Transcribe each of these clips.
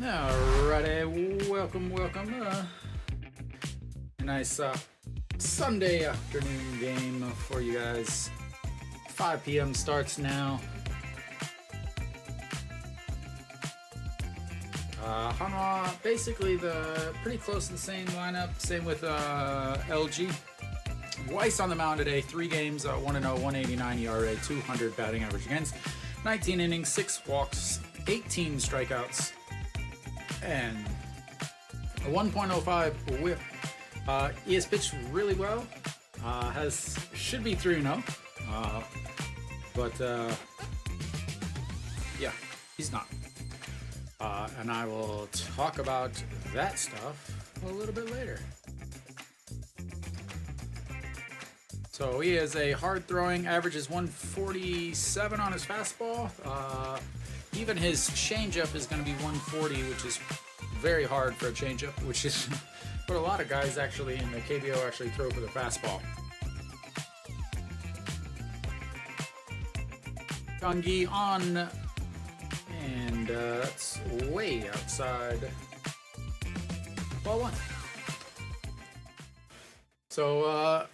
Alrighty, welcome. A nice Sunday afternoon game for you guys. 5 p.m. starts now. Hanwha, basically pretty close to the same lineup. Same with LG. Weiss on the mound today. 3 games, 1-0, 189 ERA, 200 batting average against. 19 innings, 6 walks, 18 strikeouts, and a 1.05 whip. He has pitched really well. Should be 3-0. But yeah, he's not. And I will talk about that stuff a little bit later. So he is a hard-throwing, averages 147 on his fastball. Even his changeup is going to be 140, which is very hard for a changeup, which is what a lot of guys actually in the KBO actually throw for the fastball. Gangi on, and that's way outside. Ball 1. So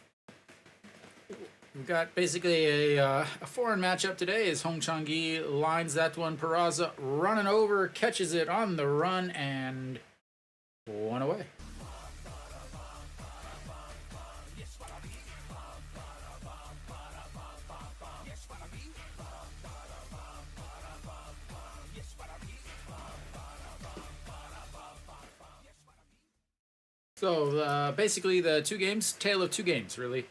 we've got basically a foreign matchup today as Hong Chang-gi lines that one. Peraza running over, catches it on the run, and 1 away. So basically the 2 games, tale of 2 games really.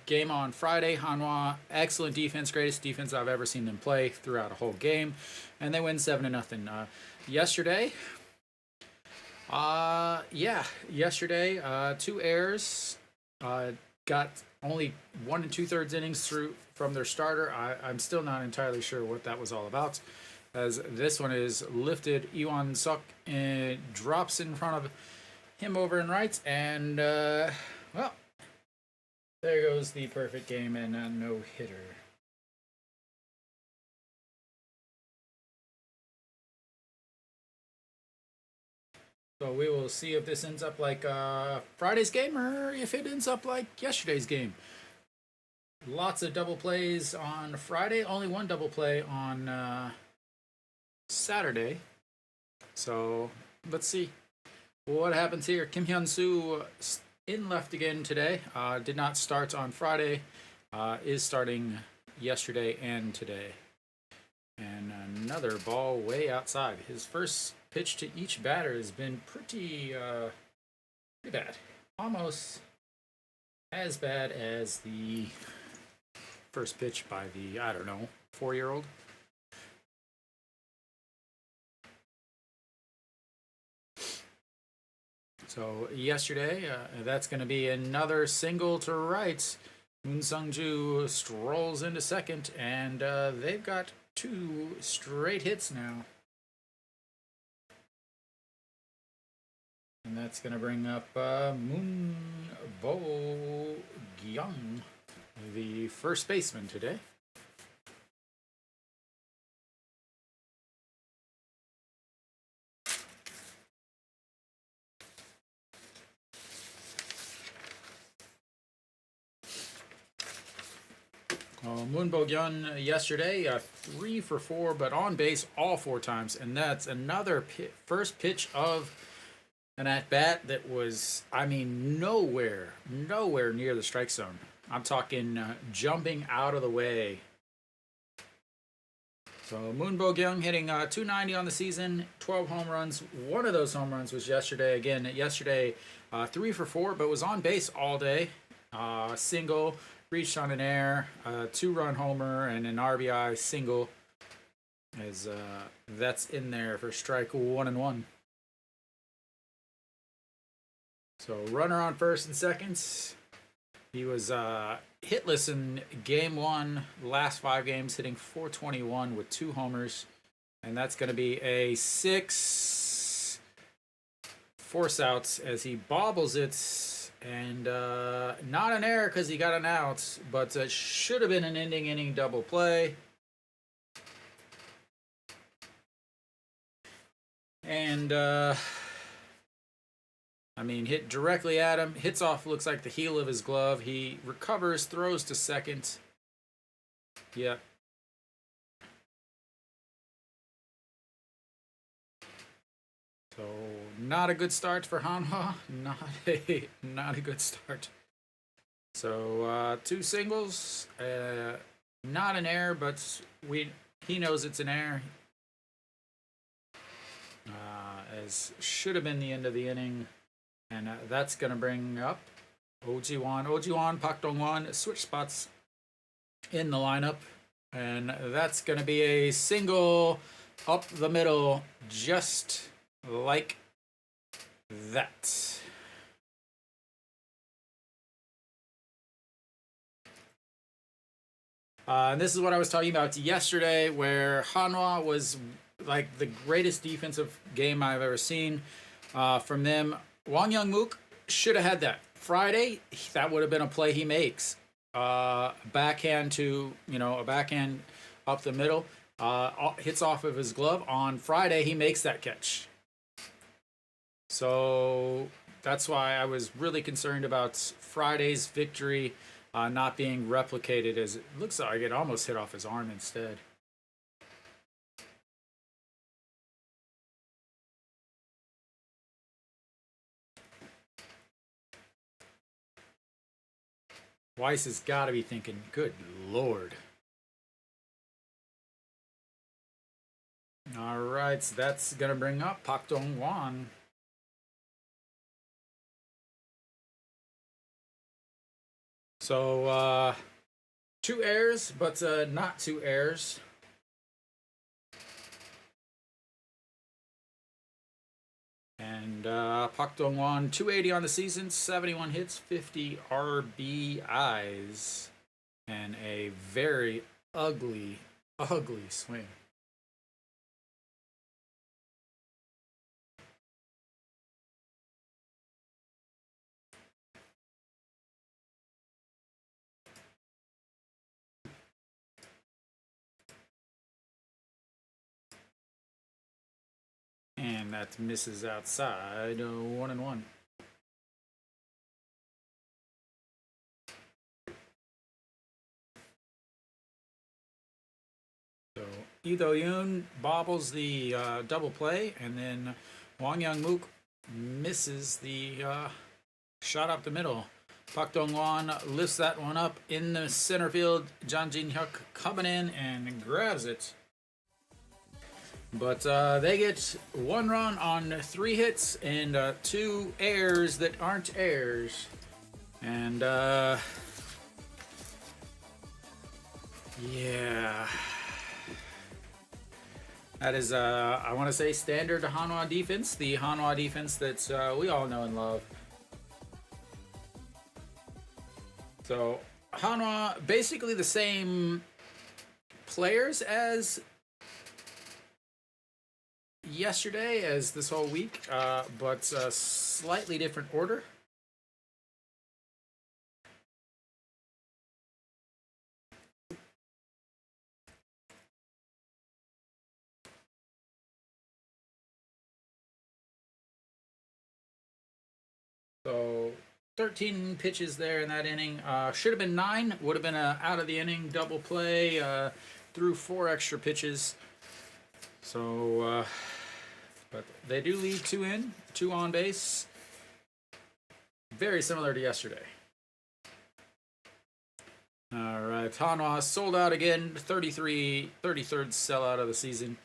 Game on Friday, Hanwha, excellent defense, greatest defense I've ever seen them play throughout a whole game, and they win 7-0. Yesterday, 2 errors, got only 1 2/3 innings through from their starter. I'm still not entirely sure what that was all about, as this one is lifted. Iwan Suk drops in front of him over in right, and well, there goes the perfect game and a no-hitter. So we will see if this ends up like Friday's game or if it ends up like yesterday's game. Lots of double plays on Friday, only 1 double play on Saturday. So let's see what happens here. Kim Hyun-soo in left again today. Did not start on Friday. Is starting yesterday and today. And another ball way outside. His first pitch to each batter has been pretty bad. Almost as bad as the first pitch by the, 4-year-old. So yesterday, that's going to be another single to right. Moon Sung-ju strolls into second, and they've got 2 straight hits now. And that's going to bring up Moon Bo-gyung, the first baseman today. Moon Bo-gyung yesterday, 3 for 4, but on base all 4 times, and that's another first pitch of an at-bat that was, nowhere near the strike zone. I'm talking jumping out of the way. So Moon Bo-gyung hitting 290 on the season, 12 home runs. One of those home runs was yesterday. Again, yesterday 3 for 4, but was on base all day. Single, reached on an air, 2-run homer, and an RBI single. As that's in there for strike 1 and 1. So runner on first and second. He was hitless in game 1, last 5 games, hitting .421 with 2 homers. And that's going to be a 6 force outs as he bobbles it. And not an error because he got an out, but should have been an ending inning double play. And I mean, hit directly at him. Hits off, looks like the heel of his glove. He recovers, throws to second. Yep. So not a good start for Hanwha. Not a good start. So 2 singles. Not an error, but he knows it's an error. As should have been the end of the inning. And that's going to bring up Ojiwan, Pak Dong-wan switch spots in the lineup. And that's going to be a single up the middle, just like that. And this is what I was talking about yesterday, where Hanwha was like the greatest defensive game I've ever seen from them. Wang Young-mook should have had that. Friday, that would have been a play he makes. Backhand to, a backhand up the middle. Hits off of his glove. On Friday, he makes that catch. So that's why I was really concerned about Friday's victory not being replicated, as it looks like it almost hit off his arm instead. Weiss has got to be thinking, good Lord. All right, so that's going to bring up Pak Dong-wan. So 2 errors, but not 2 errors. And Pak Dong-wan, 280 on the season, 71 hits, 50 RBIs, and a very ugly swing. And that misses outside, 1-1. So Lee Do-yoon bobbles the double play, and then Wang Young-mook misses the shot up the middle. Pak Dong-wan lifts that one up in the center field. Jang Jin-hyuk coming in and grabs it. But they get 1 run on 3 hits and 2 errors that aren't errors. And yeah, that is I want to say standard Hanwha defense, the Hanwha defense that we all know and love. So Hanwha, basically the same players as yesterday, as this whole week, but slightly different order. So 13 pitches there in that inning. Should have been 9. Would have been a out of the inning double play. Threw 4 extra pitches. So, but they do leave 2 in, 2 on base. Very similar to yesterday. All right, Hanwha sold out again. 33rd sellout of the season.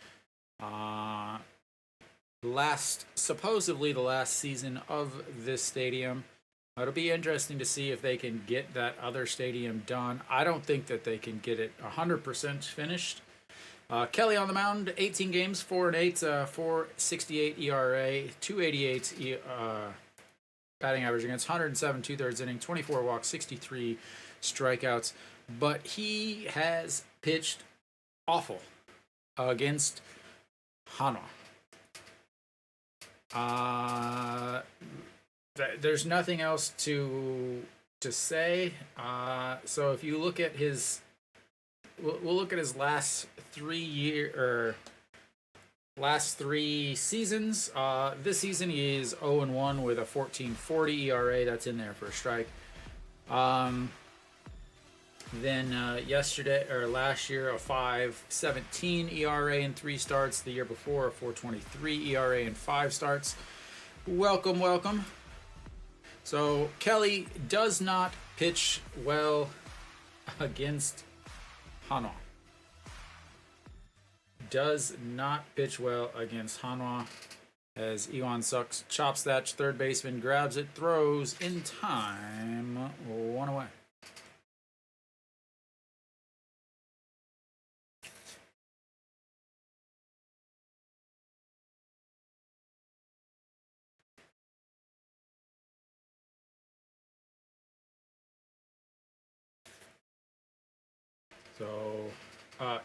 Supposedly the last season of this stadium. It'll be interesting to see if they can get that other stadium done. I don't think that they can get it 100% finished. Kelly on the mound, 18 games, 4-8, 4.68 ERA, 2.88 batting average against, 107 2/3 inning, 24 walks, 63 strikeouts. But he has pitched awful against Hanwha. There's nothing else to say. So if you look at his, we'll look at his last 3 year, or last 3 seasons. This season he is 0-1 with a 14.40 ERA. That's in there for a strike. Then last year, a 5.17 ERA in 3 starts. The year before, a 4.23 ERA in 5 starts. Welcome, welcome. So Kelly does not pitch well against Hanwha. Does not pitch well against Hanwha, as Iwan Sucks chops that third baseman, grabs it, throws in time, 1 away. So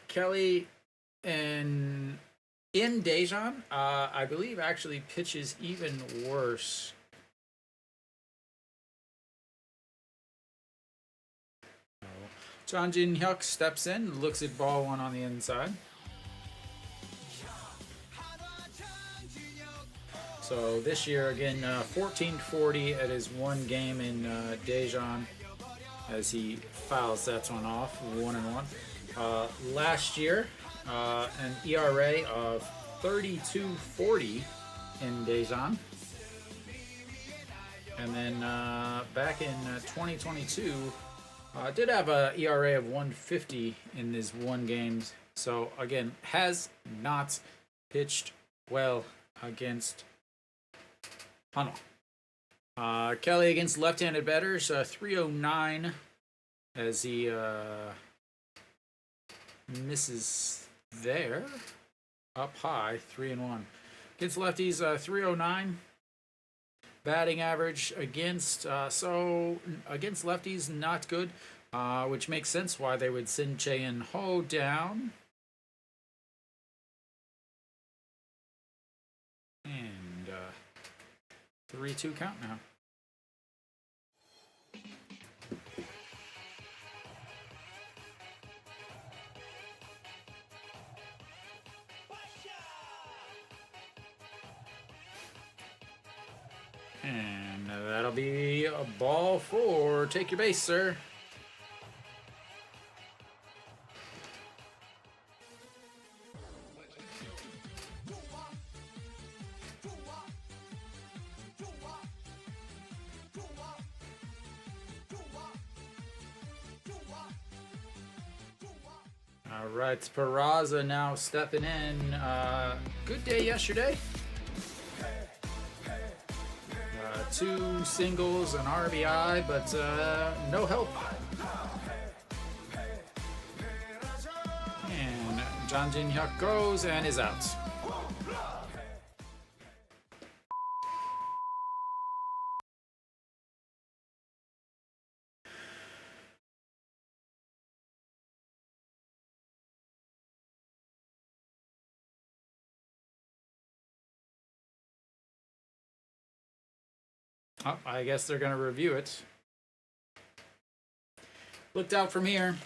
Kelly and in Daejeon, I believe actually pitches even worse. John Jin Hyuk steps in, looks at ball 1 on the inside. So this year again, 14.40 at his 1 game in Daejeon, as he fouls that one off, 1-1. Last year, an ERA of 32.40 in Daejeon. And then back in 2022, did have an ERA of 1.50 in his 1 games. So again, has not pitched well against Hanwha. Kelly against left-handed batters, 309 as he misses there. Up high, 3-1. Against lefties, 309. Batting average against against lefties, not good, which makes sense why they would send Chae-In Ho down. And 3-2 count now. And that'll be a ball 4. Take your base, sir. All right, Peraza now stepping in. Good day yesterday. 2 singles, an RBI, but no help. And John Jin Hyuk goes and is out. Oh, I guess they're going to review it. Looked out from here.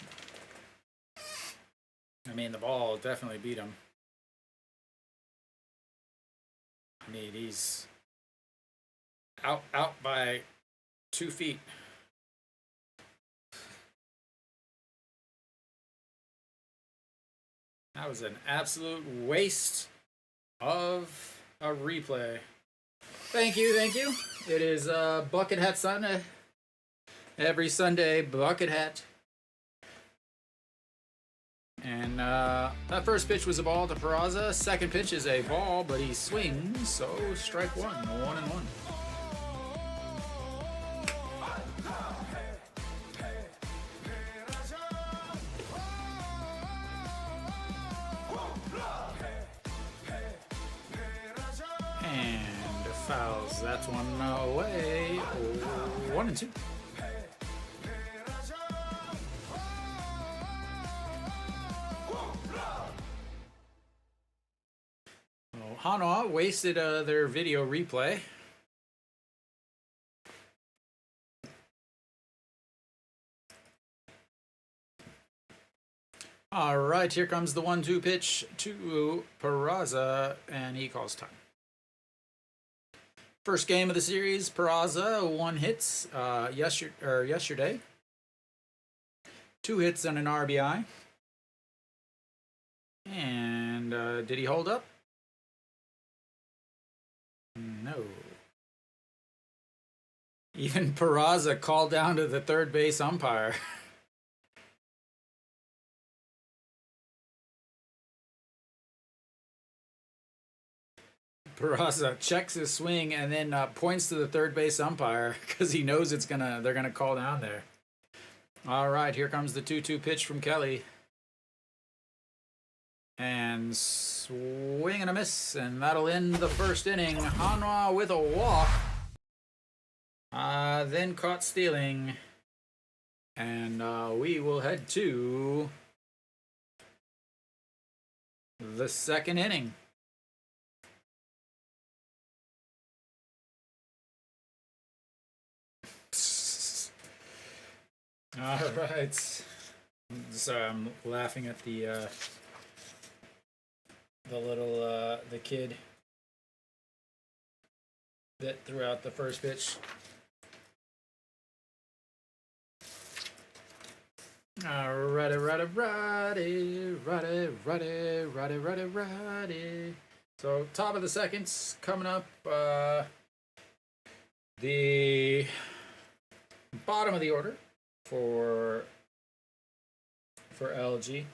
I mean, the ball definitely beat him. I mean, he's out by 2 feet. That was an absolute waste of a replay. Thank you, thank you. It is Bucket Hat Sunday. Every Sunday, Bucket Hat. And that first pitch was a ball to Peraza. Second pitch is a ball, but he swings, so strike 1, 1-1. Fouls that one away. 1-2. Hanwha wasted their video replay. All right, here comes the 1-2 pitch to Peraza, and he calls time. First game of the series, Peraza, 1 hits yesterday. 2 hits and an RBI. And did he hold up? No. Even Peraza called down to the third base umpire. Peraza checks his swing and then points to the third base umpire because he knows they're gonna call down there. All right, here comes the 2-2 pitch from Kelly. And swing and a miss, and that'll end the first inning. Hanwha with a walk. Then caught stealing. And we will head to the second inning. All right. Sorry, I'm laughing at the kid that threw out the first pitch. Righty. So top of the second's coming up. The bottom of the order for LG.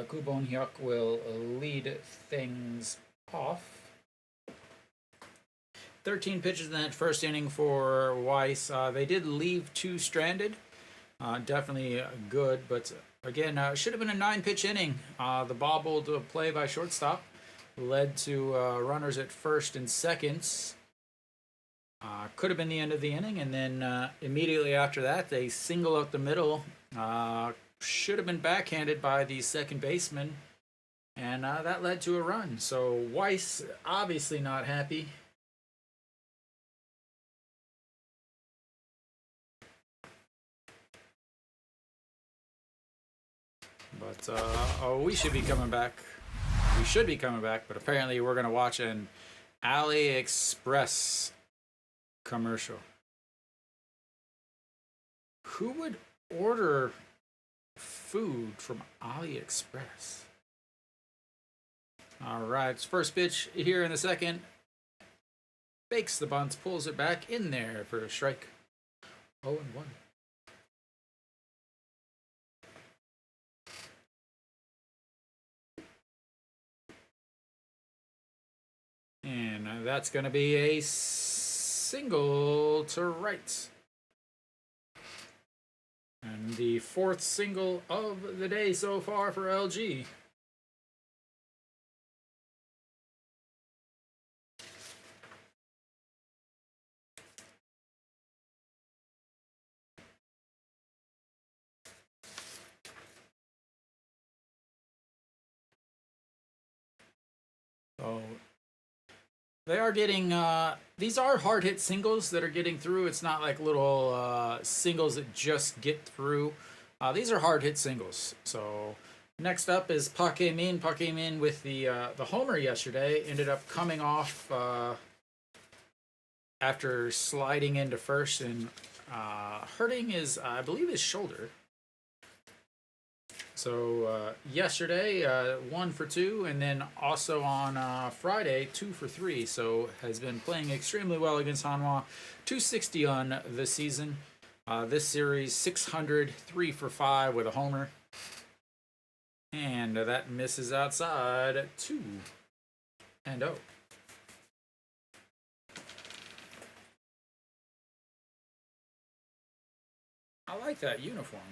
Kubon Hyuk will lead things off. 13 pitches in that first inning for Weiss. They did leave 2 stranded. Definitely good, but again, should have been a 9-pitch inning. The bobbled play by shortstop led to runners at first and seconds. Could have been the end of the inning, and then immediately after that, they single out the middle. Should have been backhanded by the second baseman, and that led to a run. So Weiss obviously not happy. But we should be coming back. We should be coming back, but apparently we're gonna watch an AliExpress commercial. Who would order food from AliExpress? All right, first pitch here in the second. Fakes the bunt, pulls it back in there for a strike. 0-1. And that's going to be a single to right. And the 4th single of the day so far for LG. So they are getting, these are hard hit singles that are getting through. It's not like little singles that just get through. These are hard hit singles. So next up is Park Min. Park Min with the homer yesterday ended up coming off after sliding into first and hurting his, I believe, his shoulder. So yesterday, 1 for 2, and then also on Friday, 2 for 3. So has been playing extremely well against Hanwha. 260 on the season. This series, 600, 3 for 5 with a homer. And that misses outside 2-0. I like that uniform.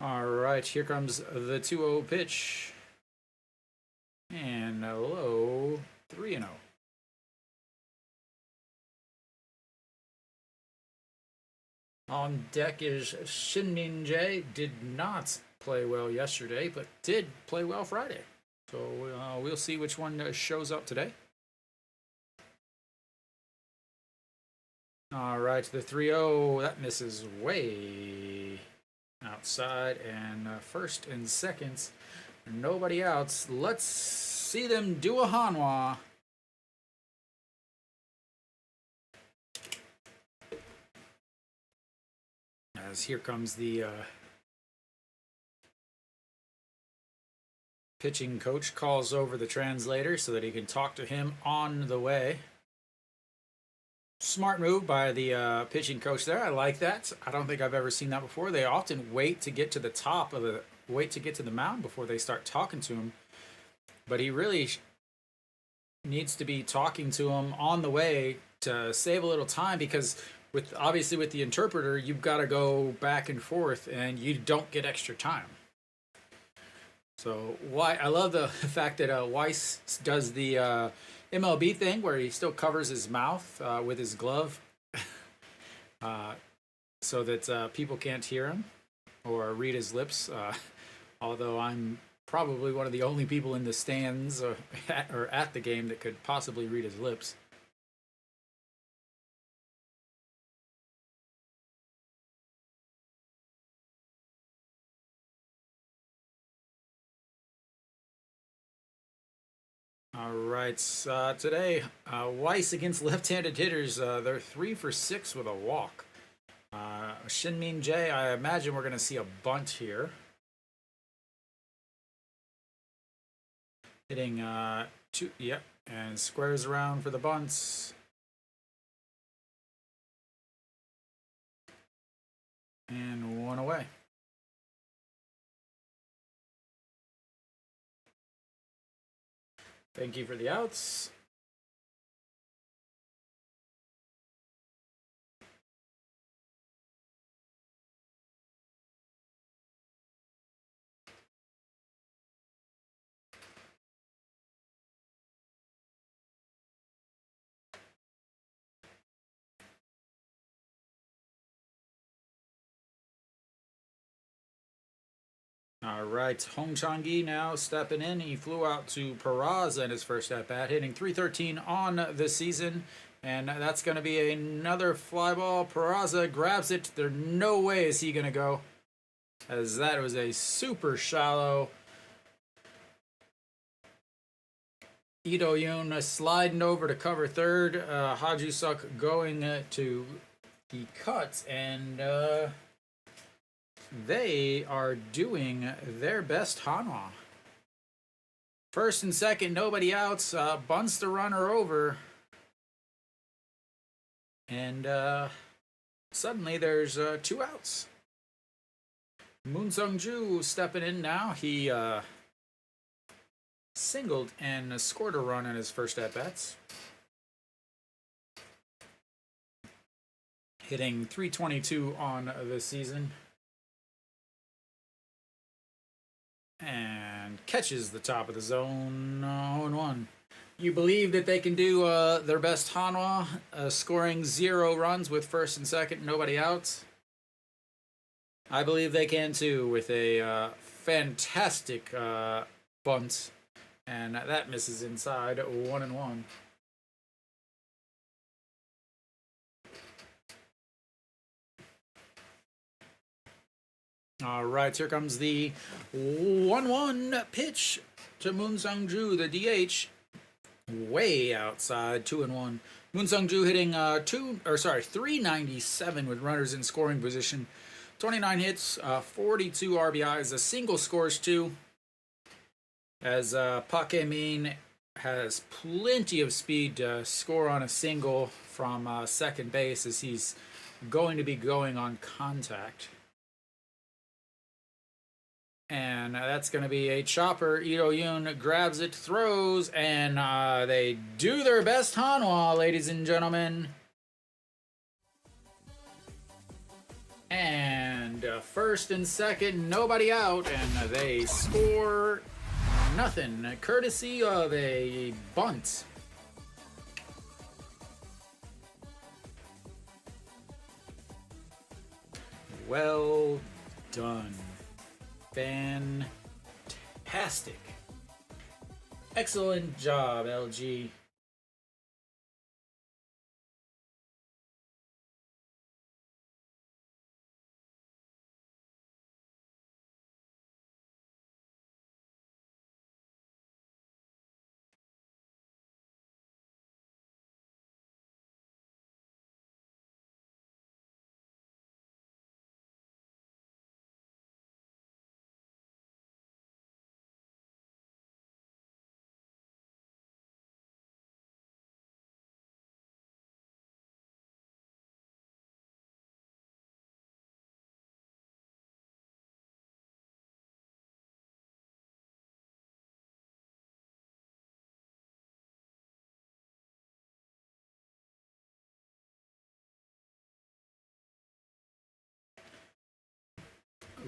All right, here comes the 2-0 pitch. And low, 3-0. On deck is Shin Jae. Did not play well yesterday, but did play well Friday. So we'll see which one shows up today. All right, the 3-0. That misses way outside. And first and seconds, nobody outs. Let's see them do a Hanwha. As here comes the pitching coach, calls over the translator so that he can talk to him on the way. Smart move by the pitching coach there. I like that. I don't think I've ever seen that before. They often wait to get to the top of the mound before they start talking to him. But he really needs to be talking to him on the way to save a little time, because obviously with the interpreter, you've got to go back and forth and you don't get extra time. So I love the fact that Weiss does the MLB thing where he still covers his mouth with his glove so that people can't hear him or read his lips. Although I'm probably one of the only people in the stands or at the game that could possibly read his lips. All right, today, Weiss against left-handed hitters. They're 3 for 6 with a walk. Shinmin Jae, I imagine we're going to see a bunt here. Hitting 2, yep, and squares around for the bunts. And 1 away. Thank you for the outs. All right, Hong Chang-gi now stepping in. He flew out to Peraza in his first at-bat, hitting .313 on the season. And that's going to be another fly ball. Peraza grabs it. There's no way is he going to go, as that was a super shallow. Ito Yoon sliding over to cover third. Haju Suk going to the cut, and they are doing their best Hanwha. First and second, nobody outs. Bunts the runner over. And suddenly there's 2 outs. Moon Sung-ju stepping in now. He singled and scored a run in his first at-bats. Hitting .322 on the season. And catches the top of the zone. 0-1. You believe that they can do their best Hanwha, scoring 0 runs with first and second, nobody out? I believe they can too, with a fantastic bunt, and that misses inside. 1-1. All right, here comes the 1-1 pitch to Moon Sung-ju, the DH. Way outside, 2-1. Moon Sung-ju hitting 397 with runners in scoring position. 29 hits, 42 RBIs, a single scores 2. As Park Hae-min has plenty of speed to score on a single from second base, as he's going to be going on contact. And that's going to be a chopper. Ito Yoon grabs it, throws, and they do their best Hanwha, ladies and gentlemen. And first and second, nobody out, and they score nothing, courtesy of a bunt. Well done. Fantastic. Excellent job, LG.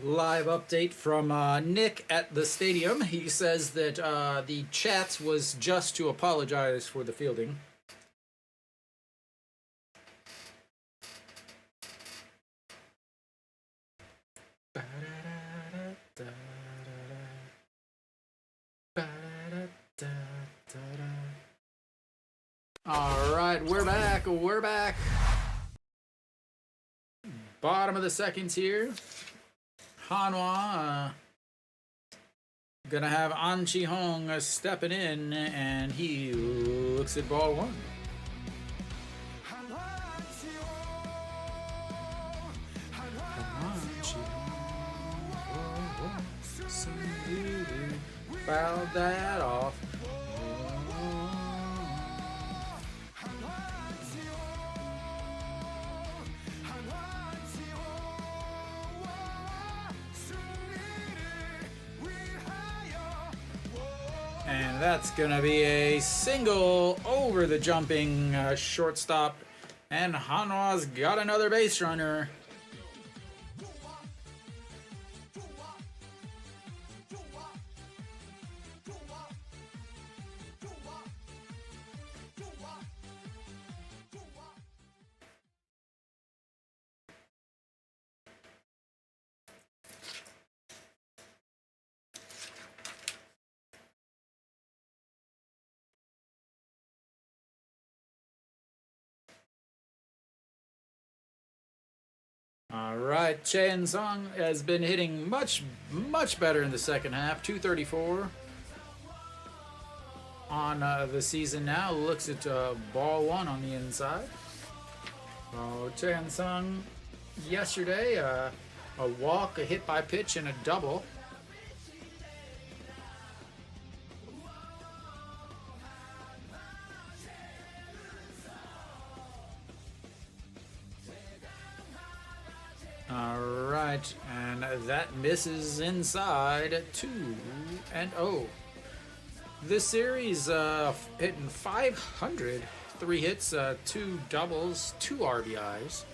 Live update from Nick at the stadium. He says that the chat was just to apologize for the fielding. All right, we're back. We're back. Bottom of the second here. Hanwha gonna have An Chi Hong stepping in, and he looks at ball one. Fouled that off. And that's going to be a single over the jumping shortstop. And Hanwha's got another base runner. All right, Chen Song has been hitting much better in the second half. 234 on the season now. Looks at ball one on the inside. Oh, Chen Song yesterday, a walk, a hit by pitch, and a double. All right, and that misses inside 2-0. This series hitting 500, 3 hits, 2 doubles, 2 RBIs.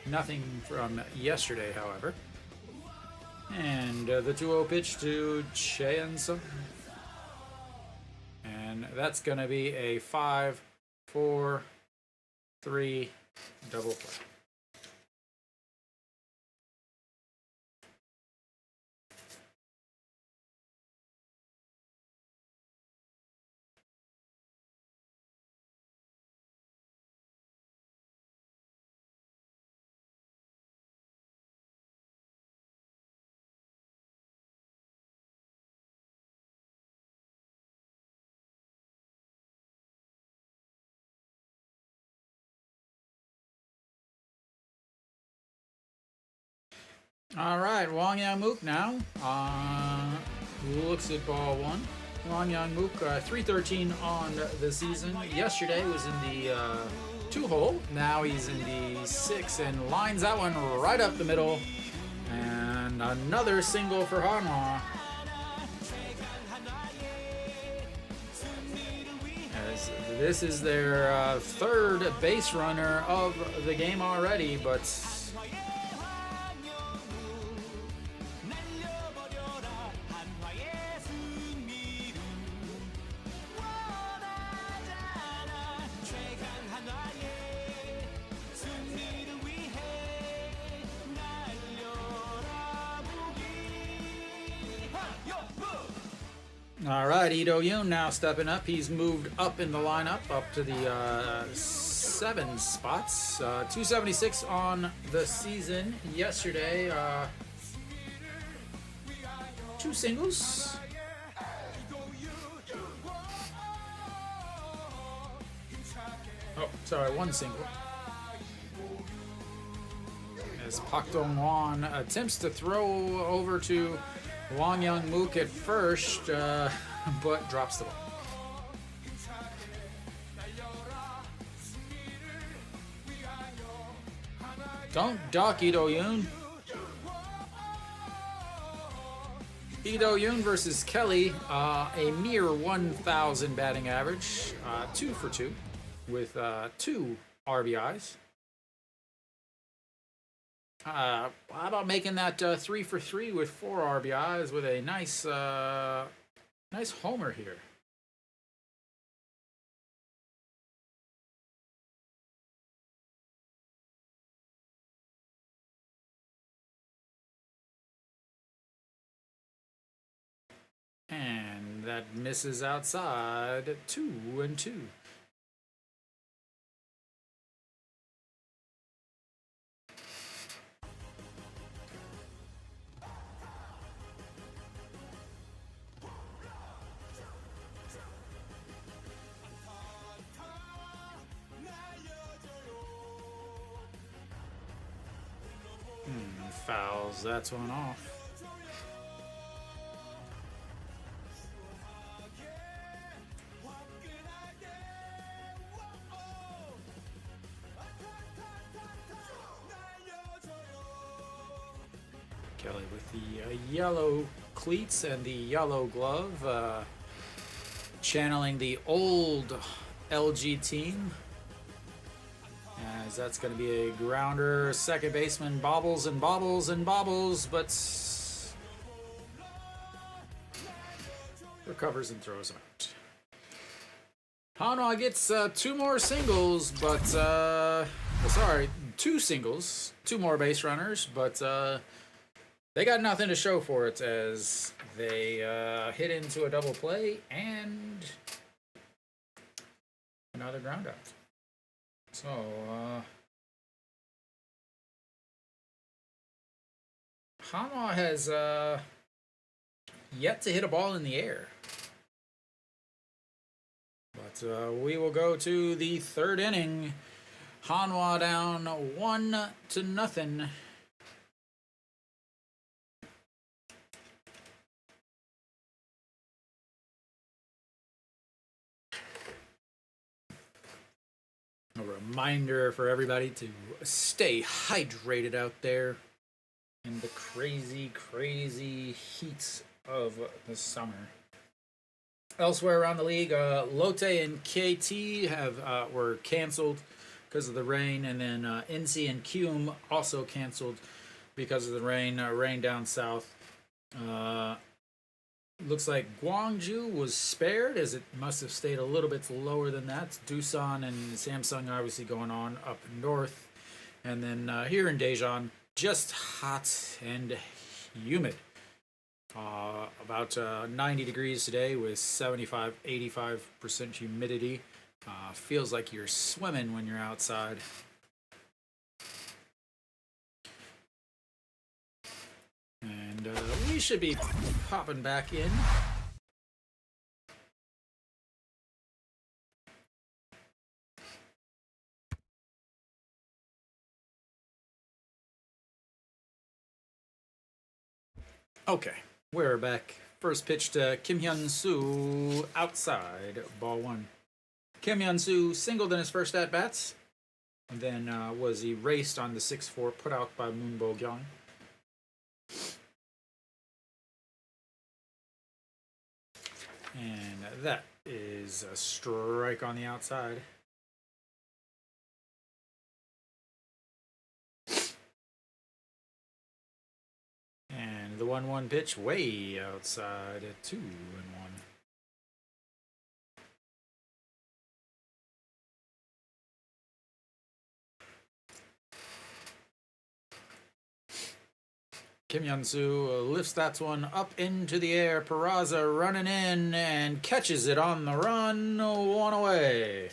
Nothing from yesterday, however. And the 2-0 pitch to Cheon-sung. And that's going to be a 5-4-3 double play. All right, Wang Yang-mook now looks at ball one. Wang Yang-mook, 313 on the season. Yesterday was in the 2-hole. Now he's in the 6 and lines that one right up the middle. And another single for Hanwha. As this is their third base runner of the game already, but all right, Lee Do-yoon now stepping up. He's moved up in the lineup, up to the 7 spots. 276 on the season. Yesterday, 2 singles. Oh, sorry, 1 single. As Pak Dong-won attempts to throw over to Wang Yang-mook at first, but drops the ball. Don't duck, Lee Do-yoon. Lee Do-yoon versus Kelly, a mere 1,000 batting average, 2 for 2, with 2 RBIs. How about making that 3 for 3 with 4 RBIs with a nice, nice homer here. And that misses outside. 2-2. Fouls. That's one off. Kelly with the yellow cleats and the yellow glove, channeling the old LG team, as that's going to be a grounder. Second baseman bobbles and bobbles and bobbles, but recovers and throws out. Hanwha gets 2 more singles, but sorry, 2 singles, 2 more base runners, but they got nothing to show for it as they hit into a double play and another ground out. So, Hanwha has yet to hit a ball in the air. But we will go to the 3rd inning. Hanwha down 1-0. A reminder for everybody to stay hydrated out there in the crazy, crazy heat of the summer. Elsewhere around the league, Lotte and KT were canceled because of the rain, and then NC and Cume also canceled because of the rain. Rain down south. Looks like Gwangju was spared, as it must have stayed a little bit lower than that. Doosan and Samsung obviously going on up north. And then here in Daejeon, just hot and humid. About 90 degrees today with 75-85% humidity. Feels like you're swimming when you're outside. And we should be popping back in. Okay, we're back. First pitch to Kim Hyun-soo outside, ball 1. Kim Hyun-soo singled in his first at-bats, and then was erased on the 6-4 put out by Moon Bo-kyung. And that is a strike on the outside. And the 1-1 pitch way outside at 2-1. Kim Hyun-soo lifts that one up into the air. Peraza running in and catches it on the run. 1 away.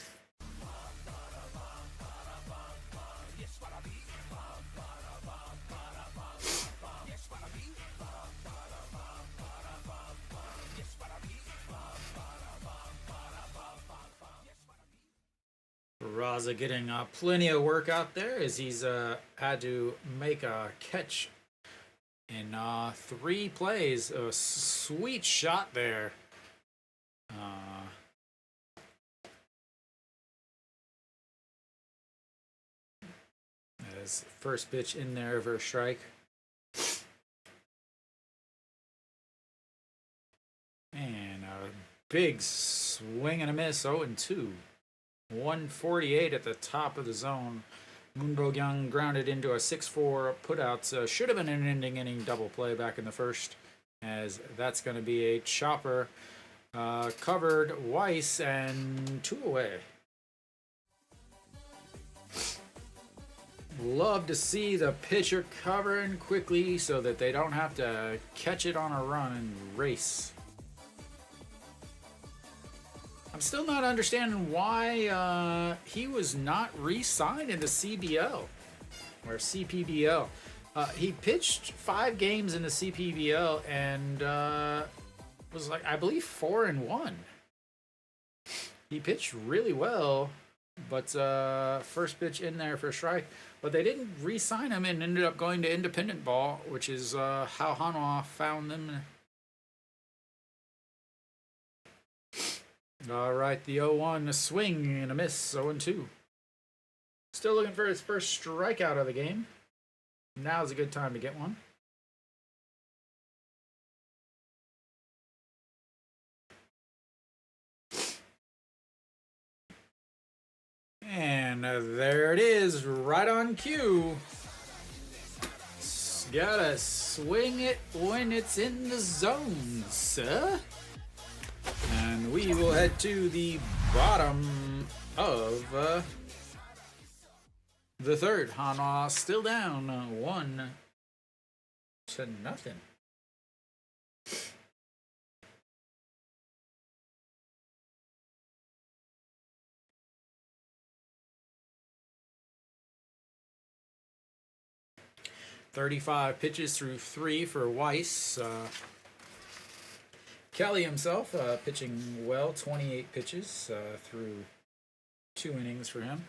Peraza getting plenty of work out there as he's had to make a catch in 3 plays. A sweet shot there. As first pitch in there for a strike. And a big swing and a miss. 0-2. 148 at the top of the zone. Moonbo-gyung grounded into a 6-4 putouts. Should have been an ending inning double play back in the first, as that's going to be a chopper. Covered Weiss and 2 away. Love to see the pitcher covering quickly so that they don't have to catch it on a run and race. I'm still not understanding why he was not re-signed in the CBO or CPBL. He pitched 5 games in the CPBL and was like, I believe, 4-1. He pitched really well, but first pitch in there for a strike. But they didn't re-sign him and ended up going to independent ball, which is how Hanwha found them. All right, the 0-1, a swing and a miss, 0-2. Still looking for his first strikeout of the game. Now's a good time to get one. And there it is, right on cue. Gotta swing it when it's in the zone, sir. And we will head to the bottom of the third. Hanwha still down 1-0. 35 pitches through 3 for Weiss. Kelly himself pitching well, 28 pitches through 2 innings for him.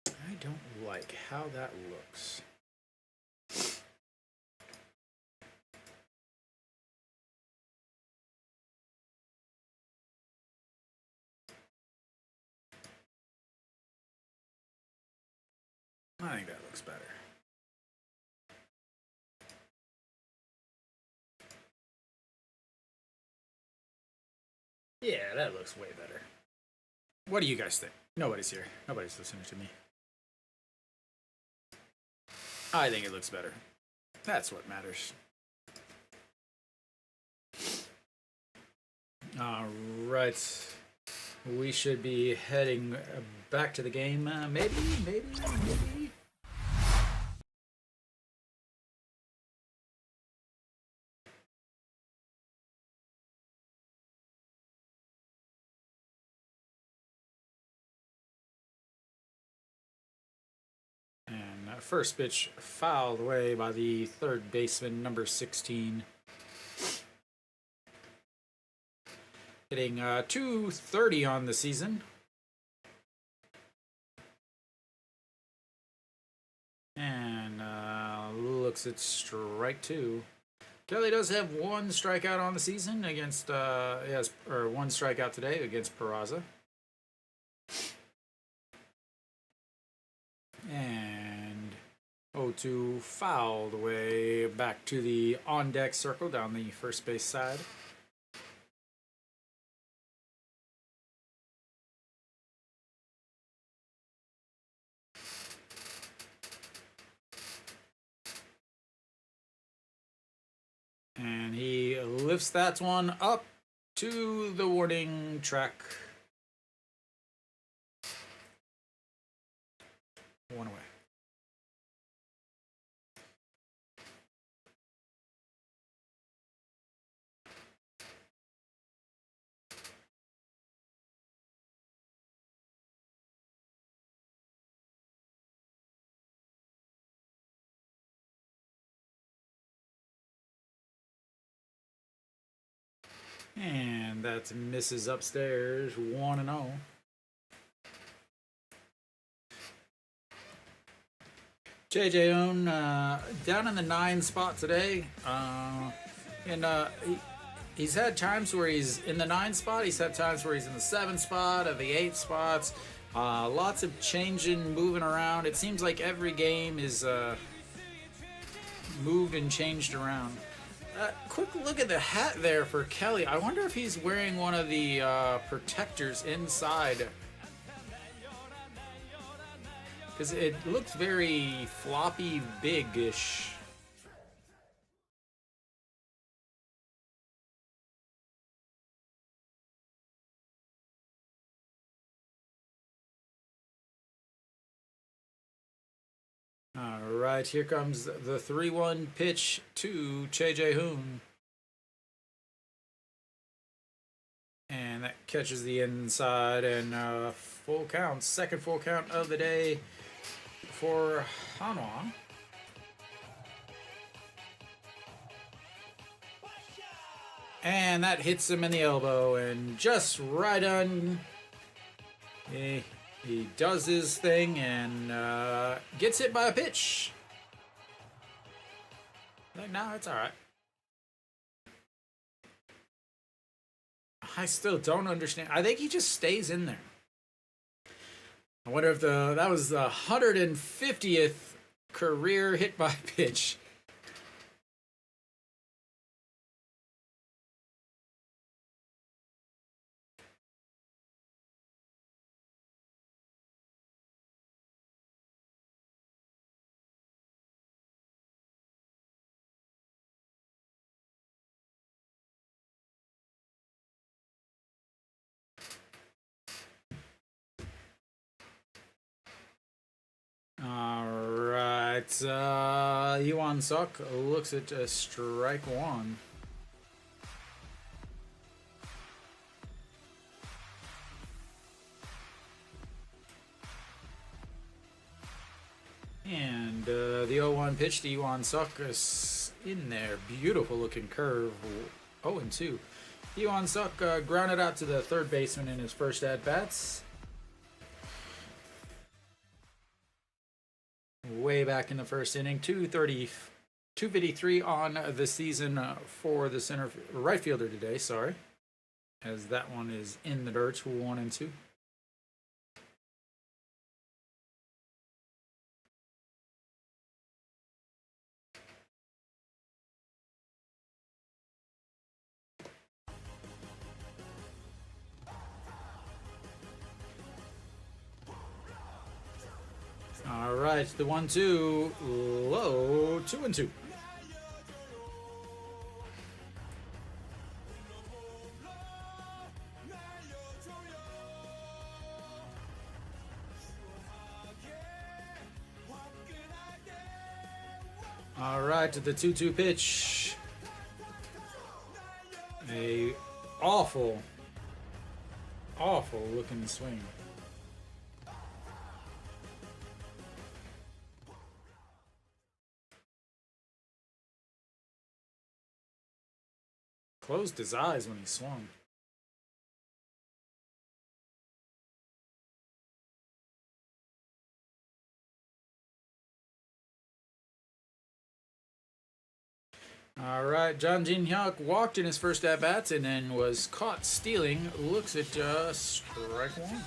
I don't like how that looks. I think that looks better. Yeah, that looks way better. What do you guys think? Nobody's here. Nobody's listening to me. I think it looks better. That's what matters. All right. We should be heading back to the game. Maybe. And first pitch fouled away by the third baseman, number 16. Hitting .230 on the season. And looks at strike 2. Kelly does have 1 strikeout on the season against, or 1 strikeout today against Peraza. And 0-2 fouled away back to the on-deck circle down the first base side. And he lifts that one up to the warning track. 1 away. And that misses upstairs, 1-0. JJ Own down in the 9 spot today. He's had times where he's in the 9 spot. He's had times where he's in the 7 spot or the 8 spots. Lots of changing, moving around. It seems like every game is moved and changed around. Quick look at the hat there for Kelly. I wonder if he's wearing one of the protectors inside. Because it looks very floppy, big-ish. All right, here comes the 3-1 pitch to Che Hoon. And that catches the inside, and full count, second full count of the day for Hanwha. And that hits him in the elbow, and just right on. He does his thing and gets hit by a pitch. No, it's all right. I still don't understand. I think he just stays in there. I wonder if that was the 150th career hit by pitch. Yuan Suk looks at strike one. And the 0-1 pitch to Yuan Suk is in there. Beautiful looking curve. 0-2. Yuan Suk grounded out to the third baseman in his first at-bats. Way back in the first inning, 253 on the season for the right fielder today. Sorry, as that one is in the dirt. 1-2. All right, the 1-2 low, 2-2. All right, to the 2-2 pitch. A awful looking swing. Closed his eyes when he swung. All right, John Jin Hyuk walked in his first at-bats and then was caught stealing. Looks at strike one.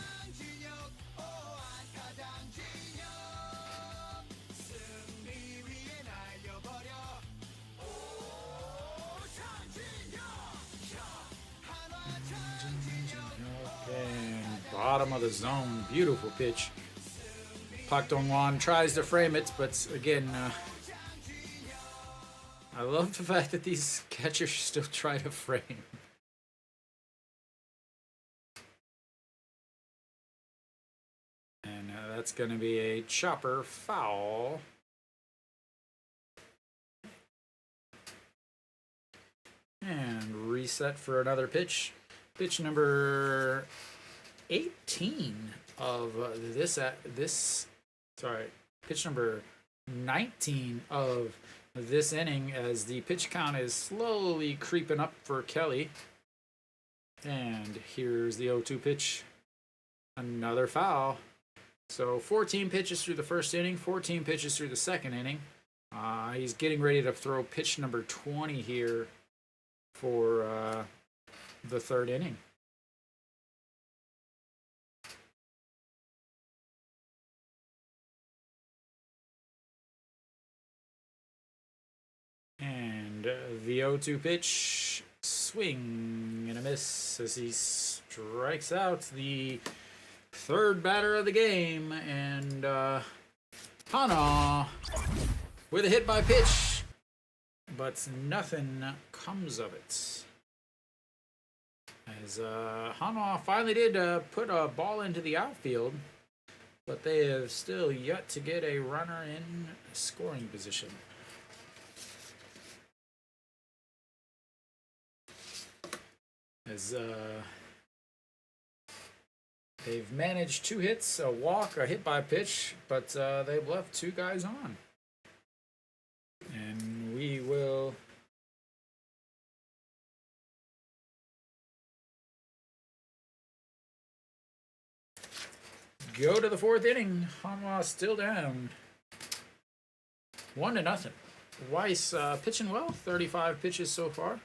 Bottom of the zone, beautiful pitch. Pak Dong-wan tries to frame it, but again, I love the fact that these catchers still try to frame. And that's going to be a chopper foul. And reset for another pitch. Pitch number 18 of pitch number 19 of this inning, as the pitch count is slowly creeping up for Kelly. And here's the 0-2 pitch. Another foul. So 14 pitches through the first inning, 14 pitches through the second inning. He's getting ready to throw pitch number 20 here for the third inning. The 0-2 pitch, swing and a miss as he strikes out the third batter of the game, and Hanwha with a hit by pitch, but nothing comes of it. As Hanwha finally did put a ball into the outfield, but they have still yet to get a runner in scoring position. As they've managed 2 hits, a walk, a hit by pitch, but they've left 2 guys on. And we will go to the 4th inning. Hanwha still down 1-0. Weiss pitching well, 35 pitches so far.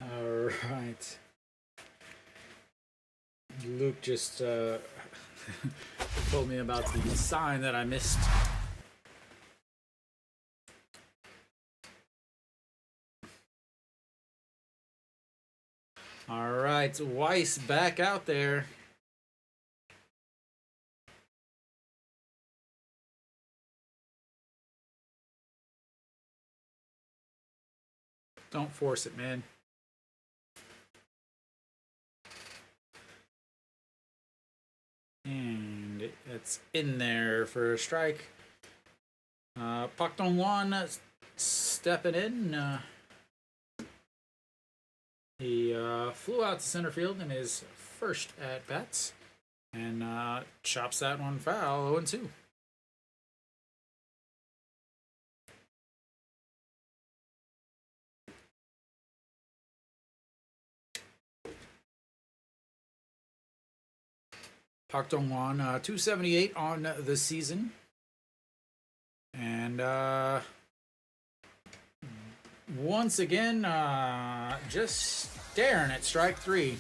All right. Luke just told me about the sign that I missed. All right, Weiss back out there. Don't force it, man. And it's in there for a strike. Pak Dong-won stepping in. He flew out to center field in his first at-bats and chops that one foul, 0-2. Pak Dong-won, 278 on the season. And once again, just staring at strike 3.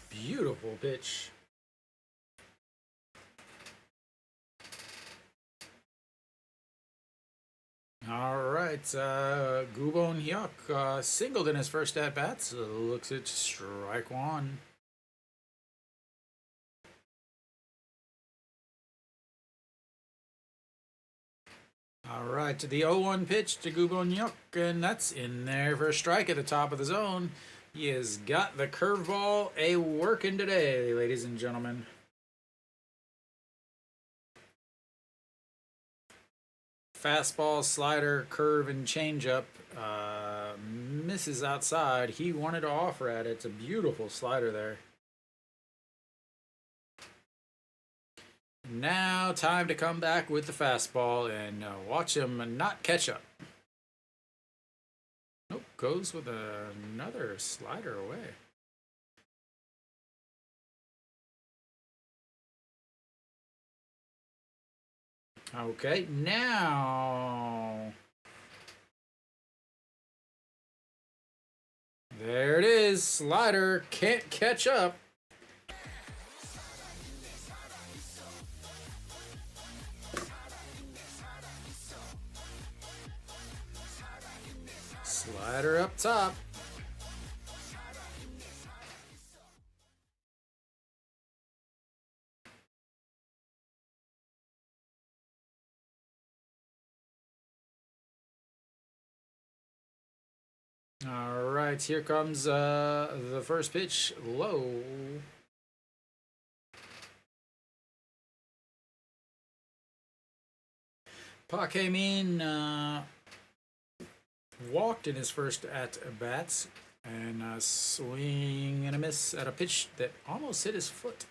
Beautiful pitch. All right, Gubon Hyuk singled in his first at-bat, so looks at strike 1. All right, the 0-1 pitch to Gubon Hyuk, and that's in there for a strike at the top of the zone. He has got the curveball a-working today, ladies and gentlemen. Fastball, slider, curve, and changeup. Misses outside. He wanted to offer at it. It's a beautiful slider there. Now time to come back with the fastball and watch him not catch up. Nope, goes with another slider away. Okay, now there it is. Slider can't catch up. Slider up top. All right, here comes the first pitch, low. Pa Min walked in his first at-bats, and swing and a miss at a pitch that almost hit his foot.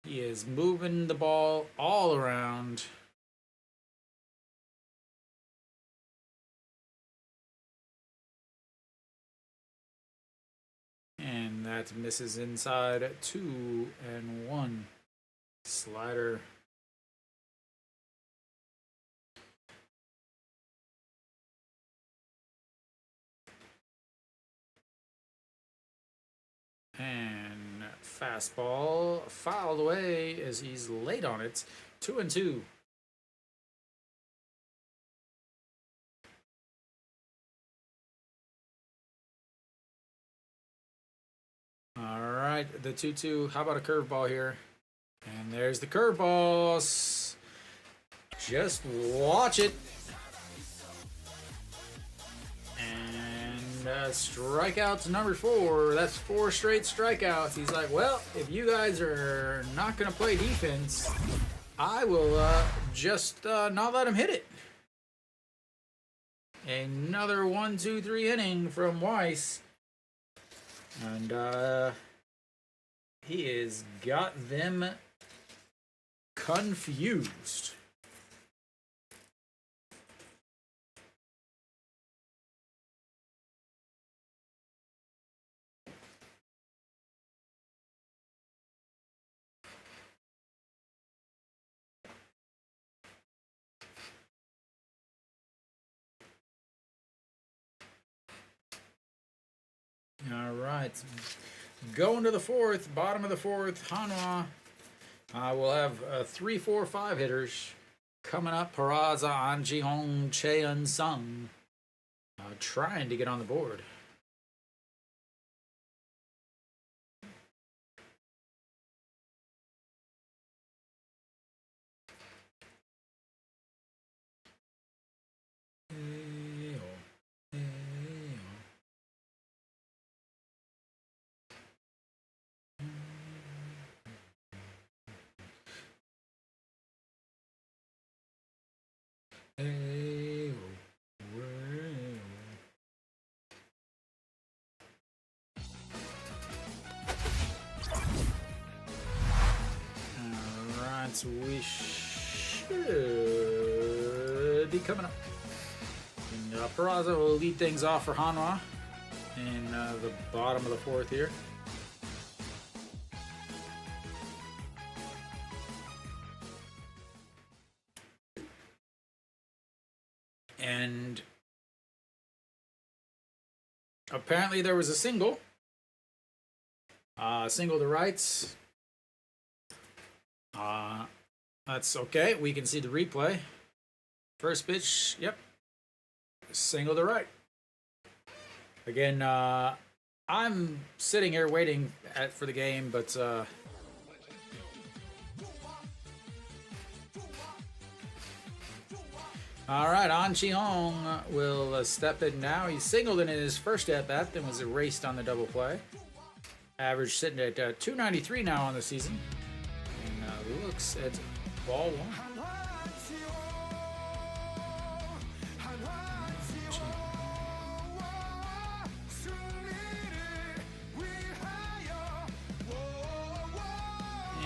He is moving the ball all around. And that misses inside 2-1. Slider. And fastball fouled away as he's late on it. 2-2. All right, the 2-2. How about a curveball here? And there's the curveball. Just watch it. And strikeouts number 4. That's 4 straight strikeouts. He's like, well, if you guys are not going to play defense, I will just not let him hit it. Another 1-2-3 inning from Weiss. And he has got them confused. All right, going to the 4th, bottom of the 4th, Hanwha will have 3, 4, 5 hitters coming up. Peraza, An Ji-hong, Cheon Sung trying to get on the board. Alright, we should be coming up. And Peraza will lead things off for Hanwha in the bottom of the 4th here. And apparently there was a single. Single to rights. That's okay. We can see the replay. First pitch, yep. Single to right. Again, I'm sitting here waiting for the game, but all right, An Ji-hong will step in now. He singled in his first at-bat, then was erased on the double play. Average sitting at 293 now on the season. And looks at ball 1.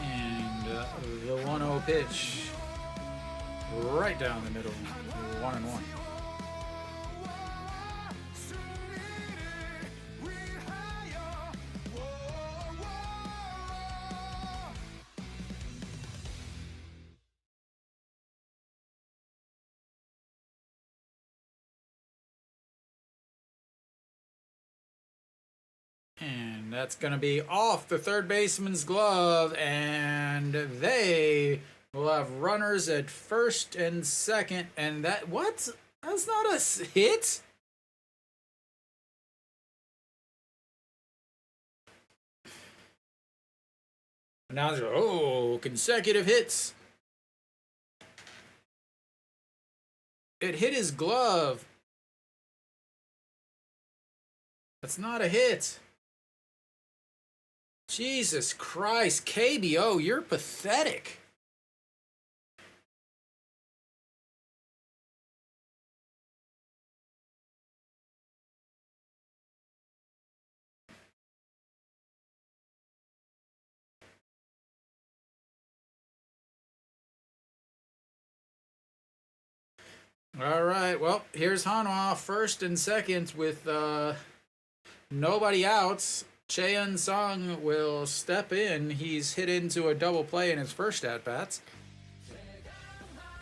And the 1-0 pitch. Right down the middle. 1-1. And that's going to be off the third baseman's glove, and they will have runners at first and second, and that, what? That's not a hit? Announcer, oh, consecutive hits. It hit his glove. That's not a hit. Jesus Christ, KBO, you're pathetic. All right, well, here's Hanwha, first and second with nobody outs. Cheon Sung will step in. He's hit into a double play in his first at-bats.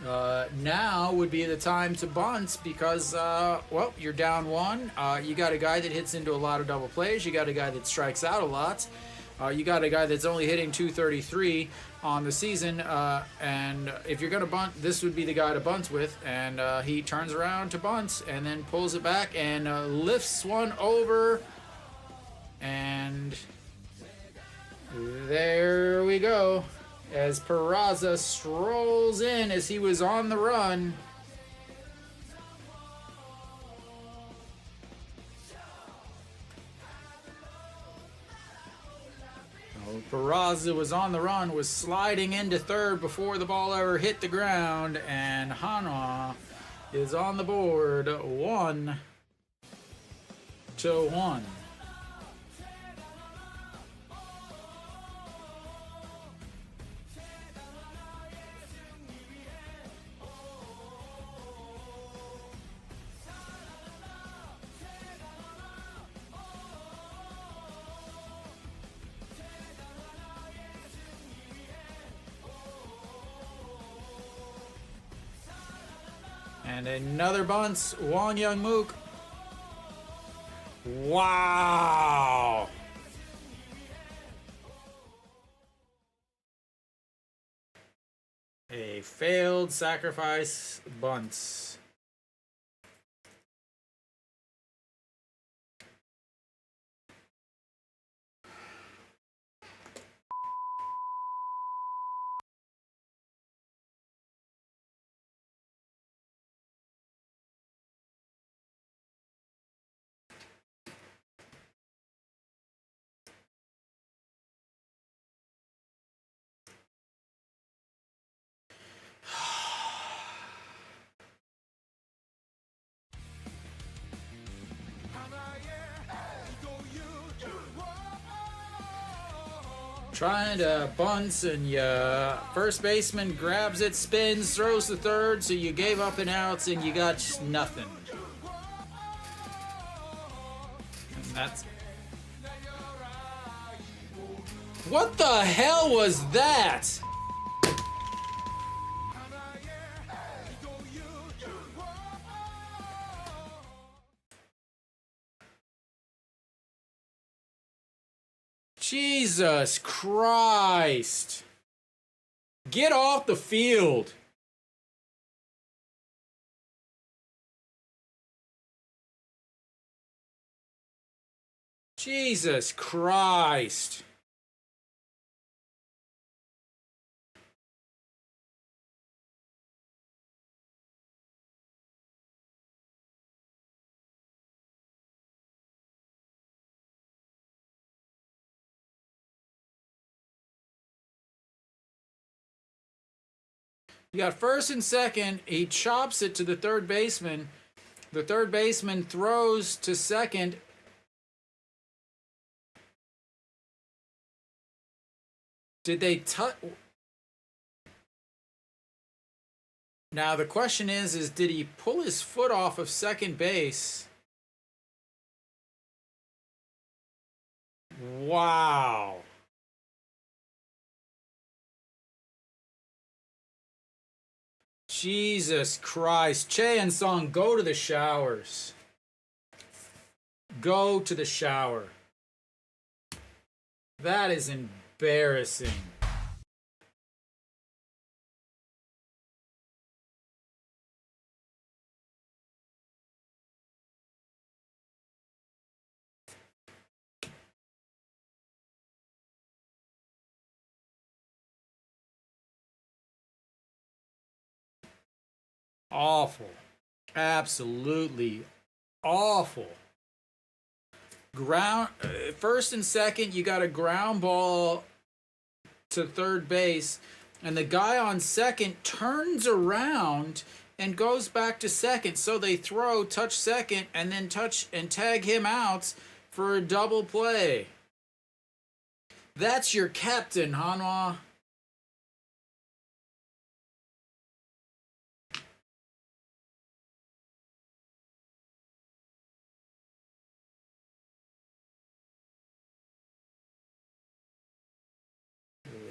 Now would be the time to bunt because, well, you're down one. You got a guy that hits into a lot of double plays. You got a guy that strikes out a lot. You got a guy that's only hitting 233 on the season. And if you're going to bunt, this would be the guy to bunt with. And he turns around to bunt and then pulls it back and lifts one over. And there we go. As Peraza strolls in as he was on the run. Peraza was on the run, was sliding into third before the ball ever hit the ground, and Hanwha is on the board 1-1. And another bunt, Wong Young Mook. Wow! A failed sacrifice bunt. Trying to bunt, and ya first baseman grabs it, spins, throws to third, so you gave up an out and you got nothing. And that's... What the hell was that? Jesus Christ. Get off the field. Jesus Christ. You got first and second. He chops it to the third baseman. The third baseman throws to second. Did they touch? Now the question is did he pull his foot off of second base? Wow. Jesus Christ. Cheon Sung, go to the showers. Go to the shower. That is embarrassing. Awful. Absolutely awful. First and second, you got a ground ball to third base, and the guy on second turns around and goes back to second. So they touch second, and then touch and tag him out for a double play. That's your captain, Hanwha.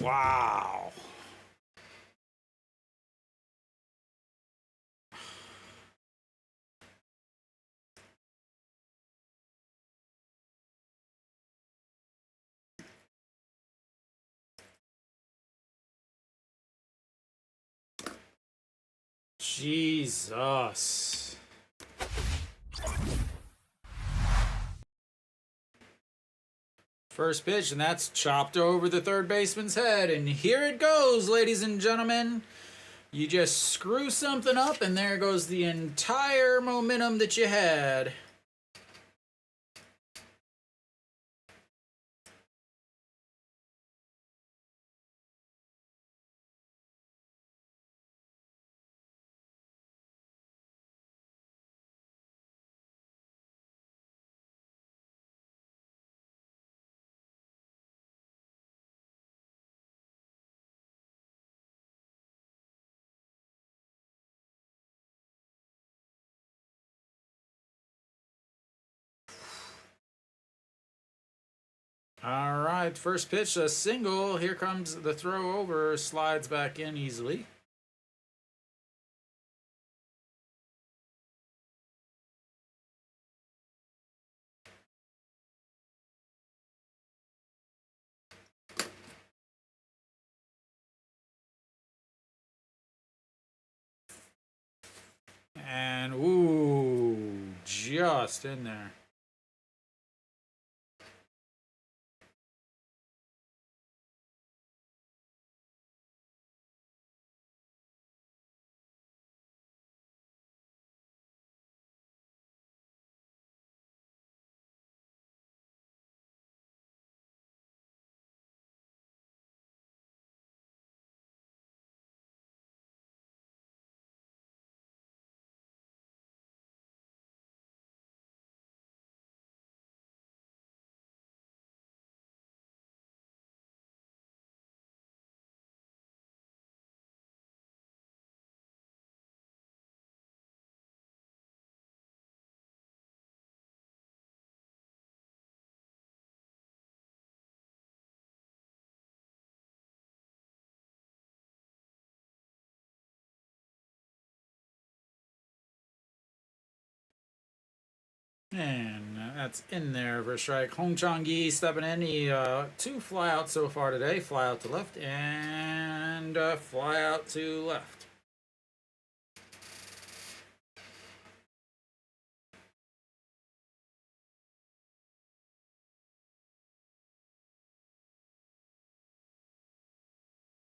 Wow. Jesus. First pitch, and that's chopped over the third baseman's head. And here it goes, ladies and gentlemen. You just screw something up, and there goes the entire momentum that you had. All right, first pitch, a single. Here comes the throw over, slides back in easily. And, ooh, just in there. And that's in there for a strike. Hong Chang-gi stepping in. He 2 fly out so far today. Fly out to left and fly out to left.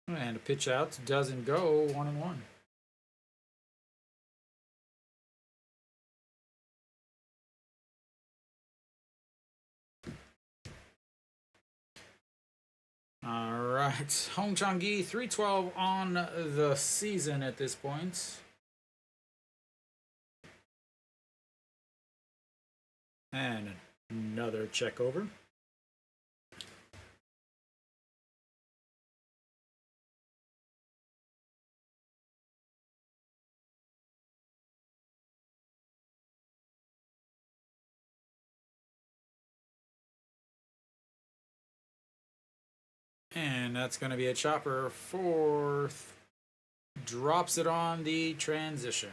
And a pitch out doesn't go. 1-1. All right, Hong Chang-gi 312 on the season at this point. And another check over. And that's going to be a chopper. Fourth. Drops it on the transition.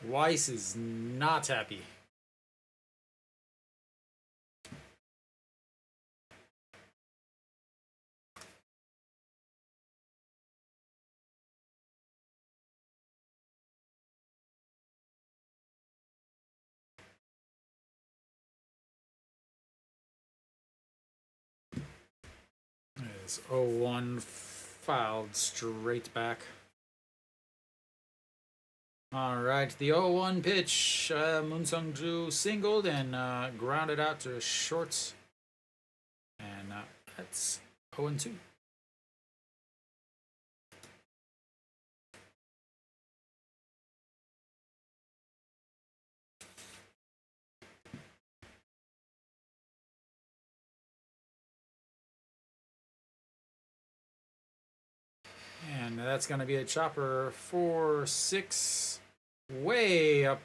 Weiss is not happy. It's 0-1, fouled straight back. All right, the 0-1 pitch. Moon Sung-ju singled and grounded out to short. And that's 0-2. And that's going to be a chopper 4-6, way up.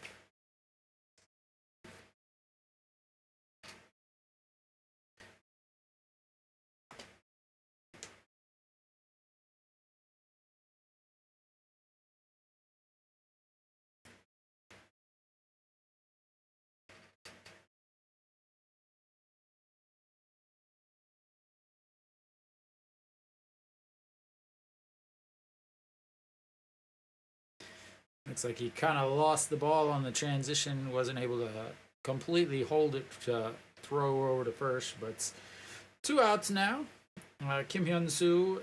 Looks like he kind of lost the ball on the transition, wasn't able to completely hold it to throw over to first, but it's 2 outs now. Kim Hyun-soo,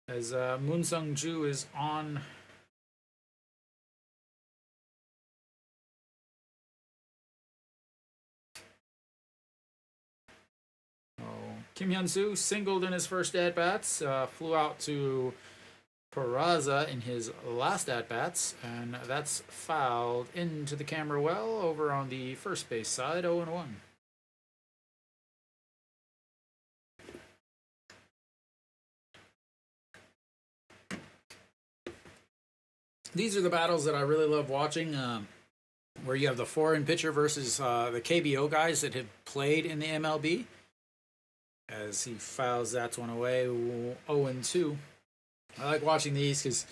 as Moon Sung-ju is on. Kim Hyun-soo singled in his first at-bats, flew out to Peraza in his last at-bats, and that's fouled into the camera well over on the first base side, 0-1. These are the battles that I really love watching, where you have the foreign pitcher versus the KBO guys that have played in the MLB. As he fouls that one away, 0-2. I like watching these because,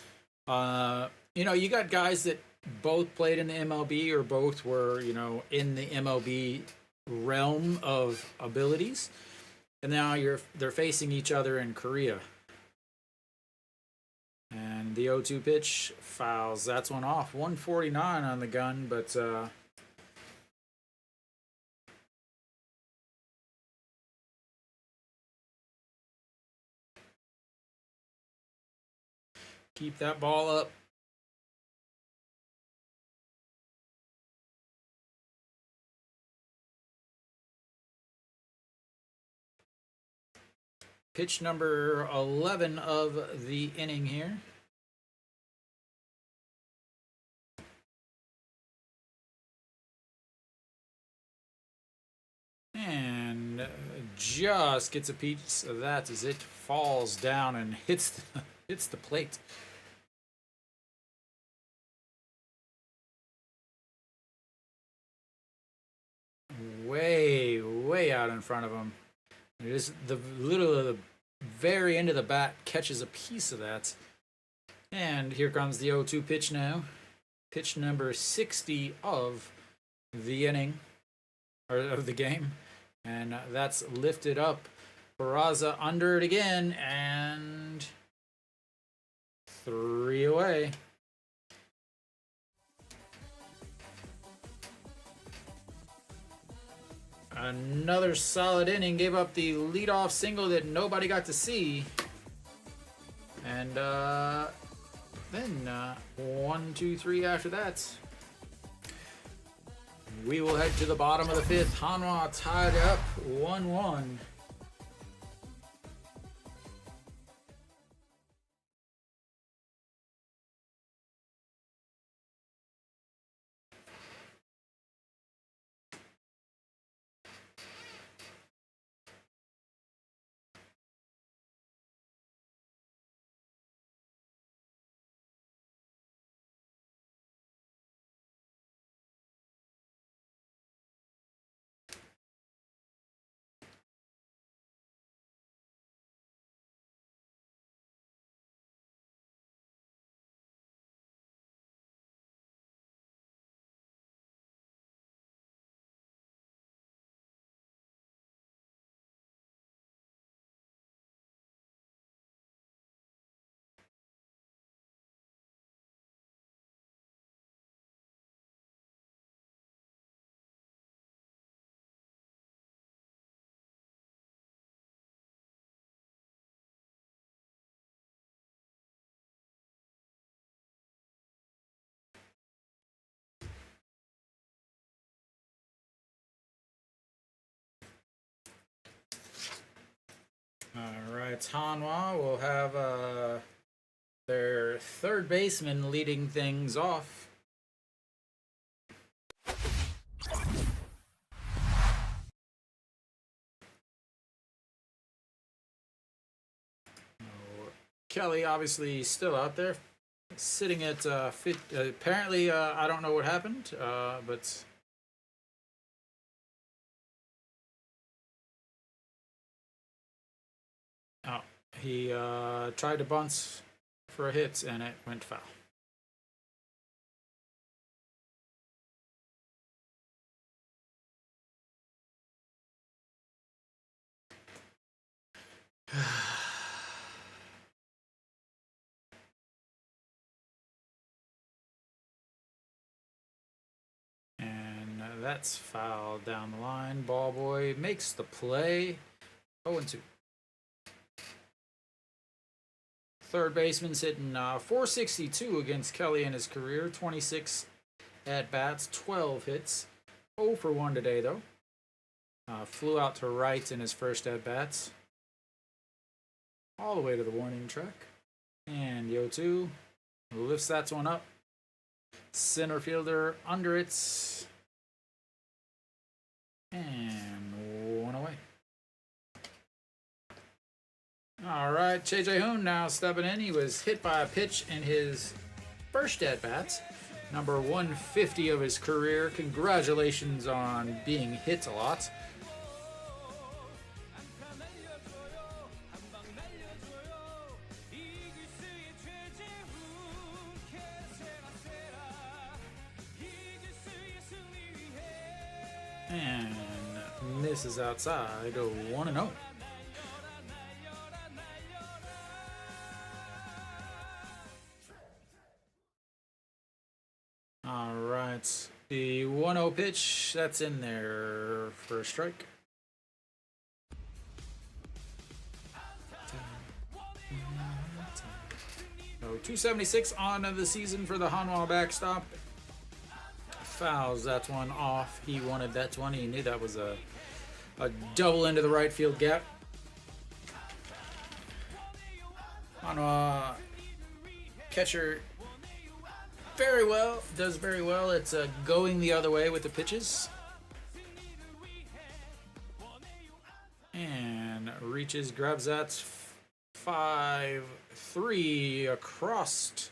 you got guys that both played in the MLB or both were, in the MLB realm of abilities, and now they're facing each other in Korea. And the 0-2 pitch fouls that one off. 149 on the gun, but keep that ball up. Pitch number 11 of the inning here. And just gets a piece of that as it falls down and hits the plate. Way out in front of him. It is the very end of the bat catches a piece of that. And here comes the 0-2 pitch now. Pitch number 60 of the inning, or of the game. And that's lifted up. Peraza under it again, and 3 away. Another solid inning. Gave up the leadoff single that nobody got to see. And then 1, 2, 3 after that. We will head to the bottom of the 5th. Hanwha tied up 1-1. All right, Hanwha will have their third baseman leading things off. Kelly obviously still out there, sitting at apparently I don't know what happened, but oh, he tried to bunt for a hit and it went foul. And that's foul down the line. Ball boy makes the play. 0-2. Third baseman's hitting 462 against Kelly in his career. 26 at-bats, 12 hits. 0 for 1 today, though. Flew out to right in his first at-bats. All the way to the warning track. And the 0-2 lifts that one up. Center fielder under it. And one away. All right, J.J. Hoon now stepping in. He was hit by a pitch in his first at-bats. Number 150 of his career. Congratulations on being hit a lot. And misses outside, 1-0. All right, the 1-0 pitch, that's in there for a strike. So 276 on the season for the Hanwha backstop. Fouls that one off. He wanted that one. He knew that was a double into the right field gap. Hanwha catcher does very well. It's going the other way with the pitches. And reaches, grabs that 5-3 across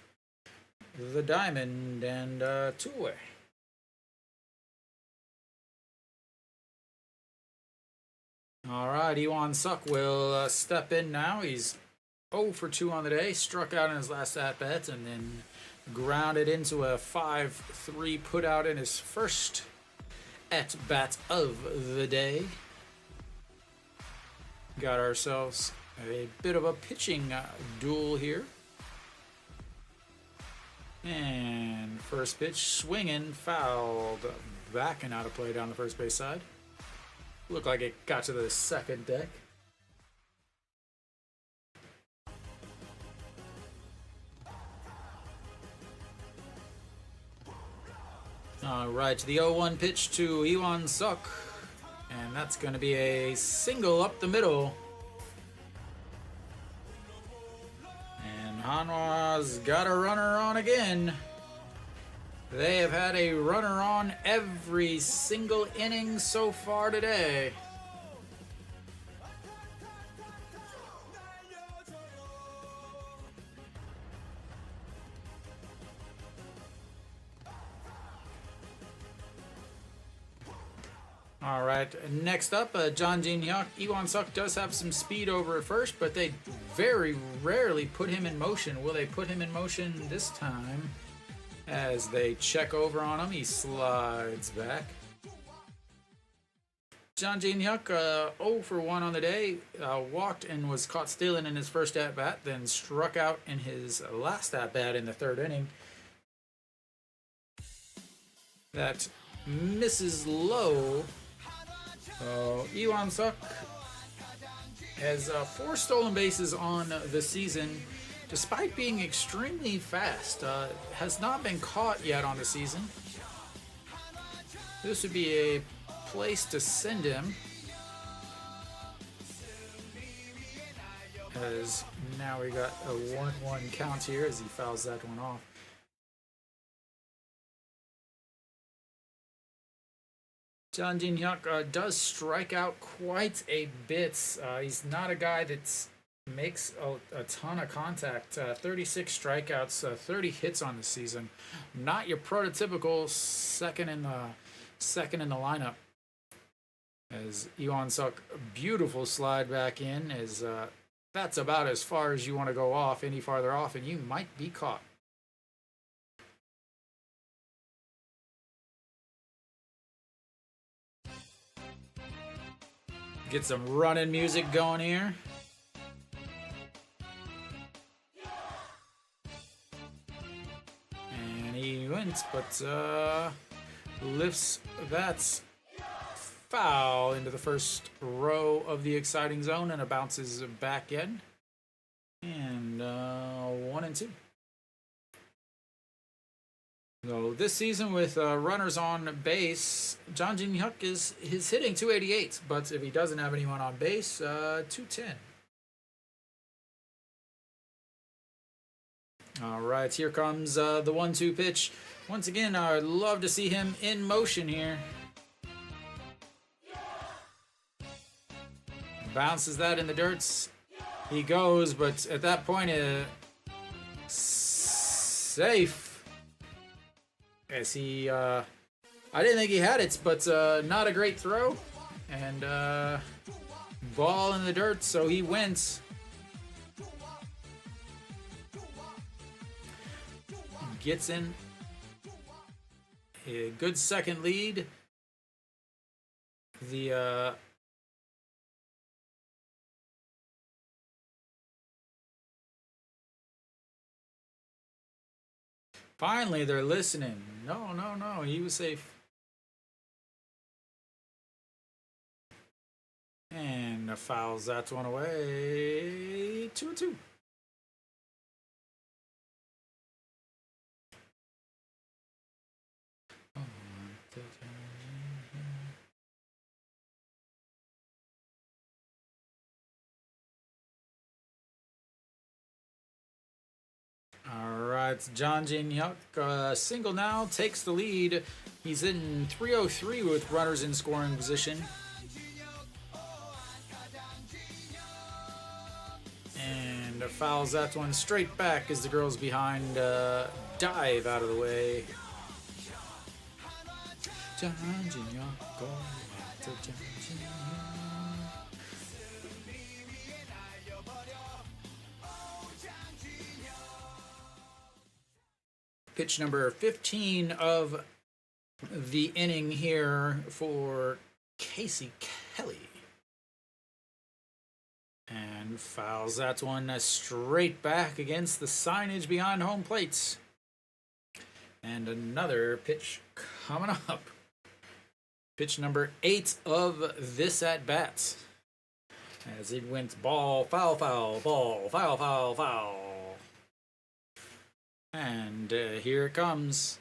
the diamond and 2 away. All right, Iwan Suk will step in now. He's 0 for 2 on the day. Struck out in his last at-bat and then grounded into a 5-3 put out in his first at-bat of the day. Got ourselves a bit of a pitching duel here. And first pitch, swinging, fouled back and out of play down the first base side. Looked like it got to the second deck. All right, the 0-1 pitch to Iwan Suk. And that's going to be a single up the middle. And Hanwha's got a runner on again. They have had a runner on every single inning so far today. All right, next up, John Jin Hyuk. Iwan Suk does have some speed over at first, but they very rarely put him in motion. Will they put him in motion this time? As they check over on him, he slides back. John Jin Hyuk, 0 for 1 on the day. Walked and was caught stealing in his first at-bat, then struck out in his last at-bat in the third inning. That misses low. Iwan Suk has 4 stolen bases on the season. Despite being extremely fast, has not been caught yet on the season. This would be a place to send him. As now we got a 1-1 count here as he fouls that one off. Jang Jin-hyuk does strike out quite a bit. He's not a guy that makes a ton of contact. 36 strikeouts, 30 hits on the season. Not your prototypical second in the lineup. As Iwan Suk, beautiful slide back in. As that's about as far as you want to go off. Any farther off, and you might be caught. Get some running music going here. And he wins, but lifts that foul into the first row of the exciting zone, and it bounces back in. And 1-2. So this season with runners on base, Jang Jin-hyuk is hitting 288, but if he doesn't have anyone on base, 210. All right, here comes the 1-2 pitch. Once again, I'd love to see him in motion here. Bounces that in the dirt. He goes, but at that point, safe. As he, I didn't think he had it, but not a great throw. And ball in the dirt, so he wins. Gets in a good second lead. The finally, they're listening. No, he was safe. And fouls that one away. 2-2. All right, Jang Jin-hyuk, single now, takes the lead. He's in 303 with runners in scoring position. And fouls that one straight back as the girls behind dive out of the way. Jang Jin-hyuk, go out to Jang Jin-hyuk. Pitch number 15 of the inning here for Casey Kelly. And fouls that one straight back against the signage behind home plates. And another pitch coming up. Pitch number 8 of this at-bat. As it went ball, foul, foul, ball, foul, foul, foul. And here it comes.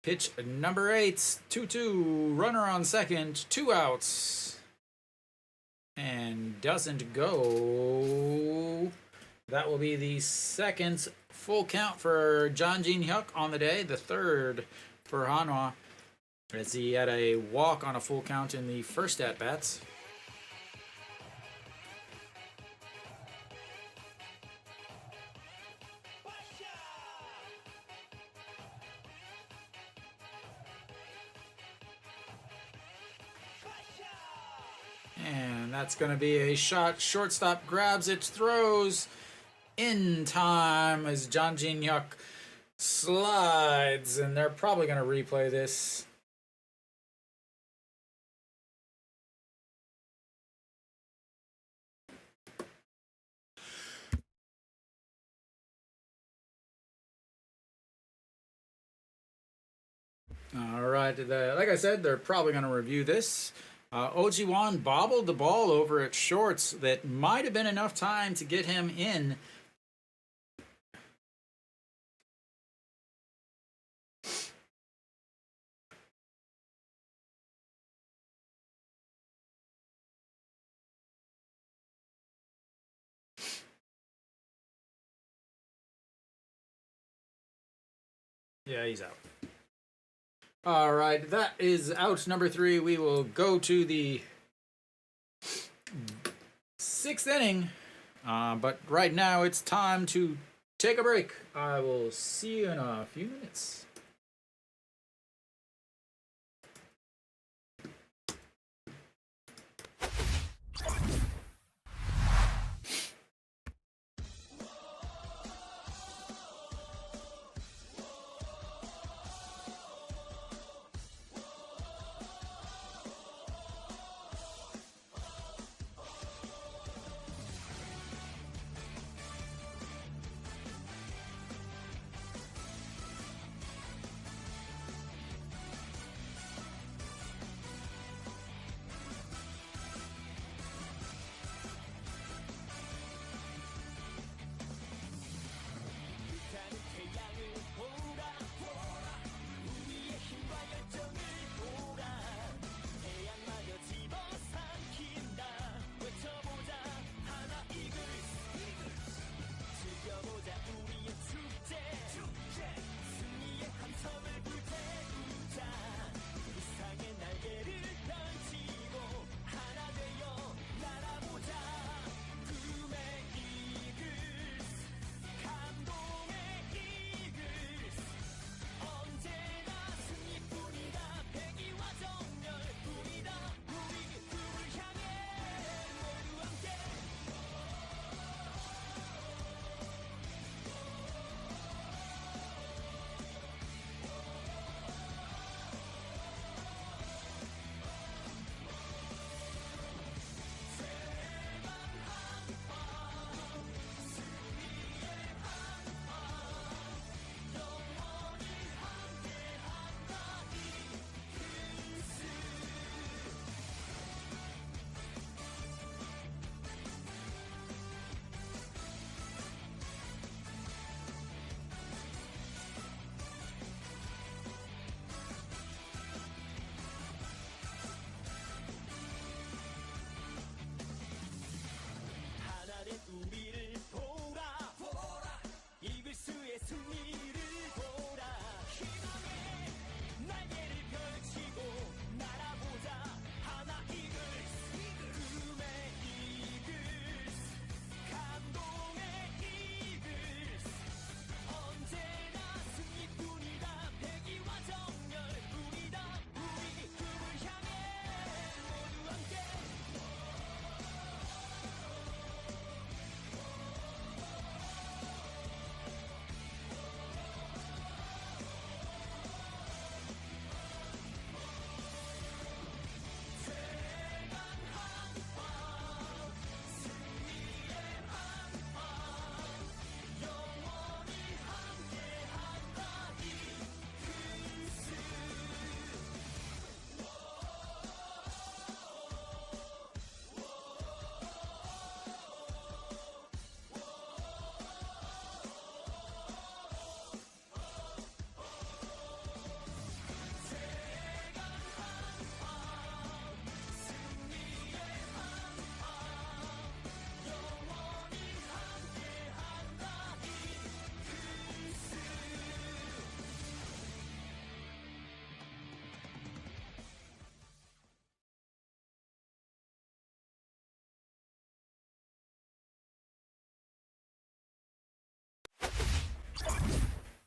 Pitch number 8, 2-2, runner on second, 2 outs. And doesn't go. That will be the second full count for Jang Jin-hyuk on the day, the third for Hanwha, as he had a walk on a full count in the first at-bats. And that's going to be a shot. Shortstop grabs it, throws in time as Jang Jin-hyuk slides. And they're probably going to replay this. All right. Like I said, they're probably going to review this. Ojiwan bobbled the ball over at shorts. That might have been enough time to get him in. Yeah, he's out. All right, that is out number 3. We will go to the 6th inning. But right now it's time to take a break. I will see you in a few minutes.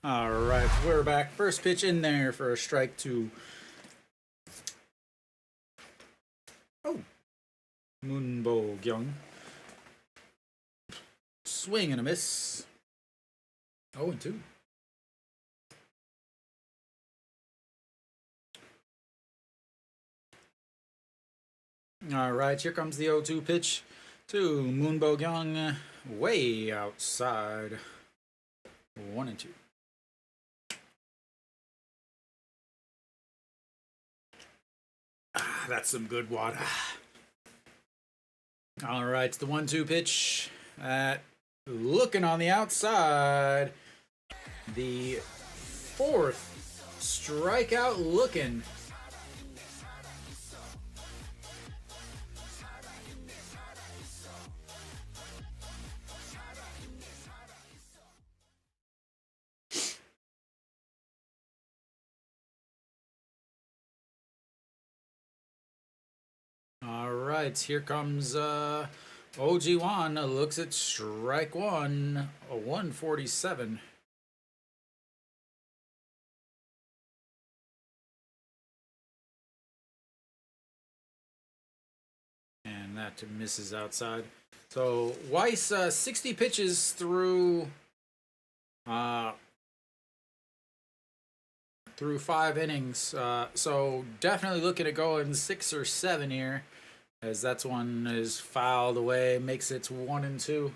All right, we're back. First pitch in there for a strike to Moonbo Gyung. Swing and a miss. 0-2. All right, here comes the 0-2 pitch to Moonbo Gyung, way outside. 1-2. That's some good water. All right, it's the 1-2 pitch. Looking on the outside. The 4th strikeout looking. right, here comes OG1. Looks at strike one, a 147. And that misses outside. So Weiss, 60 pitches through 5 innings. So definitely looking at going 6 or 7 here, as that's one is fouled away, makes it 1-2.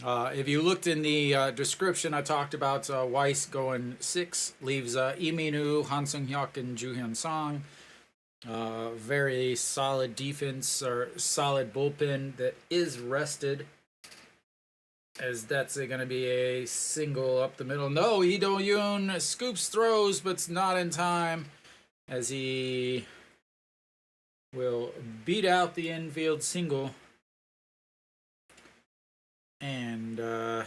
If you looked in the description, I talked about Weiss going 6, leaves Iminu, Han Sung-hyuk, and Ju Hyun Song. Very solid defense, or solid bullpen that is rested, as that's going to be a single up the middle. No, Lee Do-yoon scoops, throws, but it's not in time, as he will beat out the infield single. And oh.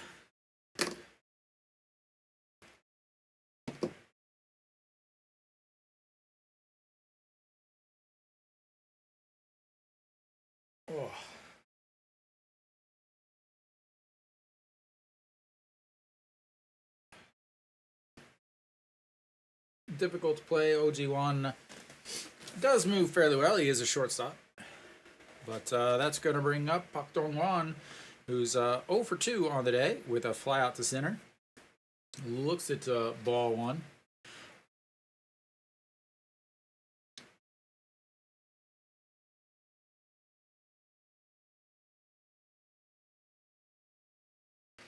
Difficult to play. OG1 does move fairly well. He is a shortstop. But that's going to bring up Park Dong-won, who's 0 for 2 on the day with a fly out to center. Looks at ball 1.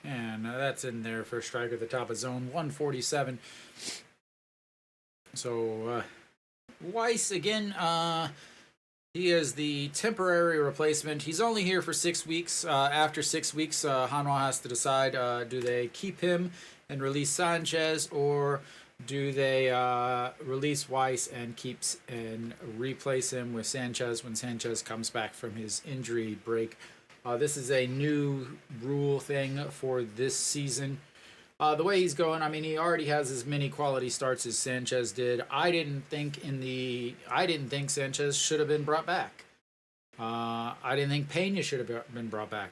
And that's in there for a strike at the top of zone, 147. So Weiss again, he is the temporary replacement. He's only here for 6 weeks. After 6 weeks, Hanwha has to decide, do they keep him and release Sanchez, or do they release Weiss and replace him with Sanchez when Sanchez comes back from his injury break. This is a new rule thing for this season. The way he's going, I mean, he already has as many quality starts as Sanchez did. I didn't think Sanchez should have been brought back. I didn't think Pena should have been brought back.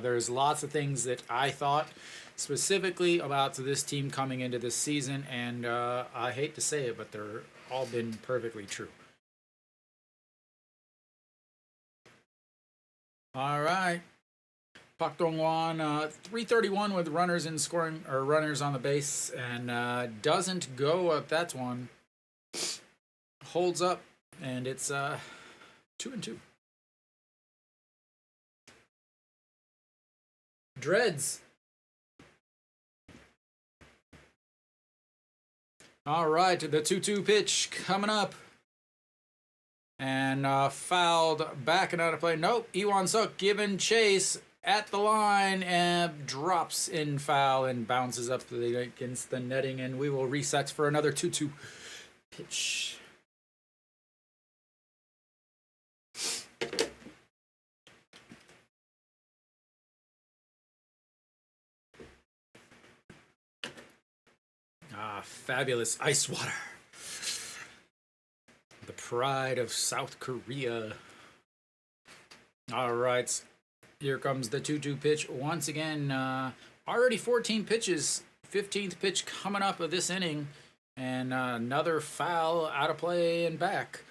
There's lots of things that I thought specifically about this team coming into this season, and I hate to say it, but they're all been perfectly true. All right. Park Dong-won, 331 with runners in scoring, or runners on the base, and doesn't go at that one. Holds up, and it's 2-2. Dreads. All right, the 2-2 pitch coming up. And fouled back and out of play. Nope, Iwan Suk giving chase at the line and drops in foul and bounces up against the netting, and we will reset for another 2-2 pitch. Fabulous ice water. The pride of South Korea. All right. Here comes the 2-2 pitch once again. Already 14 pitches. 15th pitch coming up of this inning. And another foul out of play and back.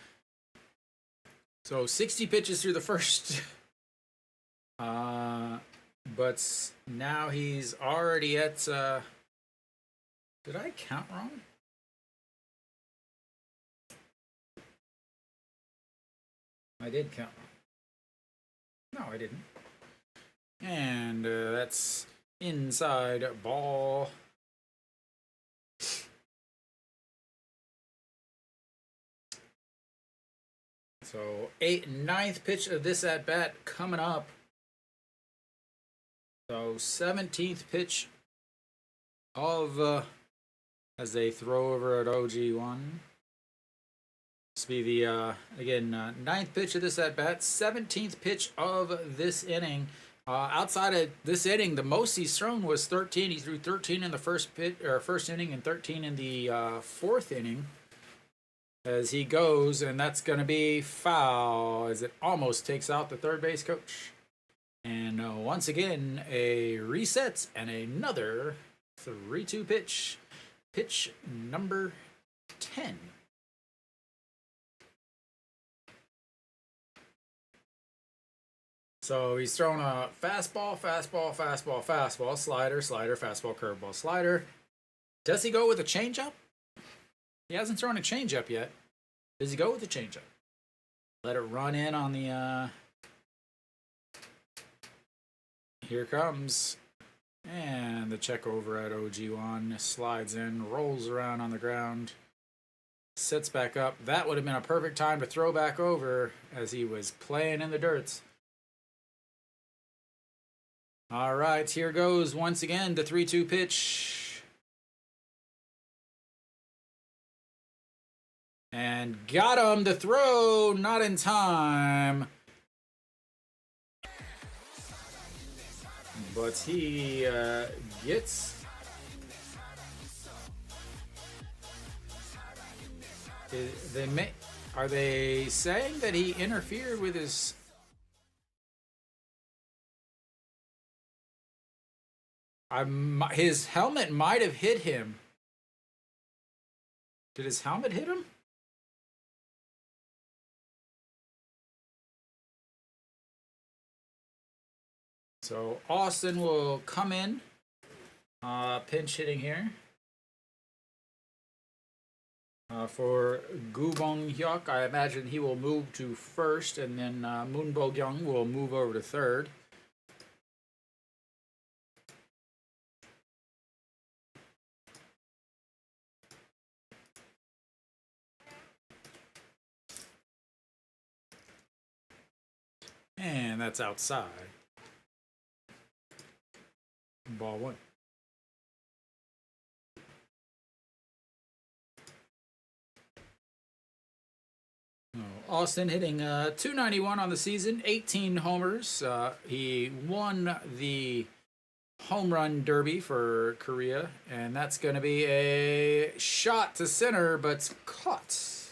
So 60 pitches through the first. But now he's already at... did I count wrong? I did count wrong. No, I didn't. And that's inside ball. So 9th pitch of this at bat coming up. So 17th pitch of as they throw over at OG1. This will be the, again, 9th pitch of this at-bat, 17th pitch of this inning. Outside of this inning, the most he's thrown was 13. He threw 13 in the first inning and 13 in the 4th inning. as he goes, and that's going to be foul as it almost takes out the third base coach. And once again, a reset and another 3-2 pitch. Pitch number 10. So he's throwing a fastball, fastball, fastball, fastball, slider, slider, fastball, curveball, slider. Does he go with a changeup? He hasn't thrown a changeup yet. Does he go with the changeup? Let it run in on the... Here it comes. And the check over at OG1 slides in, rolls around on the ground, sits back up. That would have been a perfect time to throw back over as he was playing in the dirt. All right, here goes once again the 3-2 pitch. And got him. The throw, not in time. But he gets... Are they saying that he interfered with his... His helmet might have hit him. Did his helmet hit him? So Austin will come in, pinch hitting here for Gu Bong Hyuk. I imagine he will move to first, and then Moon Bo Gyung will move over to third. And that's outside. Ball one. Austin hitting .291 on the season, 18 homers. He won the home run derby for Korea, and that's going to be a shot to center, but it's caught.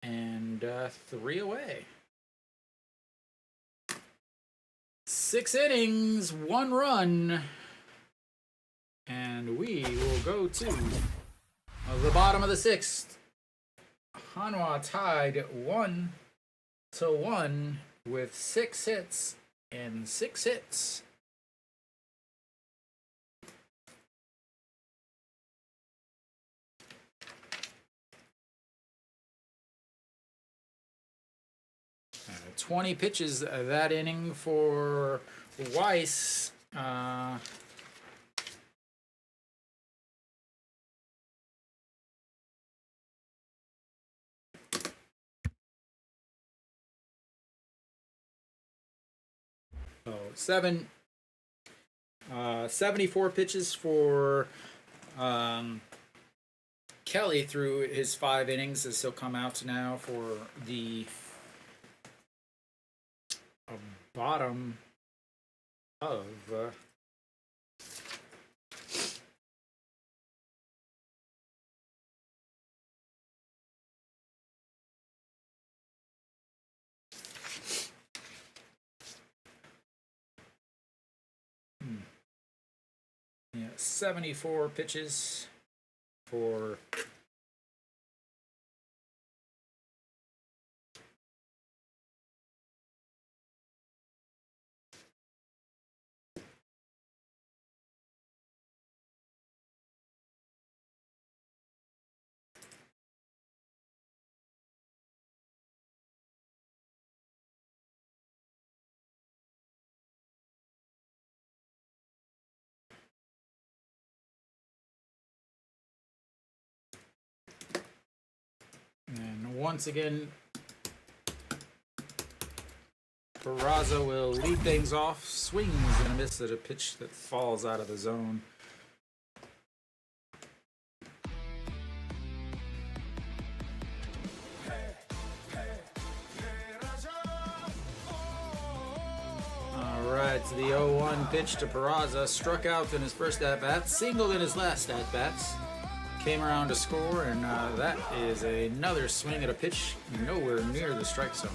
And 3 away. 6 innings, 1 run. And we will go to the bottom of the 6th. Hanwha tied 1-1 with 6 hits and 6 hits. Uh, 20 pitches that inning for Weiss. 74 pitches for Kelly through his 5 innings, as he'll come out now for the bottom of yeah, 74 pitches for and once again, Peraza will lead things off, swings and a miss at a pitch that falls out of the zone. Alright, the 0-1 pitch to Peraza, struck out in his first at-bat, singled in his last at-bat. came around to score, and that is another swing at a pitch nowhere near the strike zone.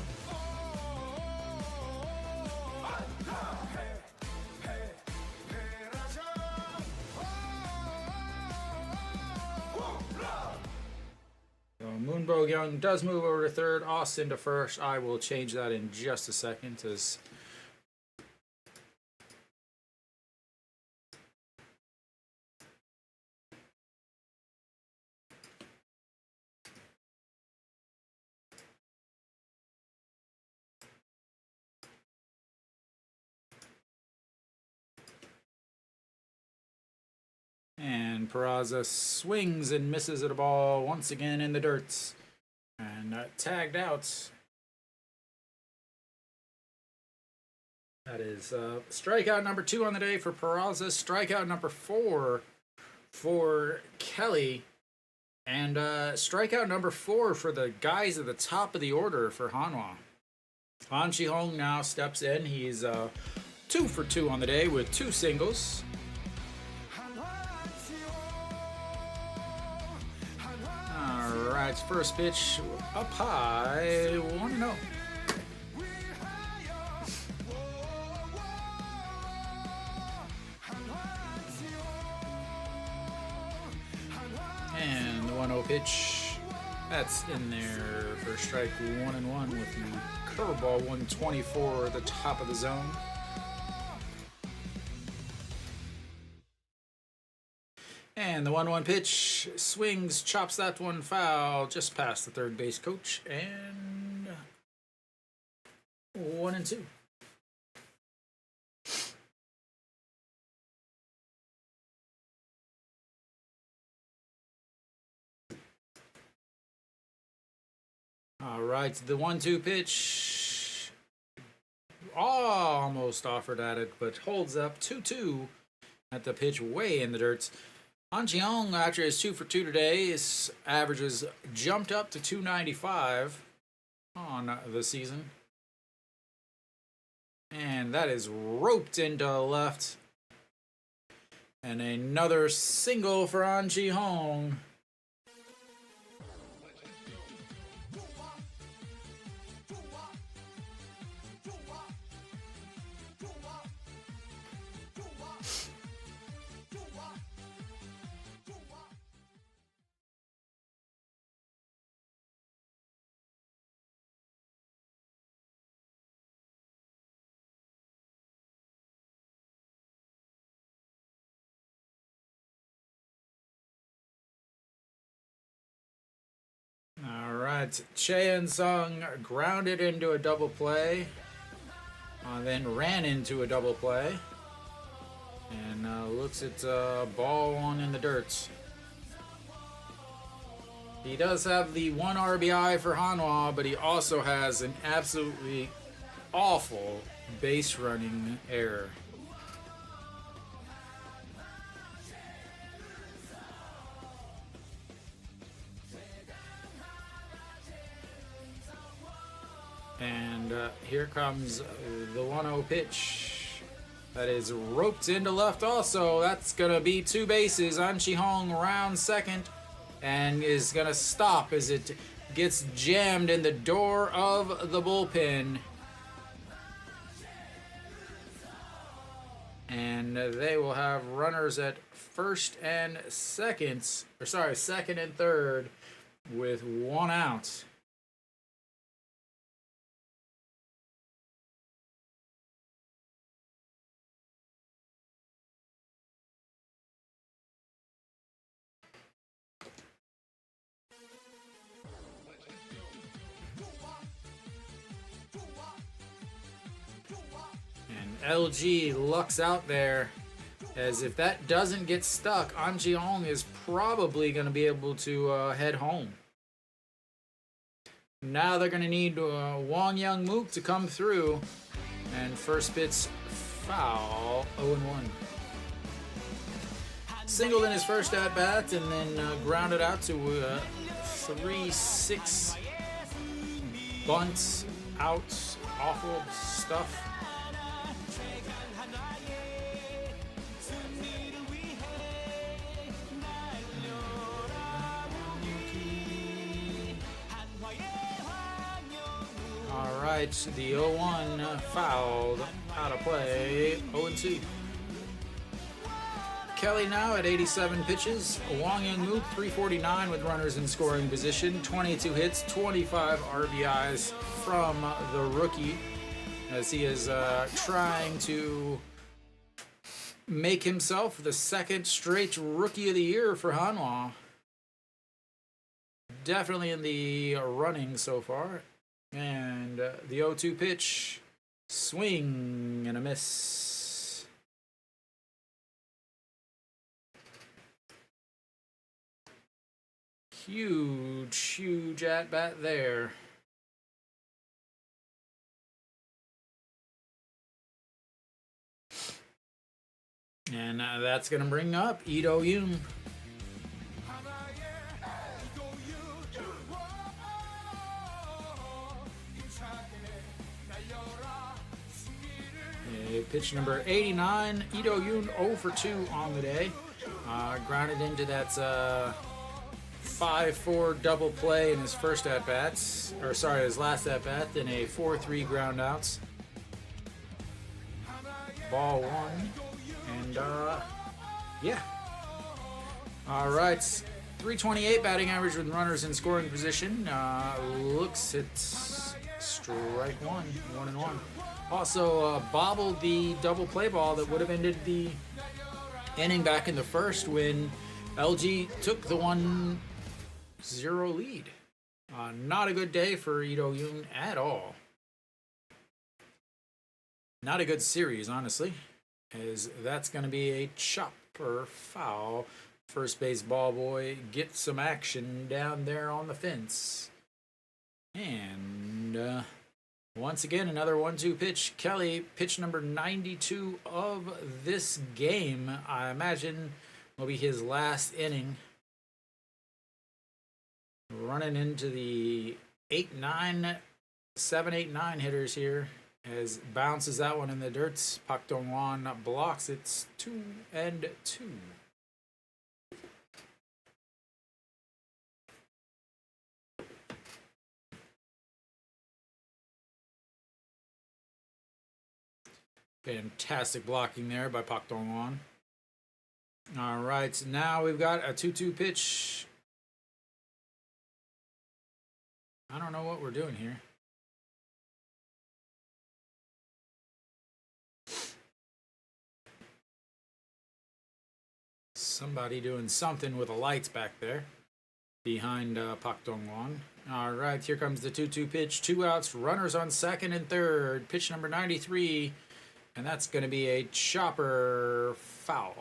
Moonbo Young does move over to third, Austin to first. I will change that in just a second as and Peraza swings and misses at a ball once again in the dirt. And tagged out. That is strikeout number 2 on the day for Peraza. Strikeout number 4 for Kelly. And strikeout number 4 for the guys at the top of the order for Hanwha. Han Chi-hong now steps in. He's 2 for 2 on the day with 2 singles. Alright, first pitch up high, 1-0. And the 1-0 pitch, that's in there for strike 1-1 with the curveball 124 at the top of the zone. And the 1-1 pitch swings, chops that one foul just past the third base coach, and 1-2. All right, the 1-2 pitch almost offered at it, but holds up 2-2 at the pitch way in the dirt. Han Chi-hong, after his 2 for 2 today, his averages jumped up to 295 on the season. And that is roped into left. And another single for Han Chi-hong. Alright, Chaeyeon Sung grounded into a double play, then ran into a double play, and looks at ball 1 in the dirt. He does have the 1 RBI for Hanwha, but he also has an absolutely awful base running error. And here comes the 1-0 pitch. That is roped into left also. That's going to be 2 bases. Han Chi-hong round second and is going to stop as it gets jammed in the door of the bullpen. And they will have runners at second and third with 1 out. LG lucks out there, as if that doesn't get stuck, Han Chi-hong is probably going to be able to head home. Now they're going to need Wong Young Mook to come through, and first pitch foul, 0-1. Singled in his first at bat, and then grounded out to 3-6 bunts out, awful stuff. right, the 0-1 fouled out of play. 0-2. Kelly now at 87 pitches. Wang Yingmu 349 with runners in scoring position. 22 hits, 25 RBIs from the rookie, as he is trying to make himself the second straight Rookie of the Year for Hanwha. Definitely in the running so far. And the 0-2 pitch, swing and a miss. Huge at-bat there. And that's going to bring up Ito Yoon. Pitch number 89. Ito Yoon 0 for 2 on the day. Grounded into that 5-4 double play in his first at-bats. Or sorry, his last at-bat. Then a 4-3 ground outs. Ball 1. And, yeah. All right. 328 batting average with runners in scoring position. Looks at strike 1. 1-1. Also, bobbled the double play ball that would have ended the inning back in the first when LG took the 1-0 lead. Not a good day for Ito Yoon at all. Not a good series, honestly, as that's going to be a chopper foul. First base ball boy gets some action down there on the fence. And once again, another 1-2 pitch. Kelly, pitch number 92 of this game. I imagine will be his last inning. Running into the 8-9, 7-8-9 hitters here. As bounces that one in the dirt. Pak Dong-wan blocks it. 2-2. Fantastic blocking there by Pak Dong-wan. All right, now we've got a 2-2 pitch. I don't know what we're doing here. Somebody doing something with the lights back there behind Pak Dong-wan. All right, here comes the 2-2 pitch. 2 outs, runners on second and third. Pitch number 93, and that's going to be a chopper foul.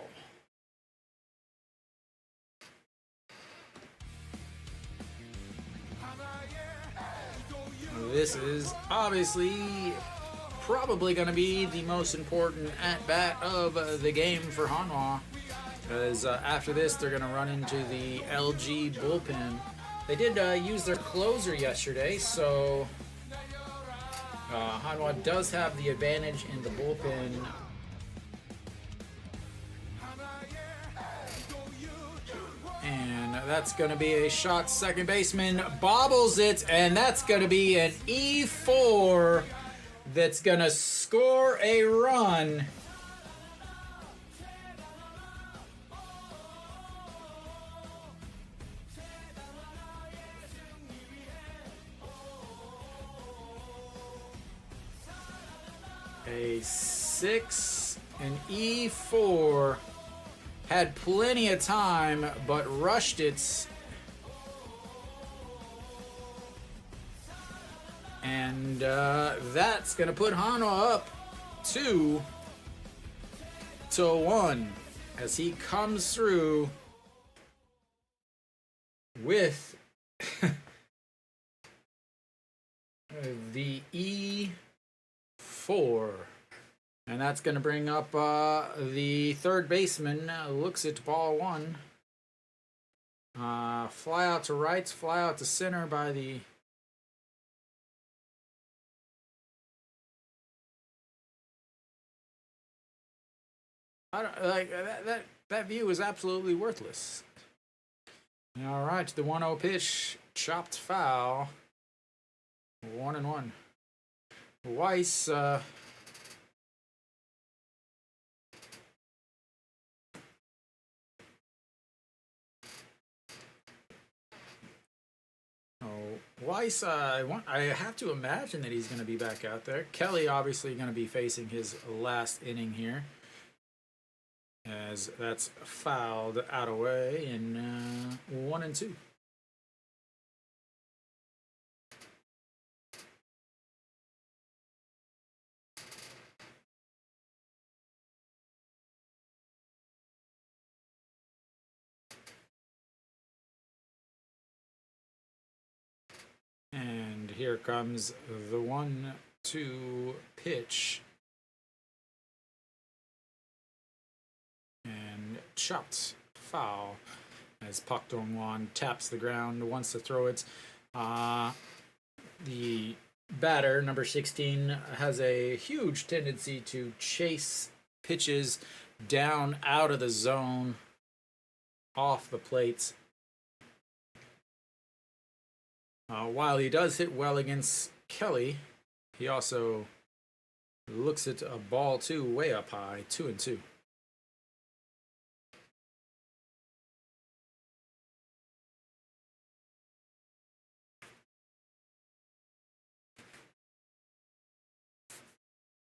This is obviously probably going to be the most important at-bat of the game for Hanwha. Because after this, they're going to run into the LG bullpen. They did use their closer yesterday, so Hanwha does have the advantage in the bullpen. And that's going to be a shot. Second baseman bobbles it, and that's going to be an E4 that's going to score a run. A 6, an E4, had plenty of time, but rushed it. And that's going to put Hanwha up 2-1 as he comes through with the E4. And that's going to bring up the third baseman. Looks at ball 1. Fly out to right, fly out to center by the... I don't, like that view is absolutely worthless. All right, the 1-0 pitch, chopped foul. 1-1. Weiss, Weiss, I have to imagine that he's going to be back out there. Kelly obviously going to be facing his last inning here, as that's fouled out away in 1-2. And here comes the 1-2 pitch. And chopped foul as Pak Dong-won taps the ground, wants to throw it. The batter, number 16, has a huge tendency to chase pitches down out of the zone, off the plate. While he does hit well against Kelly, he also looks at a ball too way up high, 2-2.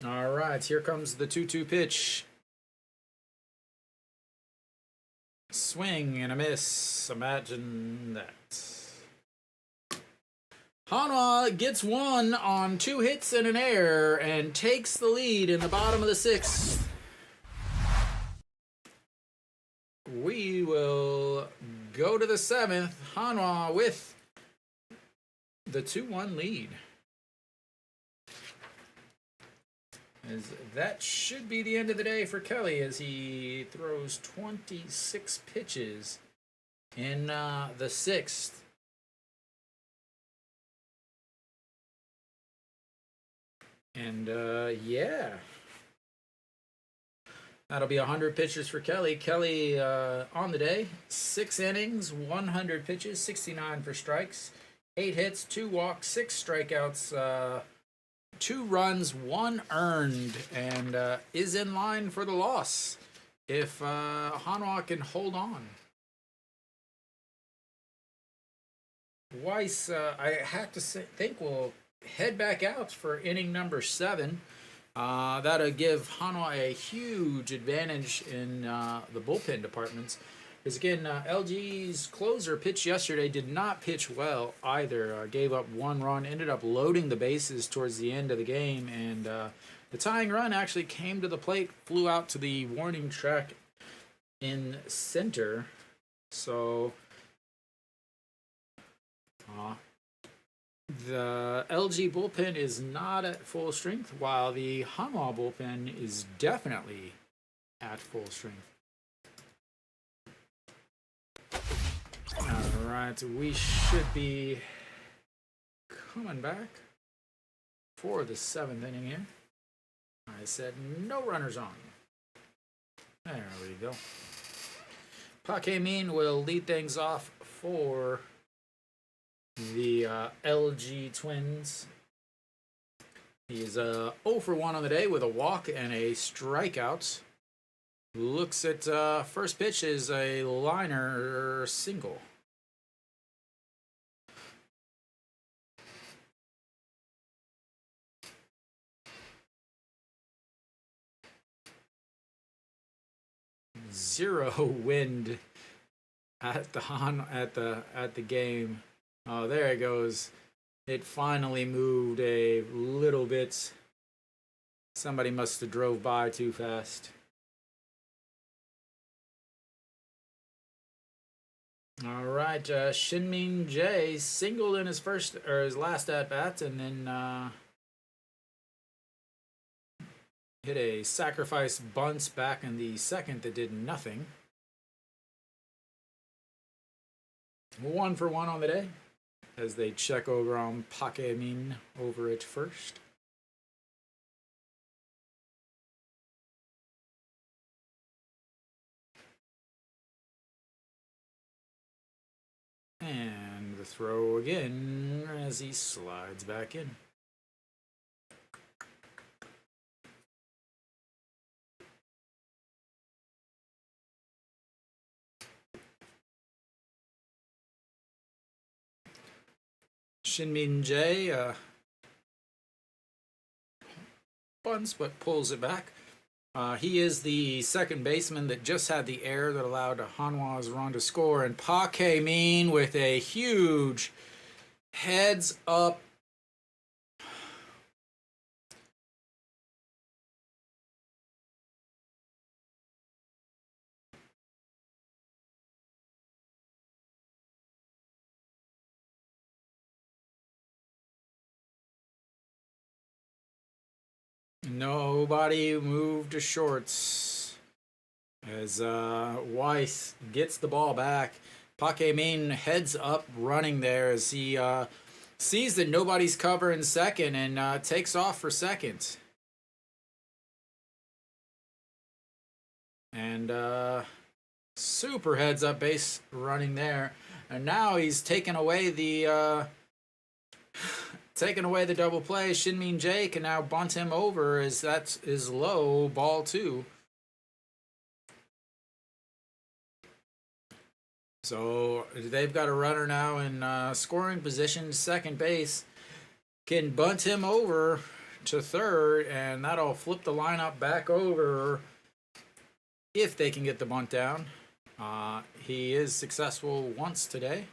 All right, here comes the 2-2 pitch. Swing and a miss. Imagine that. Hanwha gets one on 2 hits and an error and takes the lead in the bottom of the 6th. We will go to the 7th. Hanwha with the 2-1 lead. As that should be the end of the day for Kelly as he throws 26 pitches in the 6th. And yeah, that'll be 100 pitches for Kelly. Kelly on the day, 6 innings, 100 pitches, 69 for strikes, 8 hits, 2 walks, 6 strikeouts, 2 runs, 1 earned, and is in line for the loss if Hanwha can hold on. Weiss, I have to think will head back out for inning number 7. That'll give Hanwha a huge advantage in the bullpen departments. Because again, LG's closer pitched yesterday did not pitch well either. Gave up 1 run, ended up loading the bases towards the end of the game, and the tying run actually came to the plate, flew out to the warning track in center. So the LG bullpen is not at full strength, while the Hanwha bullpen is definitely at full strength. Alright, we should be coming back for the 7th inning here. I said no runners on. There we go. Pak Hae-min will lead things off for the LG Twins. He's 0 for 1 on the day with a walk and a strikeout. Looks at first pitch is a liner single. Zero wind at the game. Oh, there it goes. It finally moved a little bit. Somebody must have drove by too fast. All right, Shin-min Jae singled in his last at bat, and then hit a sacrifice bunt back in the 2nd that did nothing. 1 for 1 on the day as they check over on Pak Hae-min over at first. And the throw again as he slides back in. Shin-Min Jae bunts but pulls it back. He is the second baseman that just had the error that allowed Hanwha's run to score. And Park Hae-min with a huge heads up. Nobody moved to shorts as Weiss gets the ball back. Park Hae-min heads up running there as he sees that nobody's covering second and takes off for second. And super heads up base running there. And now he's taken away the double play. Shin-Min Jae can now bunt him over as that is low, ball 2. So they've got a runner now in scoring position, second base. Can bunt him over to third, and that'll flip the lineup back over if they can get the bunt down. He is successful once today.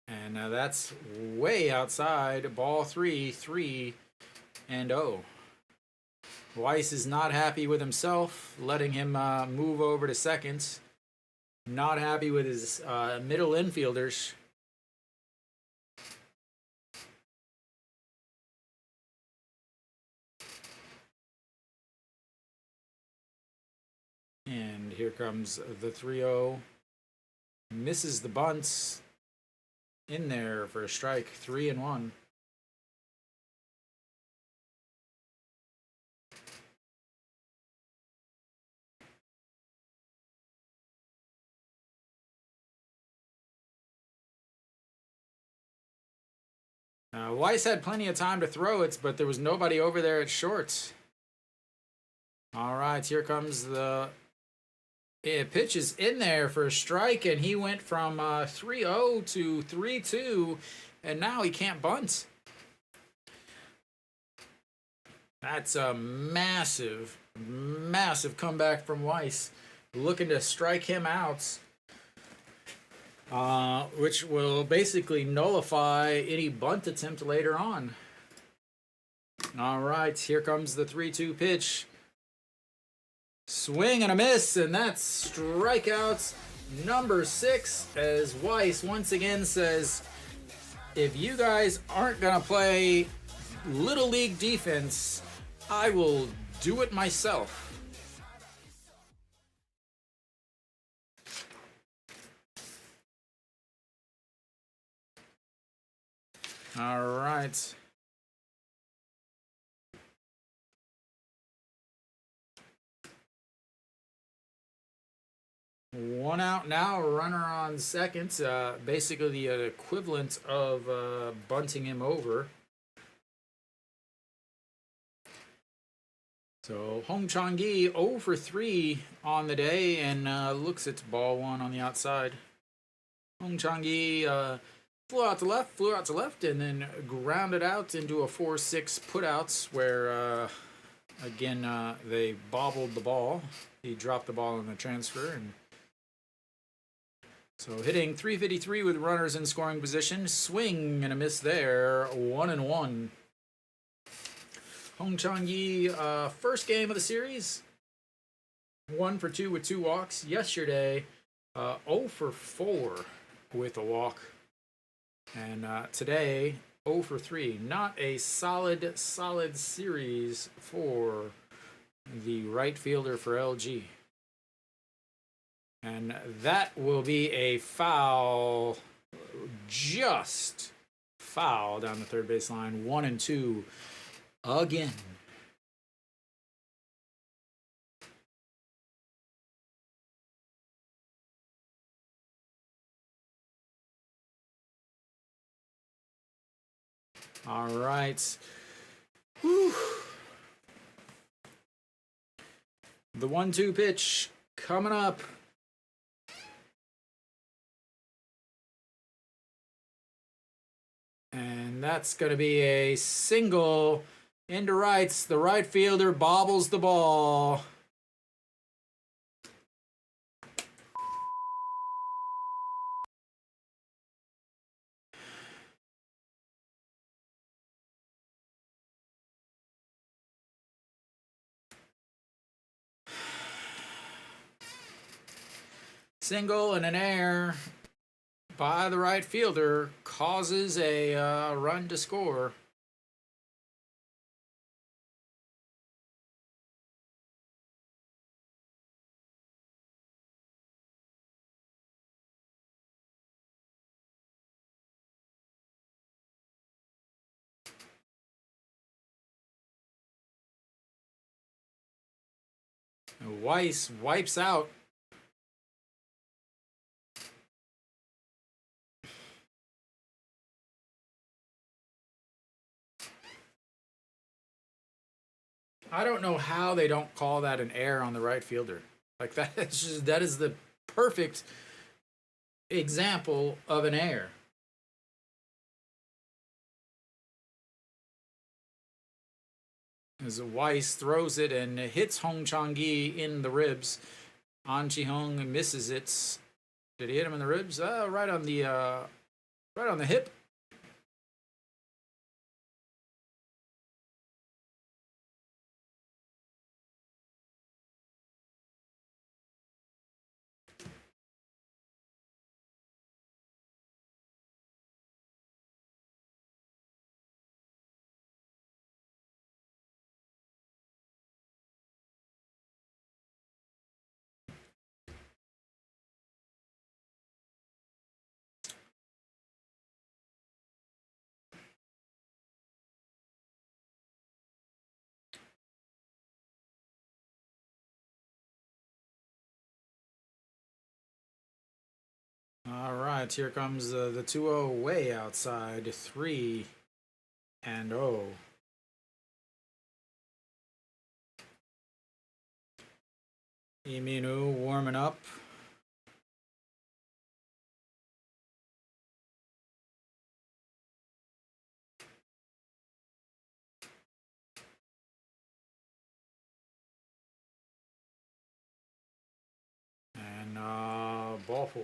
And that's way outside. Ball 3, 3-0. Weiss is not happy with himself, letting him move over to second. Not happy with his middle infielders. And here comes the 3-0. Misses the bunts. In there for a strike, 3-1. Weiss had plenty of time to throw it, but there was nobody over there at shorts. All right, here comes the pitch is in there for a strike, and he went from 3-0 to 3-2, and now he can't bunt. That's a massive, massive comeback from Weiss, looking to strike him out, which will basically nullify any bunt attempt later on. All right, here comes the 3-2 pitch. Swing and a miss, and that's strikeout number 6 as Weiss once again says, if you guys aren't going to play Little League defense, I will do it myself. All right. One out now, runner on second. Basically the equivalent of bunting him over. So Hong Chang-gi 0 for 3 on the day, and looks at ball 1 on the outside. Hong Chang-gi flew out to left, and then grounded out into a 4-6 putouts where, again, they bobbled the ball. He dropped the ball in the transfer, and so hitting .353 with runners in scoring position. Swing and a miss there. 1-1. Hong Chang-gi, first game of the series. 1 for 2 with 2 walks. Yesterday, 0 for 4 with a walk. And today, 0 for 3. Not a solid series for the right fielder for LG. And that will be a foul, just foul down the third baseline. 1-2 again. All right. Whew. The 1-2 pitch coming up. And that's going to be a single into rights. The right fielder bobbles the ball. Single and an error by the right fielder causes a run to score. Weiss wipes out. I don't know how they don't call that an error on the right fielder. Like that is the perfect example of an error. As Weiss throws it and hits Hong Chang-gi in the ribs. An Chi-hung misses it. Did he hit him in the ribs? Right on the hip. All right, here comes the 2-0 way outside. 3-0. Iminu warming up. And ball 4.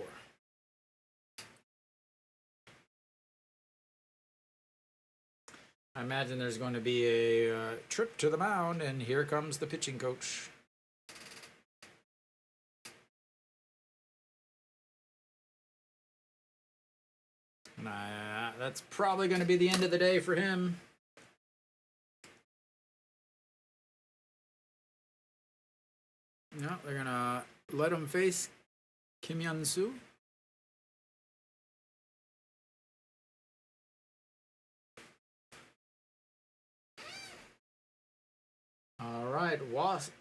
I imagine there's going to be a trip to the mound, and here comes the pitching coach. That's probably going to be the end of the day for him. No, they're going to let him face Kim Hyun-soo. All right, Was.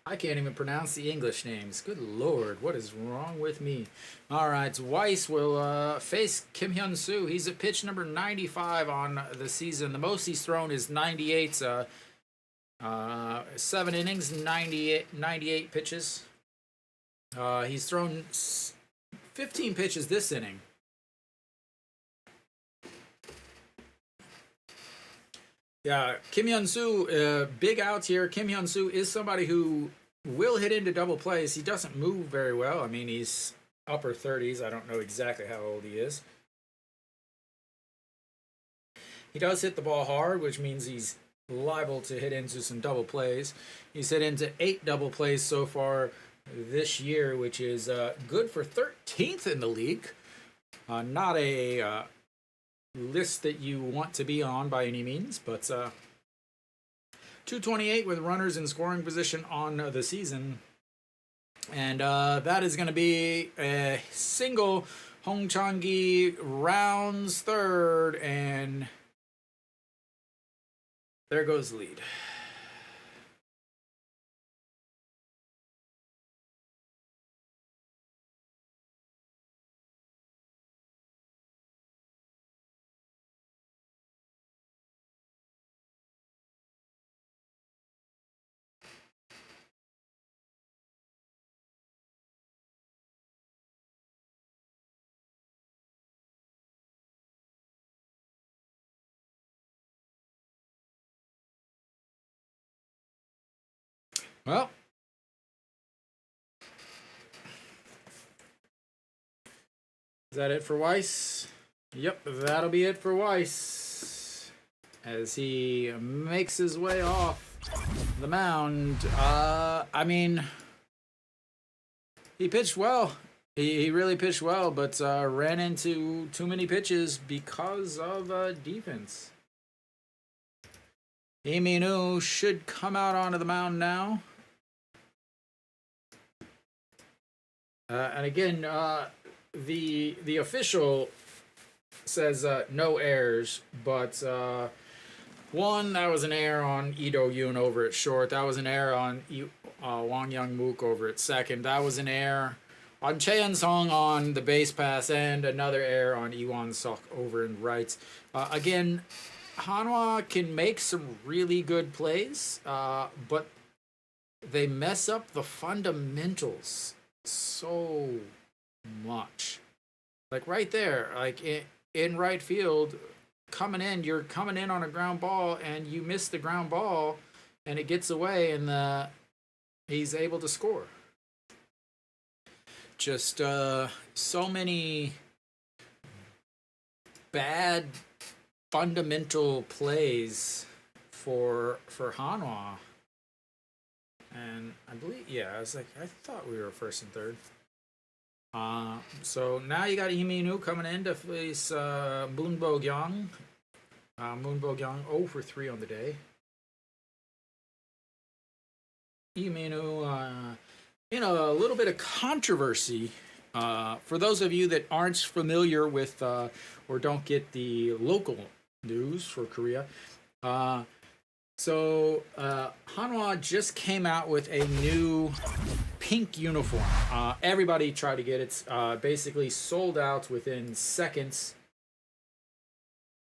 I can't even pronounce the English names. Good Lord, what is wrong with me? All right, Weiss will face Kim Hyun-soo. He's at pitch number 95 on the season. The most he's thrown is 98. 7 innings, 98 pitches. He's thrown 15 pitches this inning. Yeah, Kim Hyun-soo, big outs here. Kim Hyun-soo is somebody who will hit into double plays. He doesn't move very well. I mean, he's upper 30s. I don't know exactly how old he is. He does hit the ball hard, which means he's liable to hit into some double plays. He's hit into 8 double plays so far this year, which is good for 13th in the league. Not a list that you want to be on by any means, but 228 with runners in scoring position on the season. And that is going to be a single. Hong Chang-gi rounds third, and there goes the lead. Well, is that it for Weiss? Yep, that'll be it for Weiss as he makes his way off the mound. I mean, he pitched well. He really pitched well, but ran into too many pitches because of defense. Iminu should come out onto the mound now. And again, the official says no errors, but one, that was an error on Ido Yoon over at short. That was an error on Wang Young Mook over at second. That was an error on Cheon Song on the base pass, and another error on Iwan Sok over in right. Again, Hanwha can make some really good plays, but they mess up the fundamentals so much. Like right there, like in right field, you're coming in on a ground ball, and you miss the ground ball, and it gets away, and he's able to score. Just so many bad fundamental plays for Hanwha. And I believe, yeah, I thought we were first and third. So now you got Iminu coming in to face Moon Bo-gyung. Moon Bo-gyung 0 for 3 on the day. Iminu in a little bit of controversy. For those of you that aren't familiar with or don't get the local news for Korea, so Hanwha just came out with a new pink uniform. Everybody tried to get it. Basically sold out within seconds.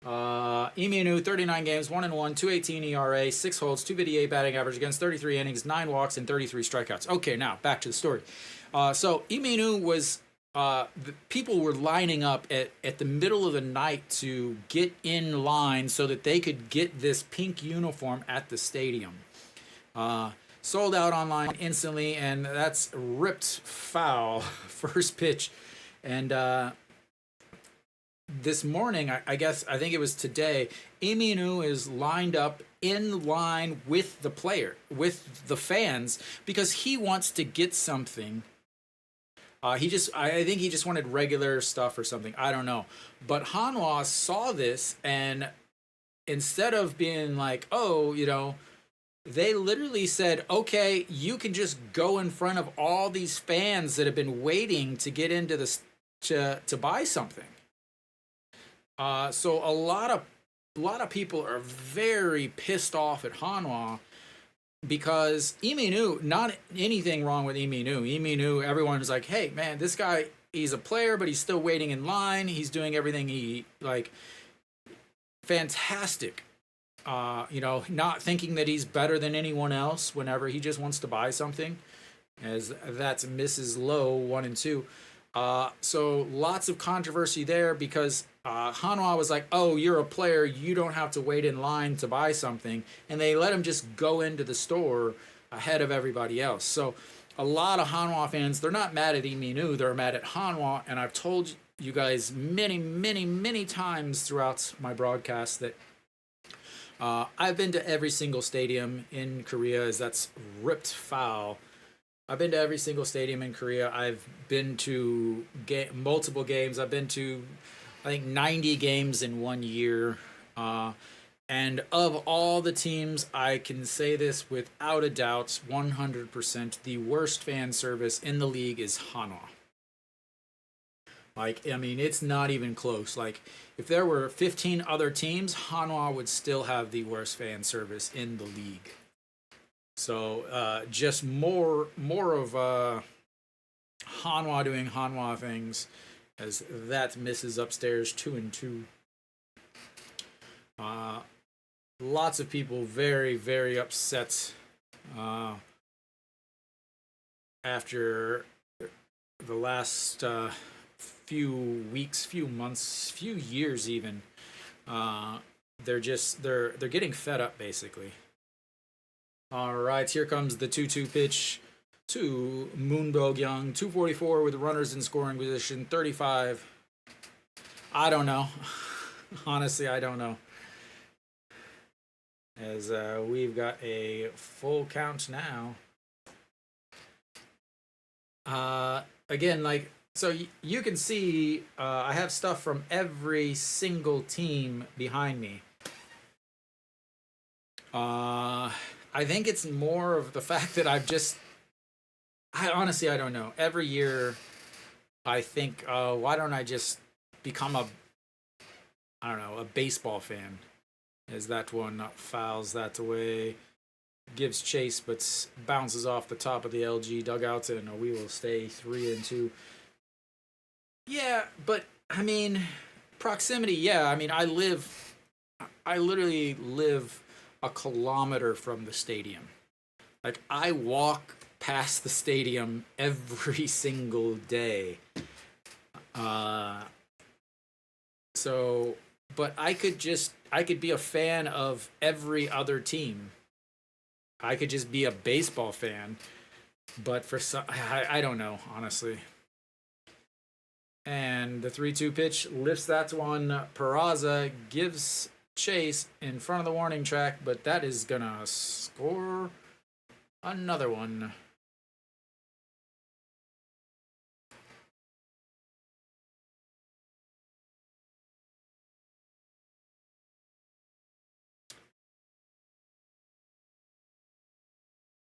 Iminu, 39 games, 1-1, 2.18 ERA, 6 holds, 2.58 batting average against 33 innings, 9 walks, and 33 strikeouts. Okay, now back to the story. So Iminu was, the people were lining up at the middle of the night to get in line so that they could get this pink uniform at the stadium. Sold out online instantly, and that's ripped foul first pitch. And this morning, I think it was today, Iminu is lined up in line with the player, with the fans, because he wants to get something. I think he just wanted regular stuff or something. I don't know. But Hanwha saw this, and instead of being like, oh, they literally said, okay, you can just go in front of all these fans that have been waiting to get into this to buy something. So a lot of people are very pissed off at Hanwha because Iminu, not anything wrong with Iminu. Iminu, everyone's like, hey man, this guy, he's a player, but he's still waiting in line. He's doing everything fantastic. Not thinking that he's better than anyone else whenever he just wants to buy something, as that's Mrs. Low 1 and 2. So lots of controversy there because Hanwha was like, oh, you're a player, you don't have to wait in line to buy something, and they let him just go into the store ahead of everybody else. So a lot of Hanwha fans, they're not mad at Iminu, they're mad at Hanwha, and I've told you guys many, many, many times throughout my broadcast that I've been to every single stadium in Korea, as that's ripped foul. I've been to every single stadium in Korea. I've been to multiple games. I've been to, I think, 90 games in 1 year. And of all the teams, I can say this without a doubt, 100%, the worst fan service in the league is Hanwha. It's not even close. If there were 15 other teams, Hanwha would still have the worst fan service in the league. So just more of Hanwha doing Hanwha things, as that misses upstairs 2 and 2. Lots of people very, very upset after the last few weeks, few months, few years even. They're getting fed up basically. All right, here comes the 2-2 pitch to Moonbog Young. 244 with runners in scoring position. 35. I don't know. Honestly, I don't know. As we've got a full count now. Again, like, so you can see I have stuff from every single team behind me. I think it's more of the fact that I honestly, I don't know. Every year, I think, why don't I just become a baseball fan? As that one fouls that away, gives chase, but bounces off the top of the LG dugout, and we will stay 3-2. Yeah, but I mean, proximity. Yeah, I mean, I literally live a kilometer from the stadium. Like, I walk past the stadium every single day. So, but I could be a fan of every other team. I could just be a baseball fan, but for some, I don't know, honestly. And the 3-2 pitch lifts that one. Peraza gives chase in front of the warning track, but that is gonna score another one.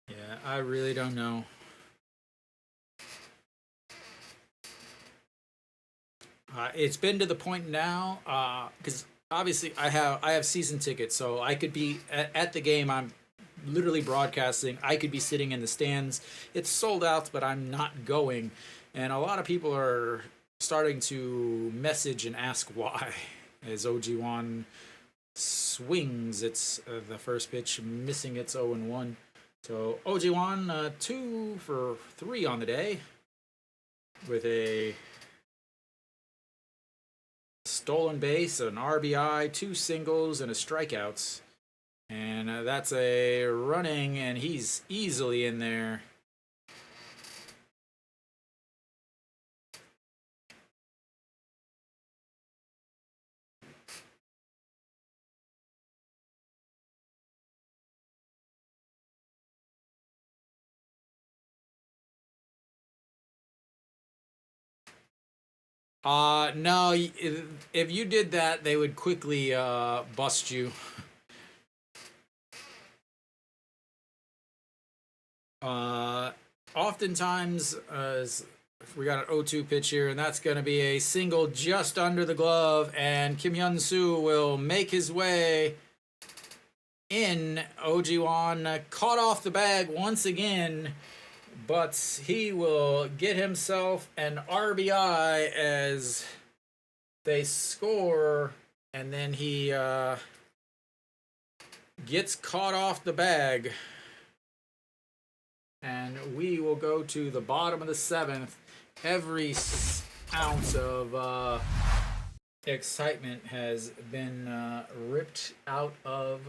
Yeah, I really don't know. It's been to the point now, because obviously I have season tickets, so I could be at the game. I'm literally broadcasting. I could be sitting in the stands. It's sold out, but I'm not going. And a lot of people are starting to message and ask why. As OG1 swings, it's the first pitch, missing its 0-1. So OG1, 2 for 3 on the day, with a stolen base, an RBI, 2 singles, and a strikeouts. And that's a running, and he's easily in there. No, if you did that, they would quickly bust you. Oftentimes, we got an 0-2 pitch here, and that's going to be a single just under the glove, and Kim Hyun-soo will make his way in. OG1 caught off the bag once again, but he will get himself an RBI as they score, and then he gets caught off the bag. And we will go to the bottom of the 7th. Every ounce of excitement has been ripped out of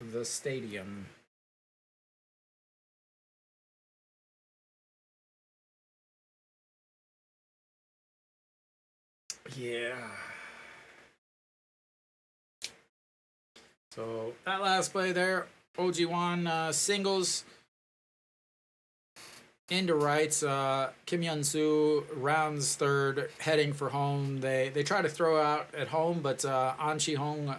the stadium. Yeah. So that last play there, OG1 singles into rights. Kim Hyun-soo rounds third, heading for home. They try to throw out at home, but An Chi-hong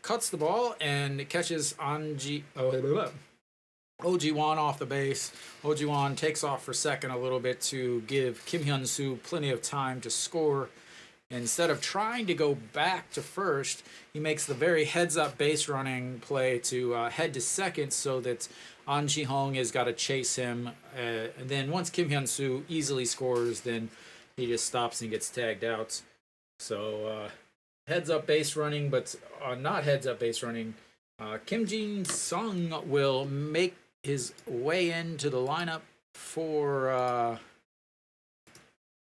cuts the ball and catches OG1 off the base. OG1 takes off for second a little bit to give Kim Hyun-soo plenty of time to score. Instead of trying to go back to first, he makes the very heads-up base running play to head to second, so that An Chi-hong has got to chase him. And then once Kim Hyun-soo easily scores, then he just stops and gets tagged out. So heads-up base running, but not heads-up base running. Kim Jin-sung will make his way into the lineup for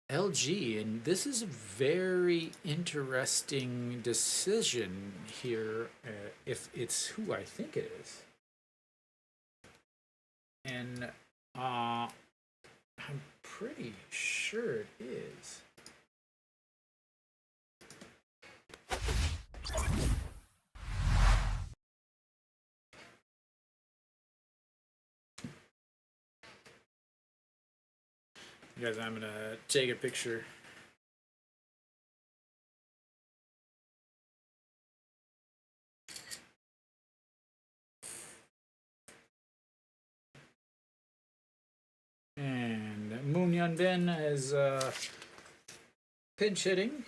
LG, and this is a very interesting decision here, if it's who I think it is. And I'm pretty sure it is. Guys, I'm gonna take a picture. And Moon Hyun Bin is pinch hitting.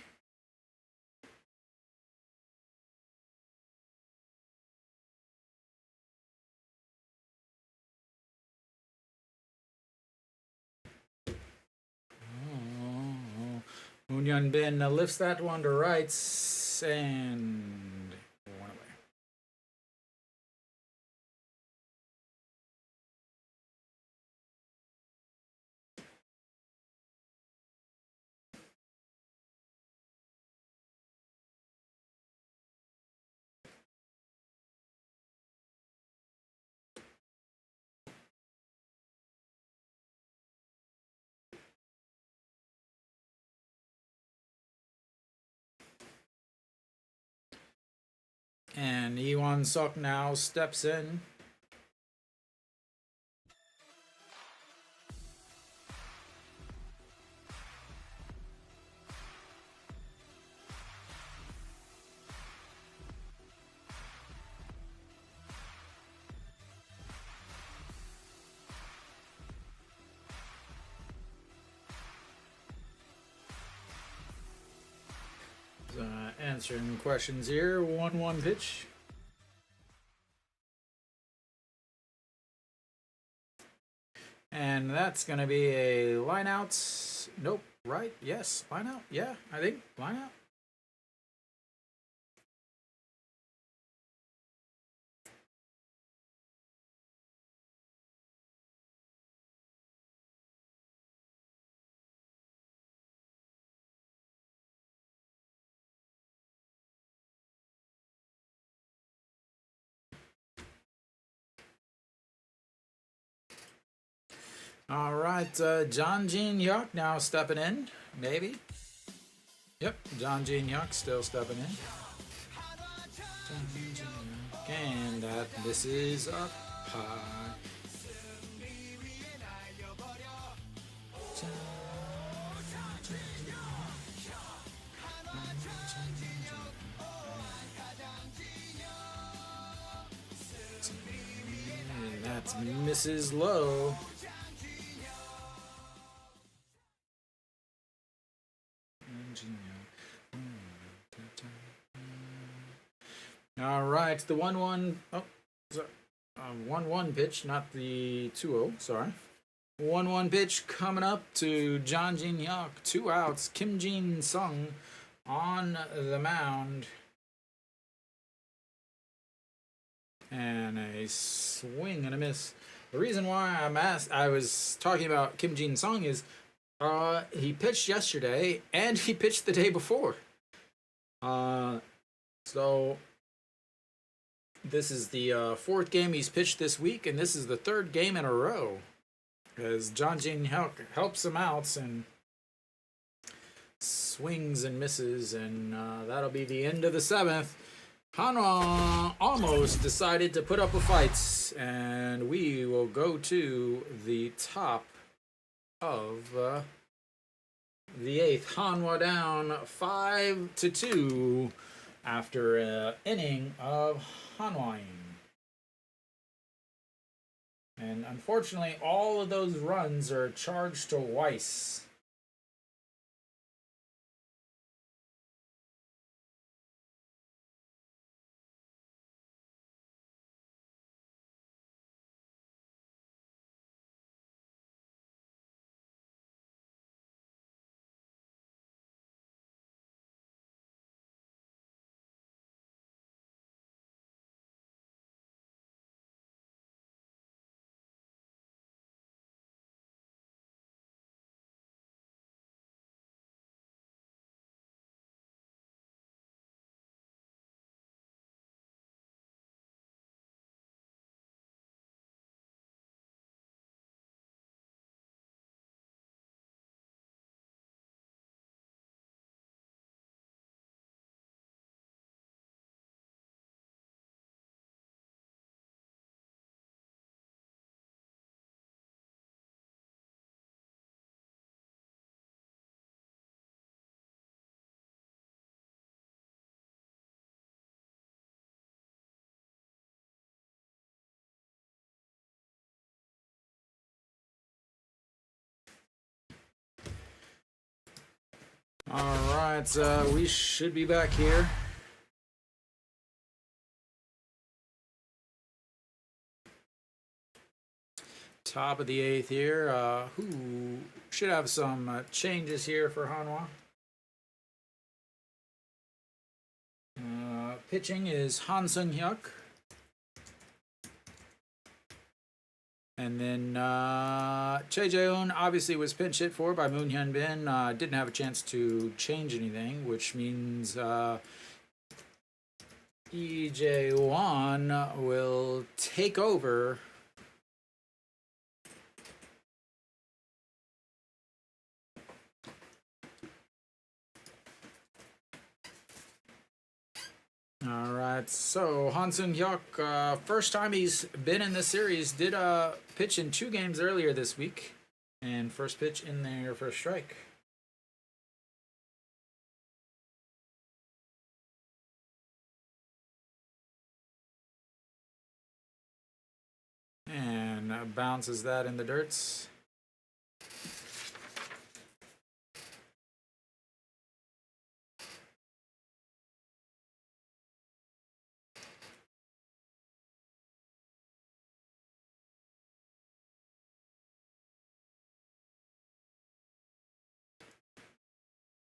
Moon Hyun Bin lifts that one to rights and one away. And Iwan Suk now steps in. Answering questions here. 1-1 pitch. And that's going to be a line out. Nope. Right? Yes. Line out. Yeah, I think. Line out. All right, John Jean Yuck now stepping in, maybe. Yep, John Jean Yuck still stepping in. And this is up high. And that's Mrs. Lowe. All right, the 1-1. Oh, sorry. 1-1 pitch, not the 2-0. Sorry. 1-1 pitch coming up to John Jin Hyuk. 2 outs. Kim Jin Sung on the mound. And a swing and a miss. The reason why I was talking about Kim Jin Sung is he pitched yesterday and he pitched the day before. So this is the 4th game he's pitched this week, and this is the 3rd game in a row as John Jin Hyuk helps him out and swings and misses, and that'll be the end of the 7th. Hanwha almost decided to put up a fight, and we will go to the top of the 8th. Hanwha down 5-2 after an inning of Hanwhaing. And unfortunately, all of those runs are charged to Weiss. All right, we should be back here. Top of the 8th here. Who should have some changes here for Hanwha. Pitching is Han Sung-hyuk. And then Choi Jae-hoon obviously was pinch hit for by Moon Hyun Bin. Didn't have a chance to change anything, which means Lee Jae-won will take over. All right, so Han Sung-hyuk, first time he's been in this series, did pitch in 2 games earlier this week, and first pitch in there for a strike. And bounces that in the dirts.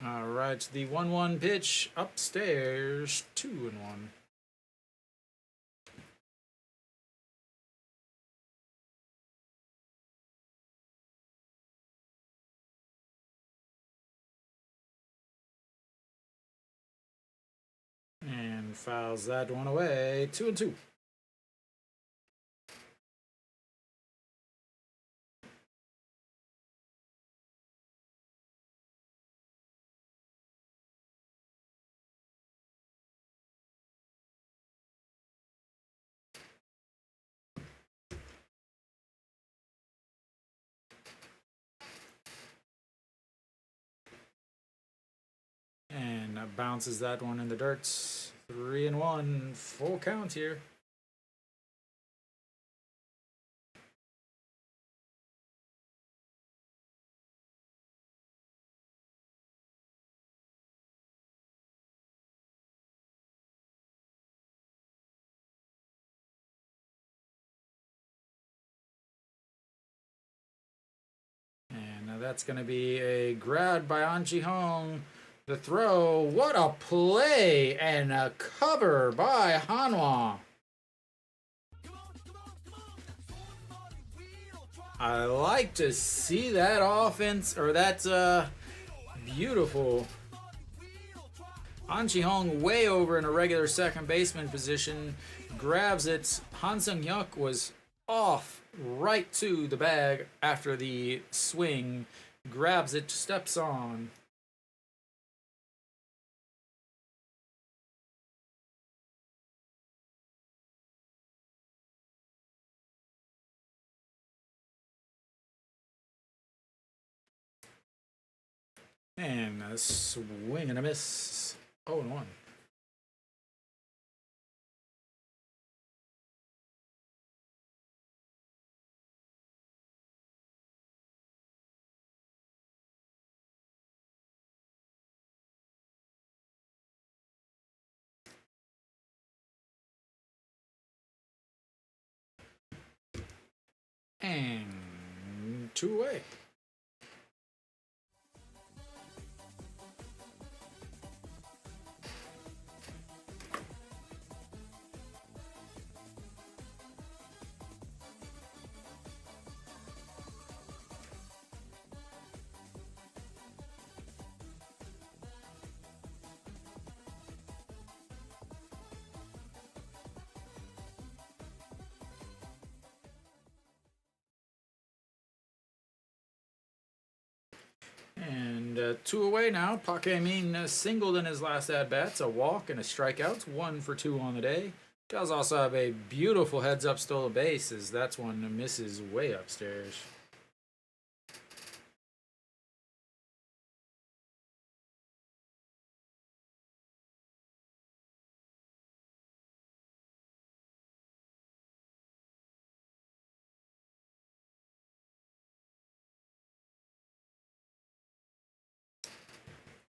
All right, the 1-1 pitch upstairs, 2-1. And fouls that one away, 2-2. And bounces that one in the dirts. 3-1, full count here. And that's going to be a grab by An Ji-hong. The throw, what a play, and a cover by Hanwha. I like to see that offense, or that's beautiful. An Ji-hong way over in a regular second baseman position, grabs it. Han Sung-hyuk was off right to the bag after the swing, grabs it, steps on. And a swing and a miss. 0-1. And 2 away. And 2 away now. Park Hae-min singled in his last at-bats, a walk and a strikeout, 1 for 2 on the day. Does also have a beautiful heads-up stolen base, as that's one that misses way upstairs.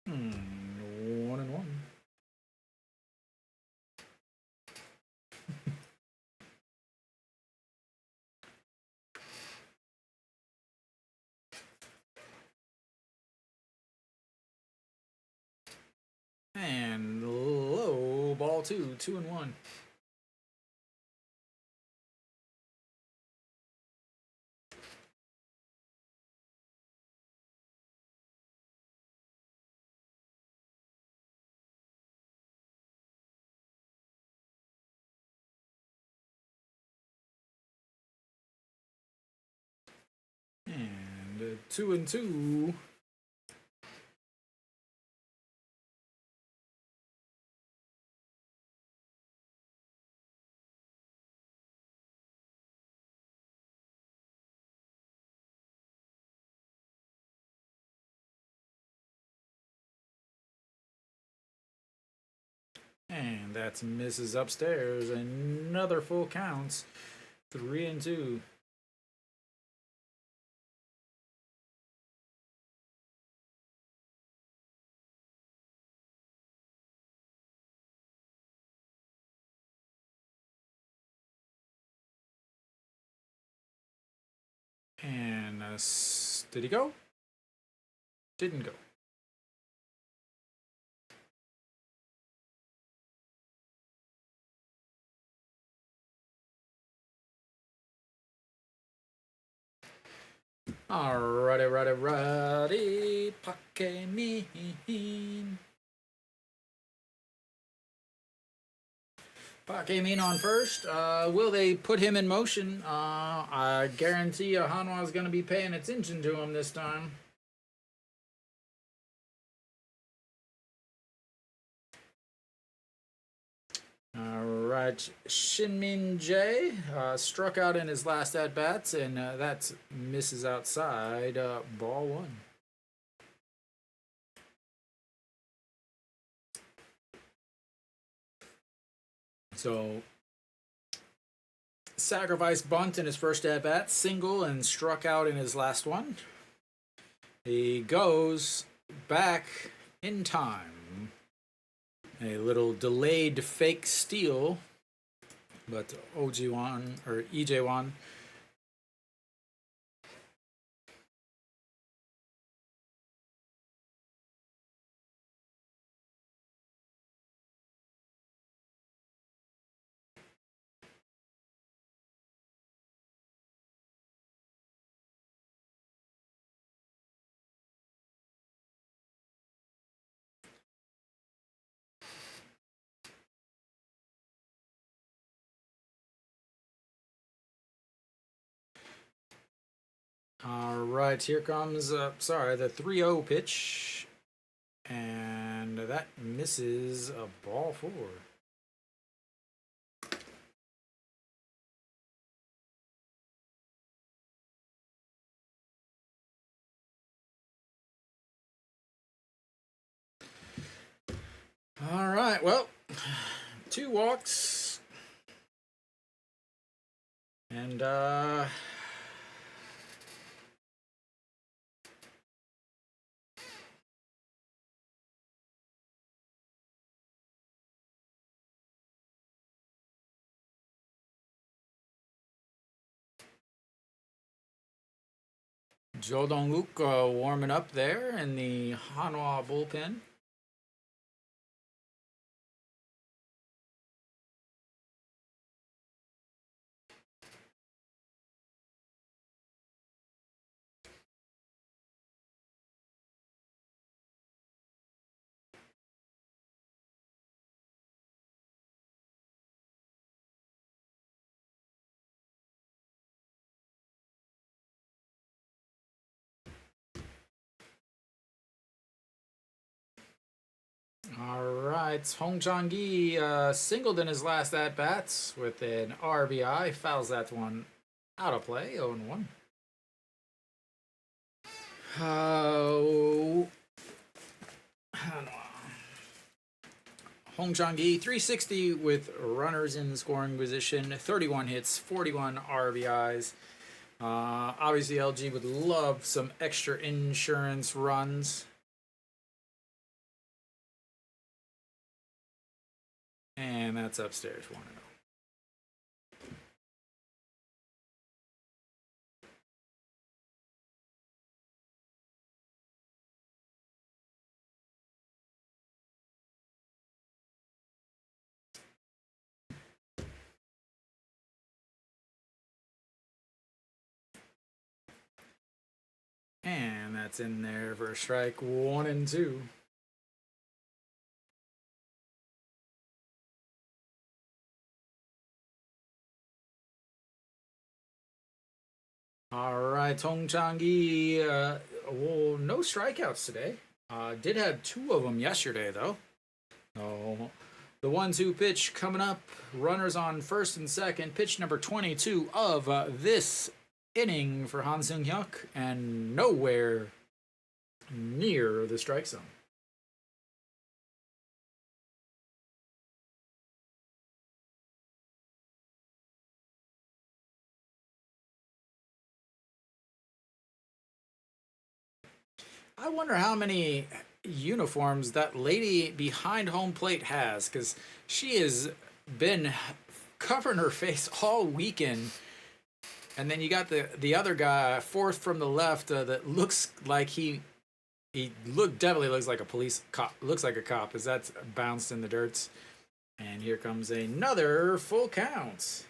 1-1. And low ball 2, 2-1. And 2-2. And that's misses upstairs. Another full counts. 3-2. And did he go? Didn't go. Alrighty. Pakemin. Pakemin on first. Will they put him in motion? I guarantee you Hanwha is going to be paying attention to him this time. Alright, Shinmin Jae struck out in his last at-bats, and that misses outside. Ball 1. So, sacrifice bunt in his first at-bat, single, and struck out in his last one. He goes back in time. A little delayed fake steal, but OG1 or EJ1 All right, here comes, the 3-0 pitch. And that misses a ball 4. All right, well, 2 walks. And, Jo Dong-wook warming up there in the Hanwha bullpen. All right, Hong Chang-gi singled in his last at-bats with an RBI. Fouls that one out of play, 0-1. Hong Chang-gi, 360 with runners in scoring position, 31 hits, 41 RBIs. Obviously, LG would love some extra insurance runs. And that's upstairs 1-0. And that's in there for a strike 1-2. All right, Tong Chang-gi. Well, no strikeouts today. Did have 2 of them yesterday, though. Oh, the 1-2 pitch coming up. Runners on first and second. Pitch number 22 of this inning for Han Seung-hyuk, and nowhere near the strike zone. I wonder how many uniforms that lady behind home plate has, because she has been covering her face all weekend. And then you got the other guy, fourth from the left, that looks like he definitely looks like a police cop. Looks like a cop, as that's bounced in the dirt. And here comes another full count.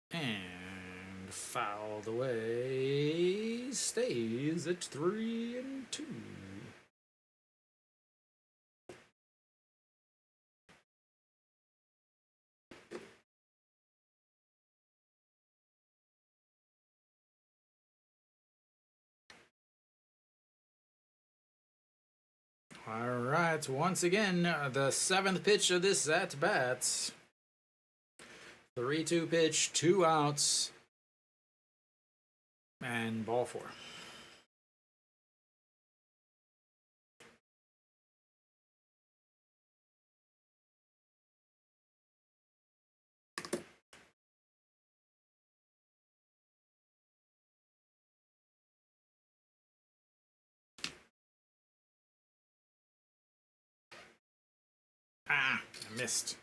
And fouled away. Stays at 3-2. All right, once again, the 7th pitch of this at bat. 3-2 pitch, 2 outs, and ball 4. I missed.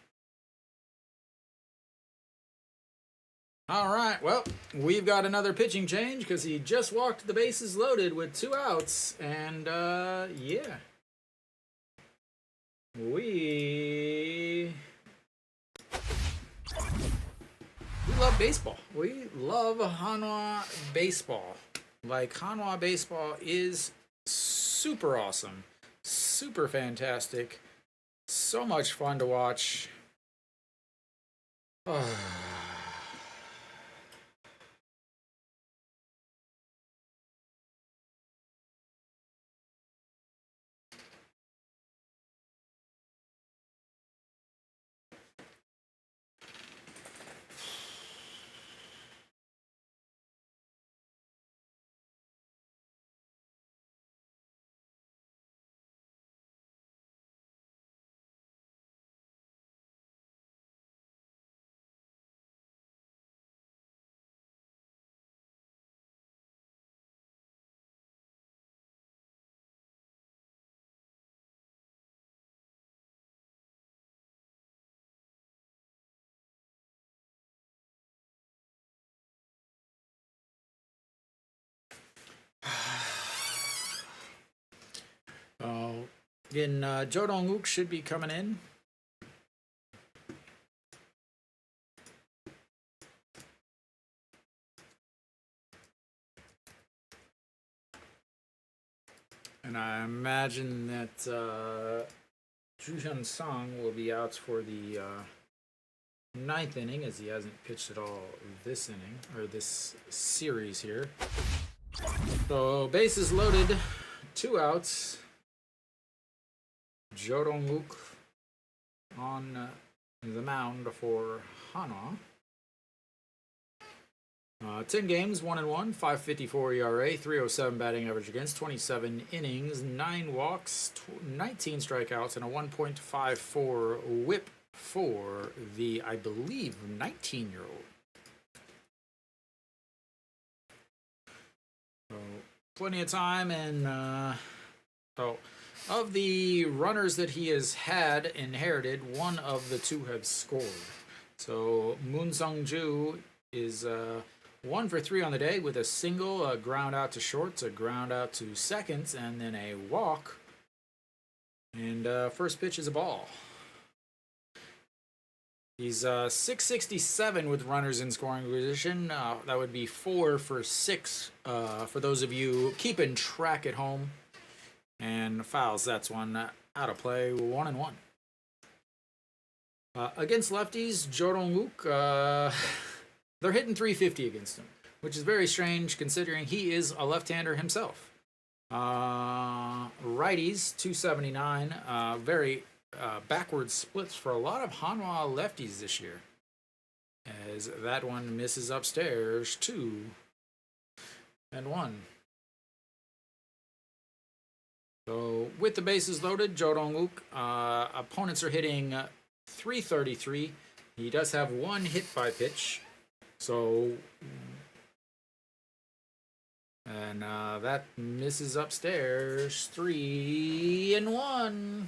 All right, well, we've got another pitching change because he just walked the bases loaded with 2 outs, and yeah, we love baseball. We love Hanwha baseball. Like, Hanwha baseball is super awesome, super fantastic, so much fun to watch. Again, Jo Dong-wook should be coming in. And I imagine that Ju Hyun Sung will be out for the ninth inning, as he hasn't pitched at all this inning, or this series here. So, bases loaded, 2 outs. Jo Dong-wook on the mound for Hanwha. 10 games, 1-1, 5.54 ERA, 3.07 batting average against, 27 innings, 9 walks, 19 strikeouts, and a 1.54 whip for the, I believe, 19-year-old. So, plenty of time, and so of the runners that he has had inherited, one of the 2 have scored. So Moon Sung-ju is 1 for 3 on the day with a single, a ground out to shorts, a ground out to seconds, and then a walk. And first pitch is a ball. He's 667 with runners in scoring position. That would be 4 for 6 for those of you keeping track at home. And fouls, that's one out of play, 1-1. Against lefties, Jo Dong-wook, they're hitting 350 against him, which is very strange considering he is a left-hander himself. Righties, 279, very backward splits for a lot of Hanwha lefties this year. As that one misses upstairs, 2-1. So, with the bases loaded, Jo Dong-wook, opponents are hitting 333. He does have 1 hit by pitch. So, and that misses upstairs, 3-1.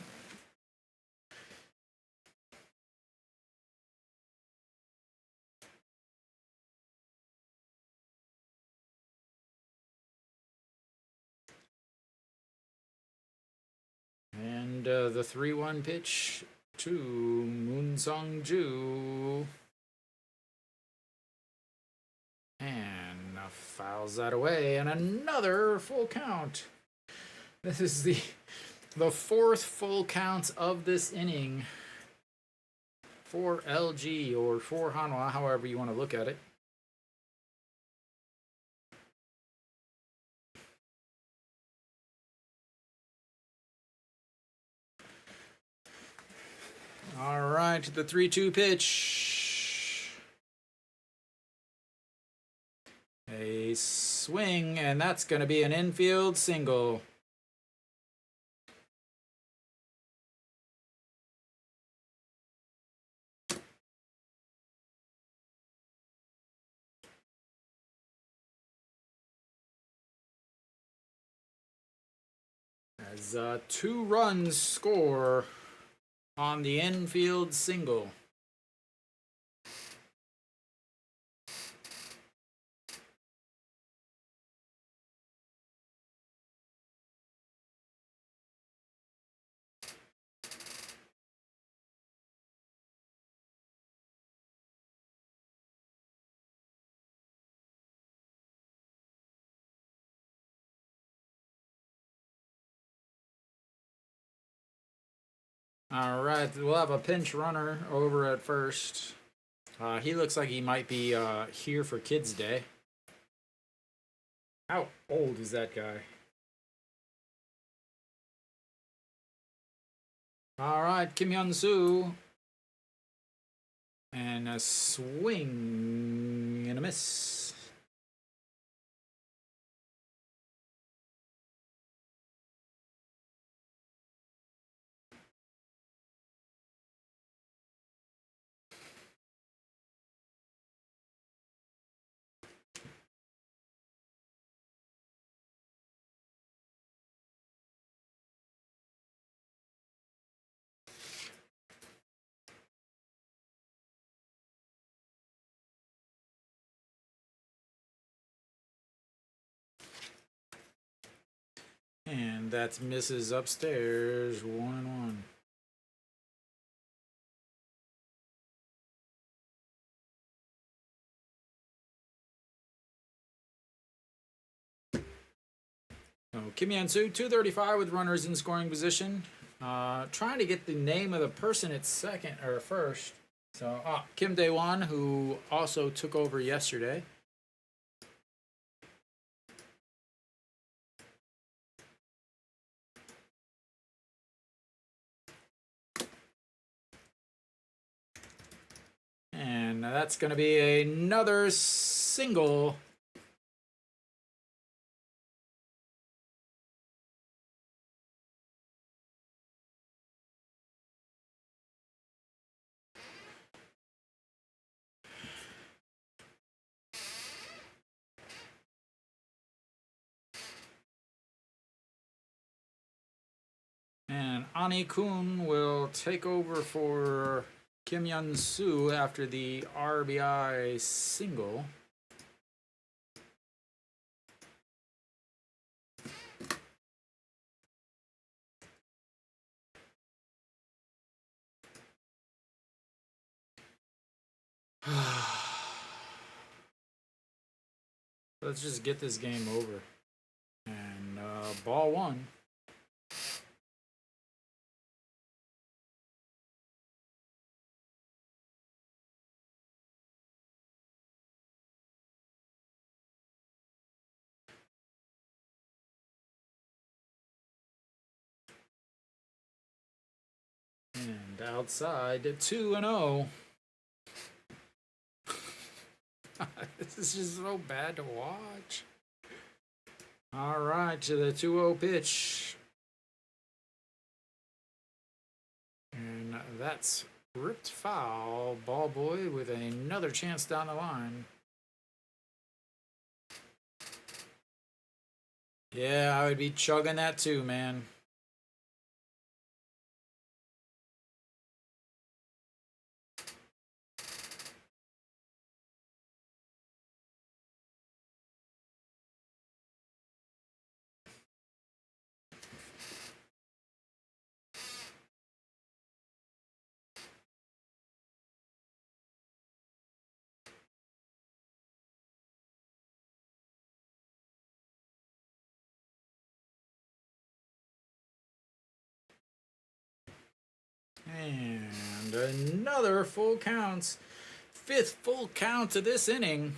And the 3-1 pitch to Moon Sung-ju. And fouls that away, and another full count. This is the 4th full count of this inning for LG, or for Hanwha, however you want to look at it. All right, the 3-2 pitch. A swing, and that's going to be an infield single. As 2 runs score on the infield single. All right, we'll have a pinch runner over at first. He looks like he might be here for Kids Day. How old is that guy? All right, Kim Hyun-soo. And a swing and a miss. And that's misses upstairs, 1-1. So Kim Hyun-soo, 235 with runners in scoring position. Trying to get the name of the person at second or first. So, Kim Dae-won, who also took over yesterday. And that's going to be another single. And Ani Kun will take over for Kim Yun-soo after the RBI single. Let's just get this game over. And ball one. And outside 2-0. This is just so bad to watch. All right, to the 2-0 pitch. And that's ripped foul. Ball boy with another chance down the line. Yeah, I would be chugging that too, man. And another full count. 5th full count of this inning.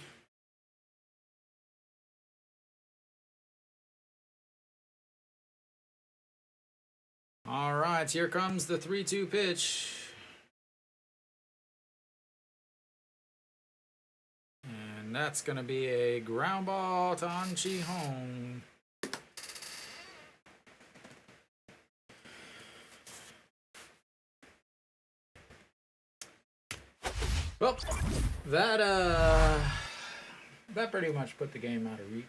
All right, here comes the 3-2 pitch. And that's going to be a ground ball to An Chi-hong. Well, that pretty much put the game out of reach.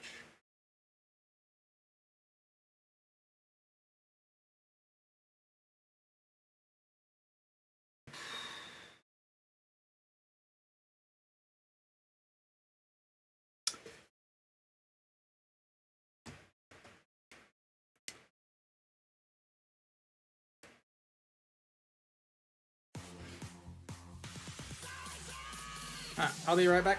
I'll be right back.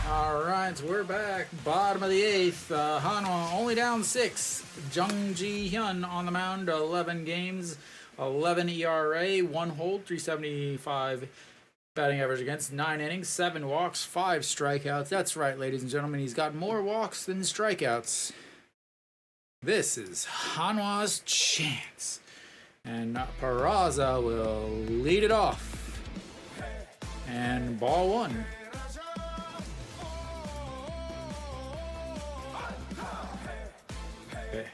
All right, we're back. Bottom of the 8th. Hanwha only down 6. Jung Ji Hyun on the mound. 11 games, 11 ERA, 1 hold, 375 batting average against, 9 innings, 7 walks, 5 strikeouts. That's right, ladies and gentlemen. He's got more walks than strikeouts. This is Hanwha's chance. And Peraza will lead it off. And ball 1. Okay.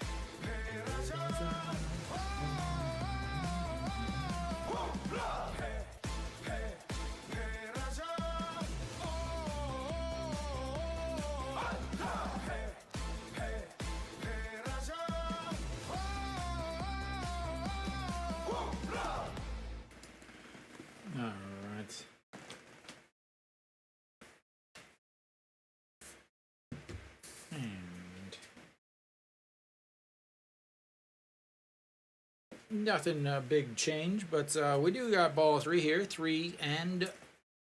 Nothing big change, but we do got ball 3 here. 3 and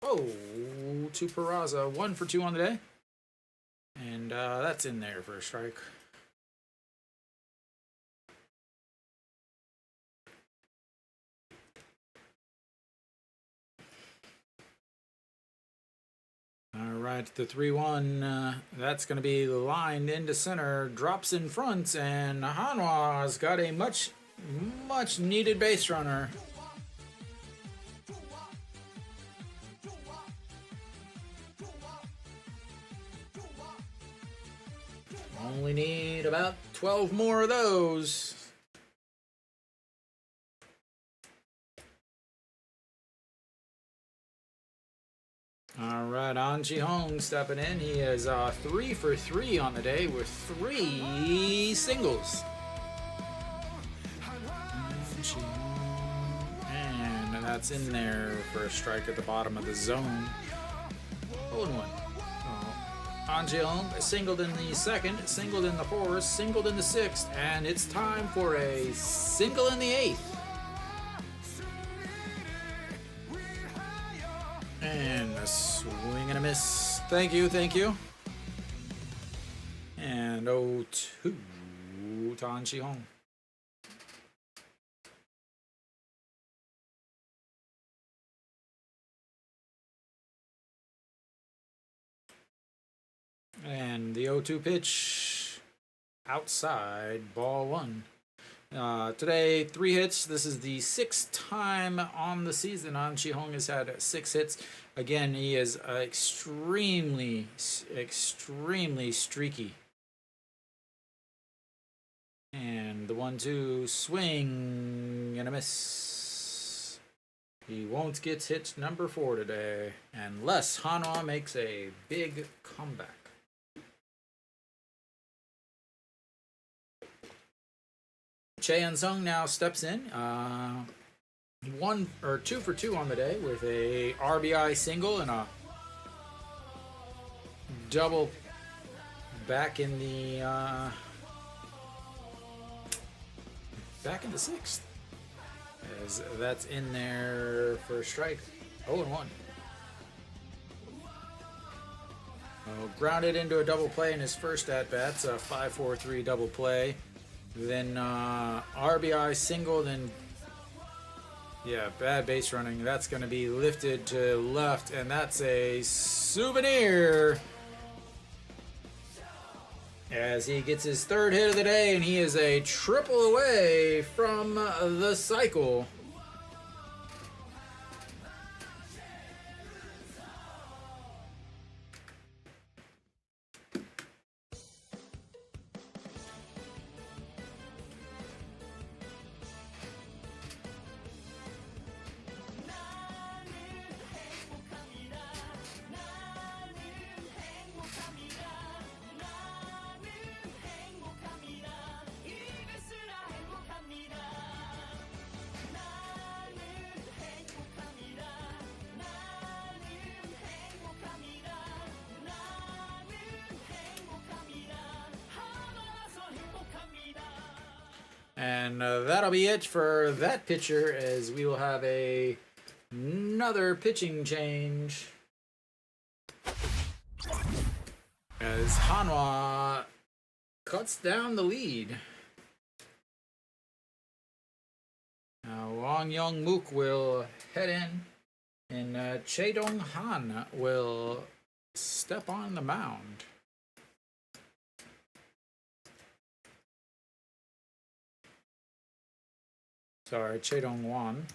to Peraza. 1 for 2 on the day. And that's in there for a strike. All right, the 3-1, that's going to be lined into center, drops in front, and Hanwha's got a much needed base runner. Only need about 12 more of those. All right, An Ji-hong stepping in. He is 3 for 3 on the day with 3 singles. And that's in there for a strike at the bottom of the zone. 0-1. An Ji-hong singled in the 2nd, singled in the 4th, singled in the 6th, and it's time for a single in the 8th. And a swing and a miss. Thank you. And 0-2 to An Ji-hong. And the 0-2 pitch outside, ball 1. Today, 3 hits. This is the 6th time on the season An Ji-hong has had 6 hits. Again, he is extremely streaky. And the 1-2 swing and a miss. He won't get hit number 4 today, unless Hanwha makes a big comeback. Chae Sung now steps in. 2 for 2 on the day with a RBI single and a double back in the 6th. As that's in there for a strike. 0-1. Grounded into a double play in his first at bats. A 5-4-3 double play. Then RBI single, then bad base running. That's going to be lifted to left, and that's a souvenir as he gets his 3rd hit of the day, and he is a triple away from the cycle. And that'll be it for that pitcher, as we will have another pitching change. as Hanwha cuts down the lead. Now Wang Young Mook will head in, and Che Dong Han will step on the mound. Sorry, Che Dong Wan.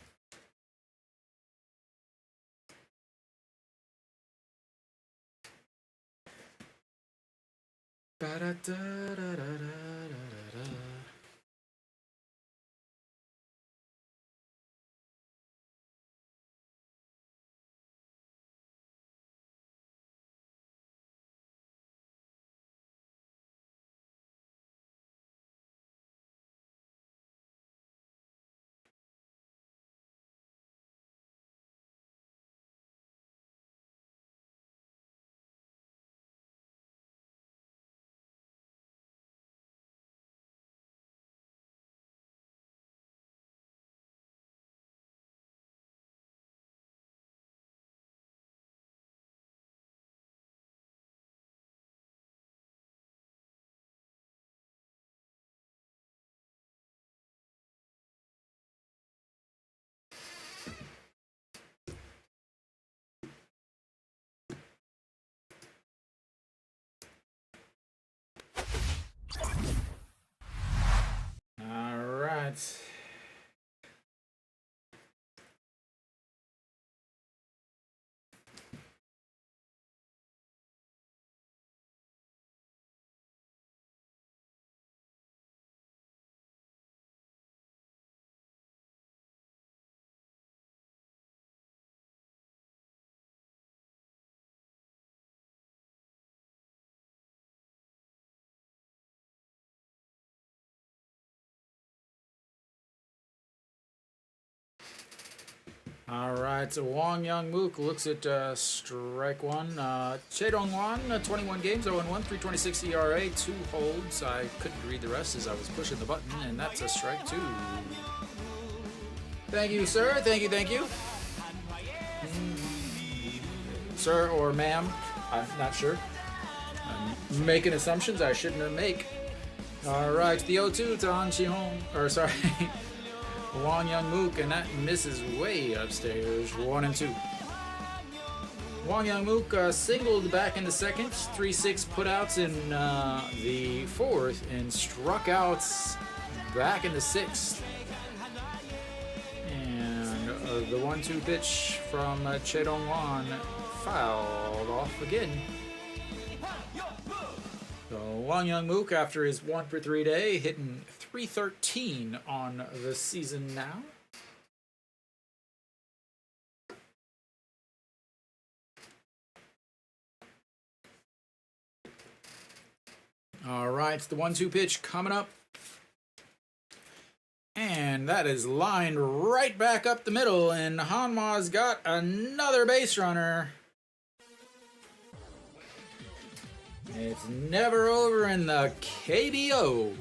All right. All right, so Wang Young Mook looks at strike one. Che Dong Wan, 21 games, 0-1, 326 ERA, 2 holds. I couldn't read the rest as I was pushing the button, and that's a strike 2. Thank you, sir. Thank you, thank you. Sir or ma'am, I'm not sure. I'm making assumptions I shouldn't make. All right, the 0-2 to Han Chi-hong, or sorry. Wang Young Mook, and that misses way upstairs. 1-2. Wang Young Mook singled back in the second, 3-6 putouts in the fourth, and struck out back in the sixth. And the 1-2 pitch from Che Dong Wan fouled off again. So Wang Young Mook, after his 1-for-3 day, hitting .313 on the season now. All right, the 1-2 pitch coming up. And that is lined right back up the middle, and Hanwha's got another base runner. It's never over in the KBO.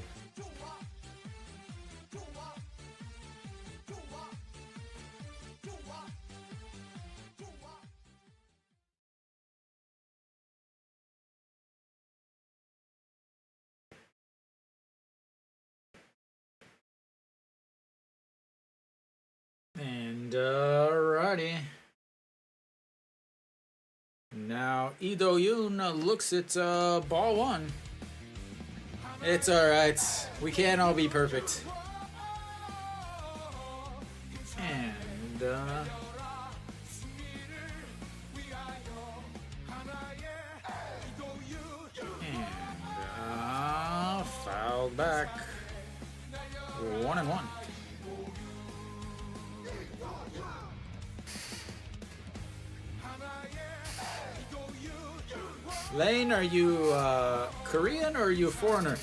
And alrighty. Now Lee Do-yoon looks at ball one. It's alright. We can't all be perfect. And fouled back. 1-1. Lane, are you Korean or are you a foreigner?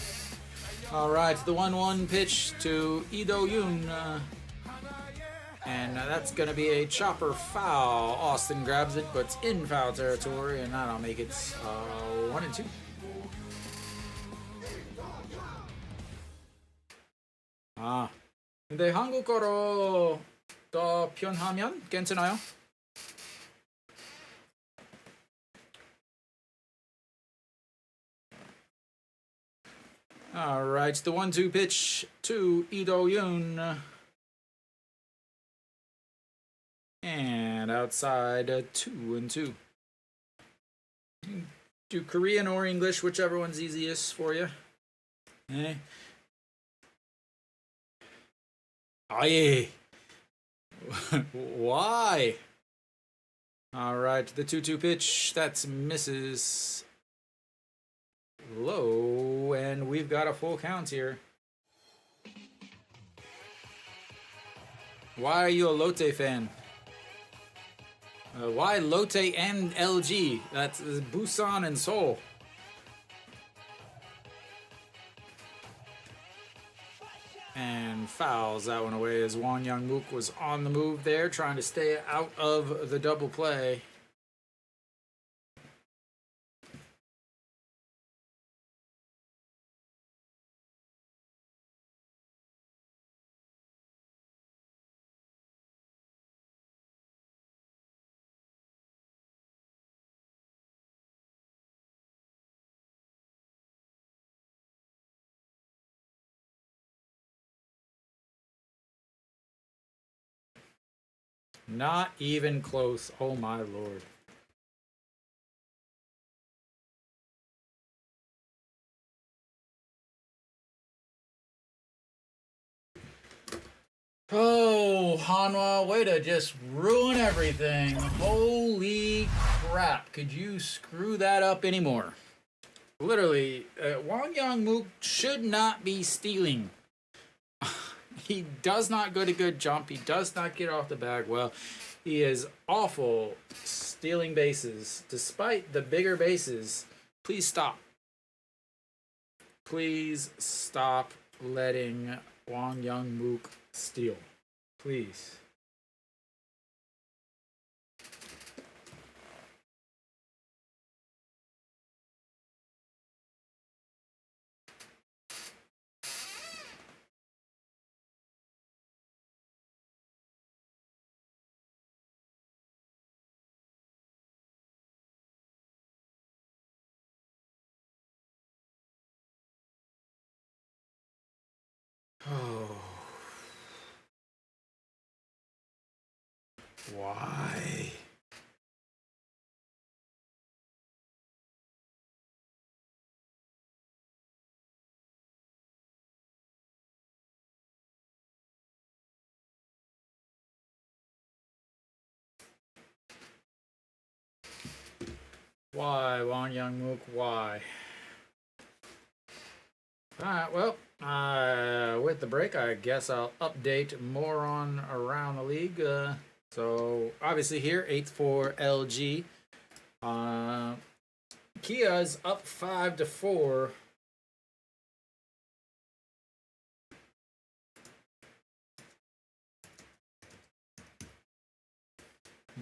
All right, the 1-1 pitch to Lee Do-yoon. And that's going to be a chopper foul. Austin grabs it, but it's in foul territory, and that'll make it 1-2. 근데 한국어로 더 표현하면 괜찮아요? All right, the 1-2 pitch to Lee Do-yoon. And outside, 2-2. Do Korean or English, whichever one's easiest for you. Okay. Aye. Why? All right, the 2-2 pitch. That's misses low, and we've got a full count here. Why are you a Lotte fan? Why Lotte and LG? That's Busan and Seoul. And fouls that one away as Won Young-mook was on the move there, trying to stay out of the double play. Not even close. Oh my lord. Oh, Hanwha, way to just ruin everything. Holy crap. Could you screw that up anymore? Literally, Won Young-mook should not be stealing. He does not get a good jump. He does not get off the bag well. He is awful stealing bases. Despite the bigger bases, please stop. Please stop letting Won Young-mook steal. Please. Oh. Why? Why, Won Young-mook? Why? Alright, well, with the break, I guess I'll update more on around the league. So, obviously here, 8th for LG. Kia's up 5-4.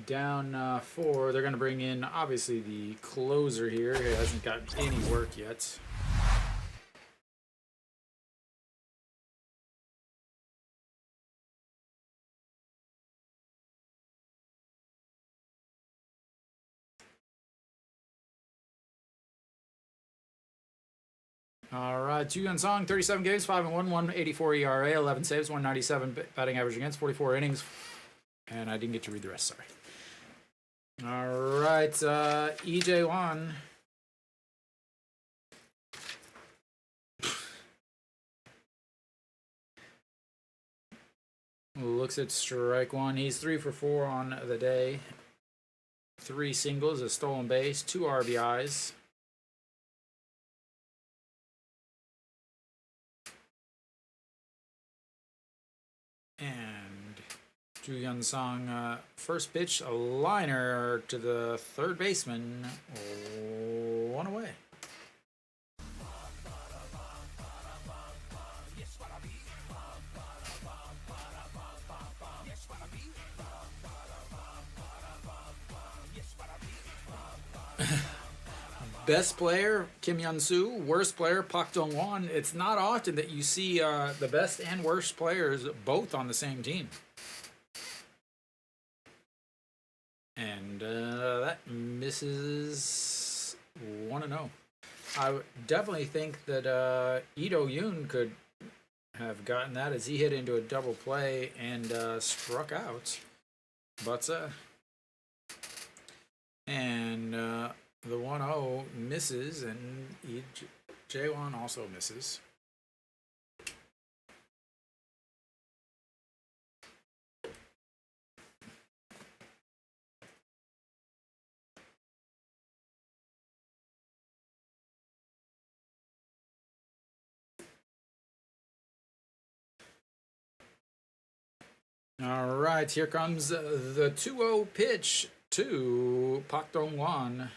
Down 4. They're going to bring in, obviously, the closer here. He hasn't gotten any work yet. All right, Ju Hyun-sung, 37 games, 5-1, 184 ERA, 11 saves, 197 batting average against, 44 innings. And I didn't get to read the rest, sorry. All right, EJ1. Looks at strike one. He's 3 for 4 on the day. 3 singles, a stolen base, 2 RBIs. And Ju Hyun-sung, first pitch, a liner to the third baseman. 1 away. Best player, Kim Hyun-soo. Worst player, Park Dong-won. It's not often that you see the best and worst players both on the same team. And that misses 1-0. I definitely think that Ito Yoon could have gotten that as he hit into a double play and struck out. But and the 1-0 misses, and Jaewon also misses. All right, here comes the 2-0 pitch to Pak Dong-won.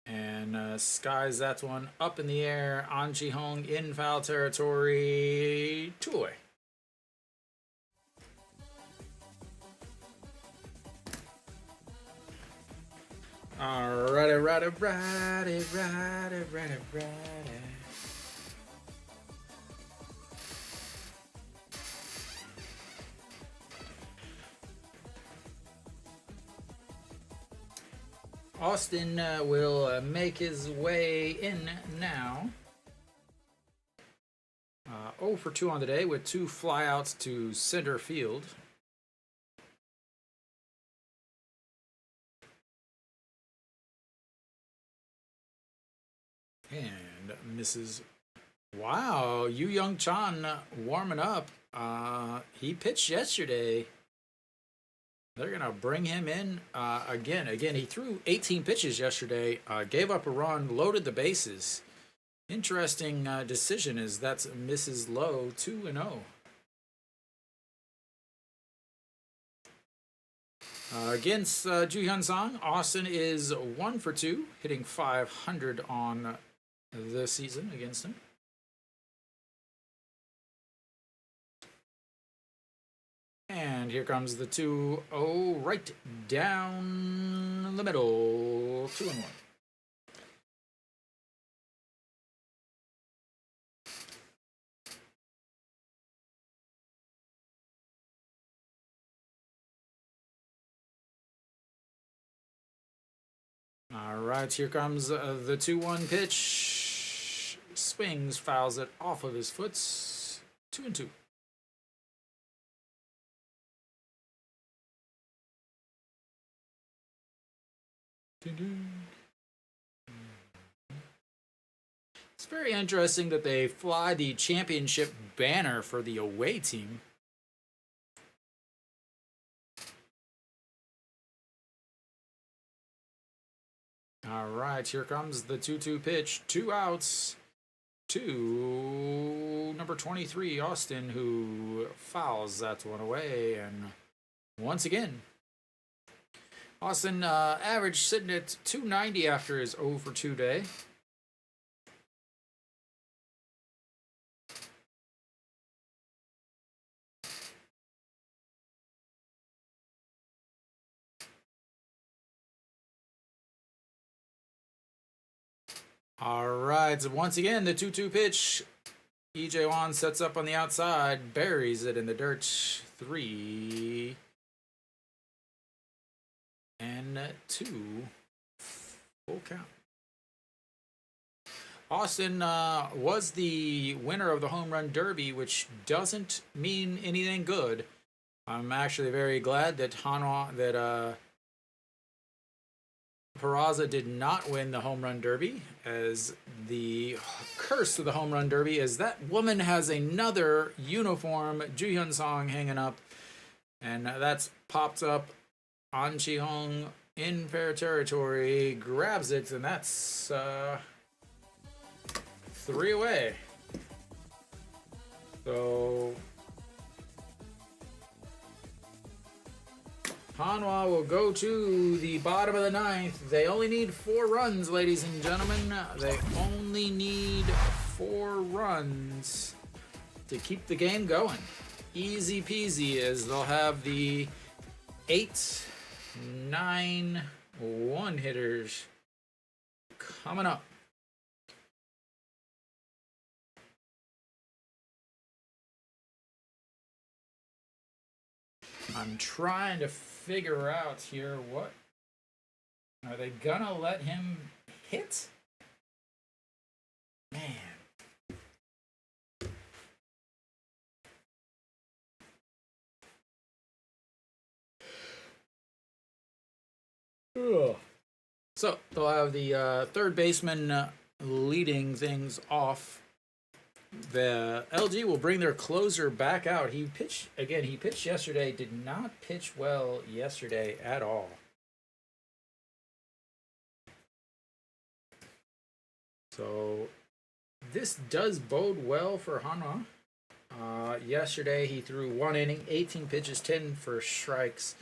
And skies that one up in the air. An Ji-hong in foul territory. 2 away. Alrighty. Austin will make his way in now. 0 for 2 on the day with 2 flyouts to center field. And misses. Wow, Yu Young Chan warming up. He pitched yesterday. They're going to bring him in again. He threw 18 pitches yesterday, gave up a run, loaded the bases. Interesting decision as that's Mrs. Low, 2-0. Against Ju Hyun Song, Austin is 1 for 2, hitting .500 on the season against him. And here comes the 2-0 right down the middle. 2-1. All right, here comes the 2-1 pitch. Swings, fouls it off of his foot. 2-2. It's very interesting that they fly the championship banner for the away team. All right, here comes the 2-2 pitch. 2 outs to number 23, Austin, who fouls that one away. And once again, Austin average sitting at 290 after his 0 for 2 day. All right, so once again, the 2-2 pitch. Lee Jae-won sets up on the outside, buries it in the dirt. 3 and 2. Full count. Austin was the winner of the home run derby, which doesn't mean anything good. I'm actually very glad that Peraza did not win the home run derby, as the curse of the home run derby is that woman has another uniform Ju Hyun Song hanging up, and that's popped up. An Ji-hong in fair territory grabs it, and that's 3 away. So Hanwha will go to the bottom of the 9th. They only need 4 runs, ladies and gentlemen. They only need 4 runs to keep the game going. Easy peasy, as they'll have the 8, 9, 1 hitters coming up. I'm trying to figure out here, what are they gonna let him hit? Man. Ugh. So they'll have the third baseman leading things off. The LG will bring their closer back out. He pitched again. He pitched yesterday. Did not pitch well yesterday at all. So this does bode well for Hanwha. Yesterday he threw 1 inning, 18 pitches, 10 for strikes.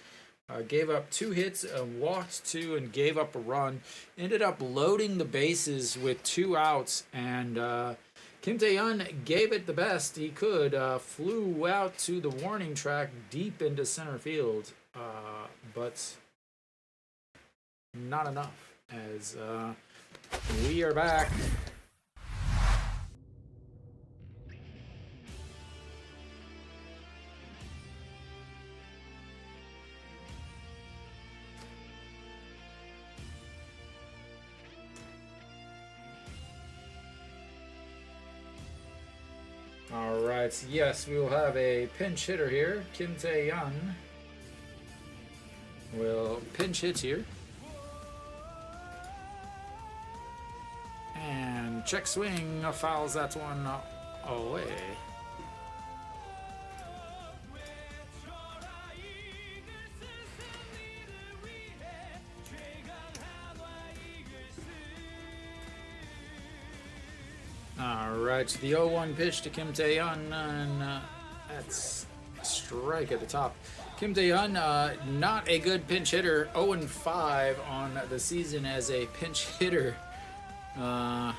Gave up 2 hits, walked 2, and gave up a run. Ended up loading the bases with 2 outs, and Kim Tae-yeon gave it the best he could. Flew out to the warning track deep into center field, but not enough. As we are back. All right, yes, we will have a pinch hitter here. Kim Tae-yeon will pinch hit here. And check swing, fouls that one away. Alright, the 0-1 pitch to Kim Tae-yeon, and that's a strike at the top. Kim Tae-yeon, not a good pinch hitter, 0-5 on the season as a pinch hitter. And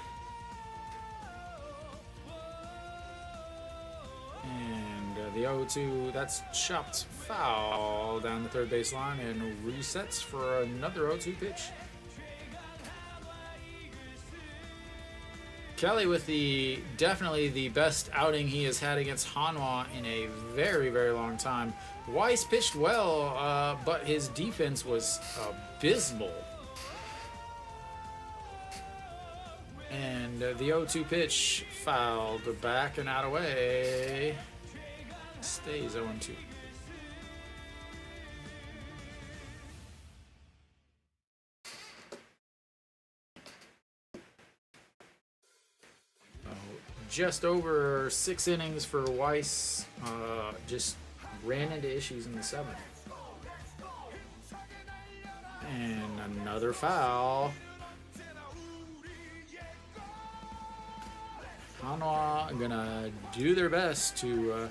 the 0-2, that's chopped foul down the third baseline and resets for another 0-2 pitch. Kelly with definitely the best outing he has had against Hanwha in a very, very long time. Weiss pitched well, but his defense was abysmal. And the 0-2 pitch fouled back and out away. Stays 0-2. Just over 6 innings for Weiss. Just ran into issues in the 7th. And another foul. Hanwha gonna do their best to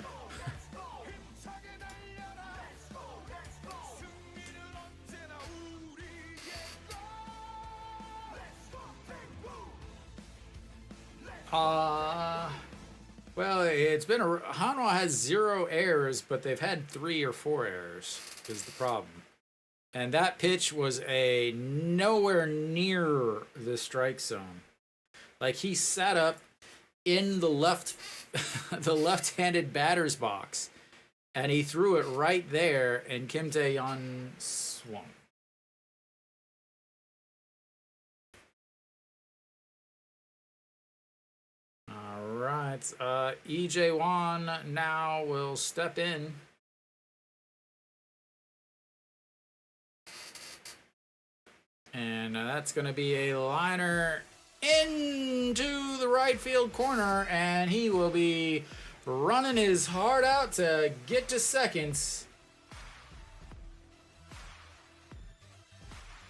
well, it's been Hanwha has 0 errors, but they've had 3 or 4 errors is the problem. And that pitch was a nowhere near the strike zone. Like he sat up in the left-handed batter's box, and he threw it right there, and Kim Tae-yeon swung. All right, EJ Wan now will step in. And that's going to be a liner into the right field corner, and he will be running his heart out to get to seconds.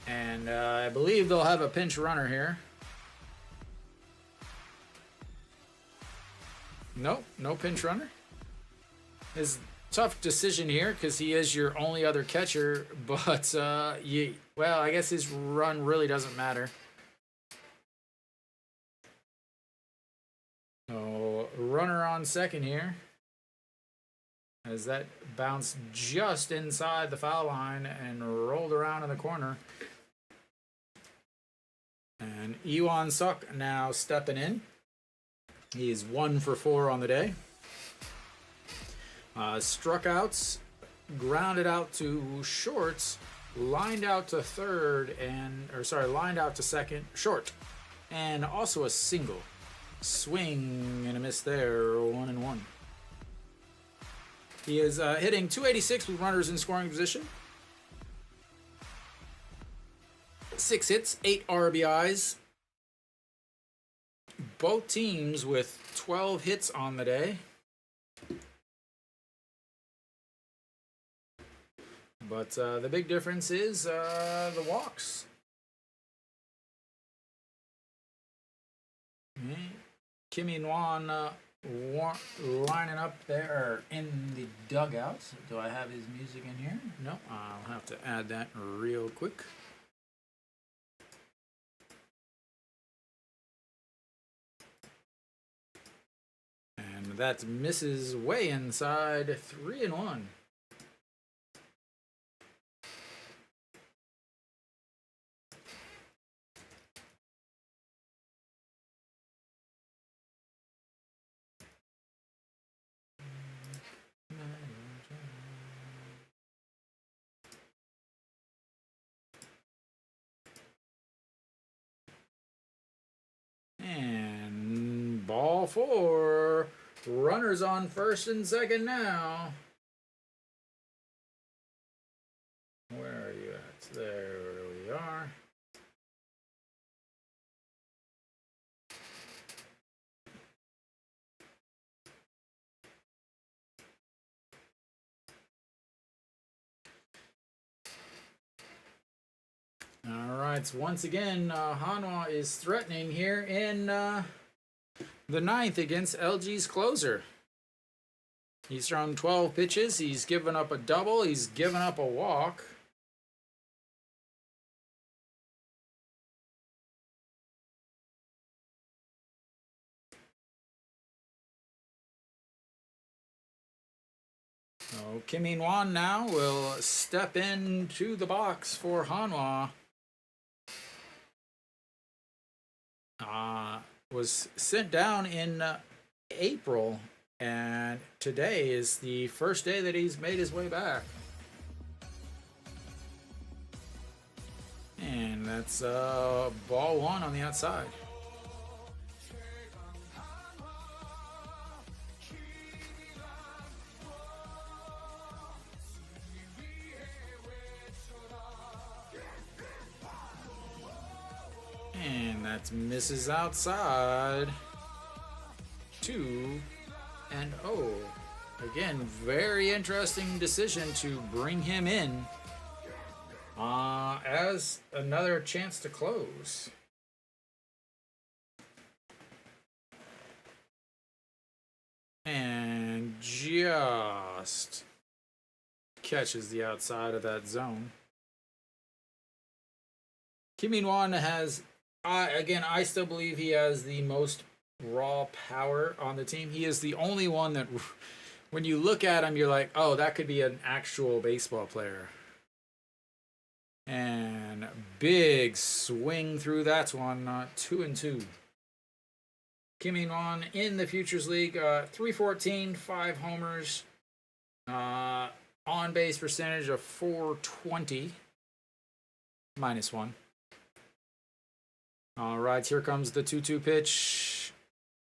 And I believe they'll have a pinch runner here. Nope, no pinch runner. His tough decision here because he is your only other catcher, but well, I guess his run really doesn't matter. So runner on second here, as that bounced just inside the foul line and rolled around in the corner. And Iwan Suk now stepping in. He's 1 for 4 on the day. Struck outs, grounded out to shorts, lined out to third, lined out to second, short, and also a single. Swing and a miss there, 1-1. He is hitting .286 with runners in scoring position. 6 hits, 8 RBIs. Both teams with 12 hits on the day. But the big difference is the walks. Kim Wan lining up there in the dugout. Do I have his music in here? No, I'll have to add that real quick. And that misses way inside, 3-1. And ball 4. Runners on first and second now. Where are you at? There we are. All right, once again, Hanwha is threatening here in the 9th against LG's closer. He's thrown 12 pitches. He's given up a double. He's given up a walk. So Kim Wan now will step into the box for Hanwha. Was sent down in April, and today is the first day that he's made his way back. And that's ball 1 on the outside. And that misses outside. 2-0. Again, very interesting decision to bring him in as another chance to close. And just catches the outside of that zone. Kim Wan has, again, I still believe he has the most raw power on the team. He is the only one that, when you look at him, you're like, oh, that could be an actual baseball player. And big swing through that one, 2-2. Kim Wan in the Futures League, 314, 5 homers, on base percentage of .420, -1. All right, here comes the 2-2 pitch.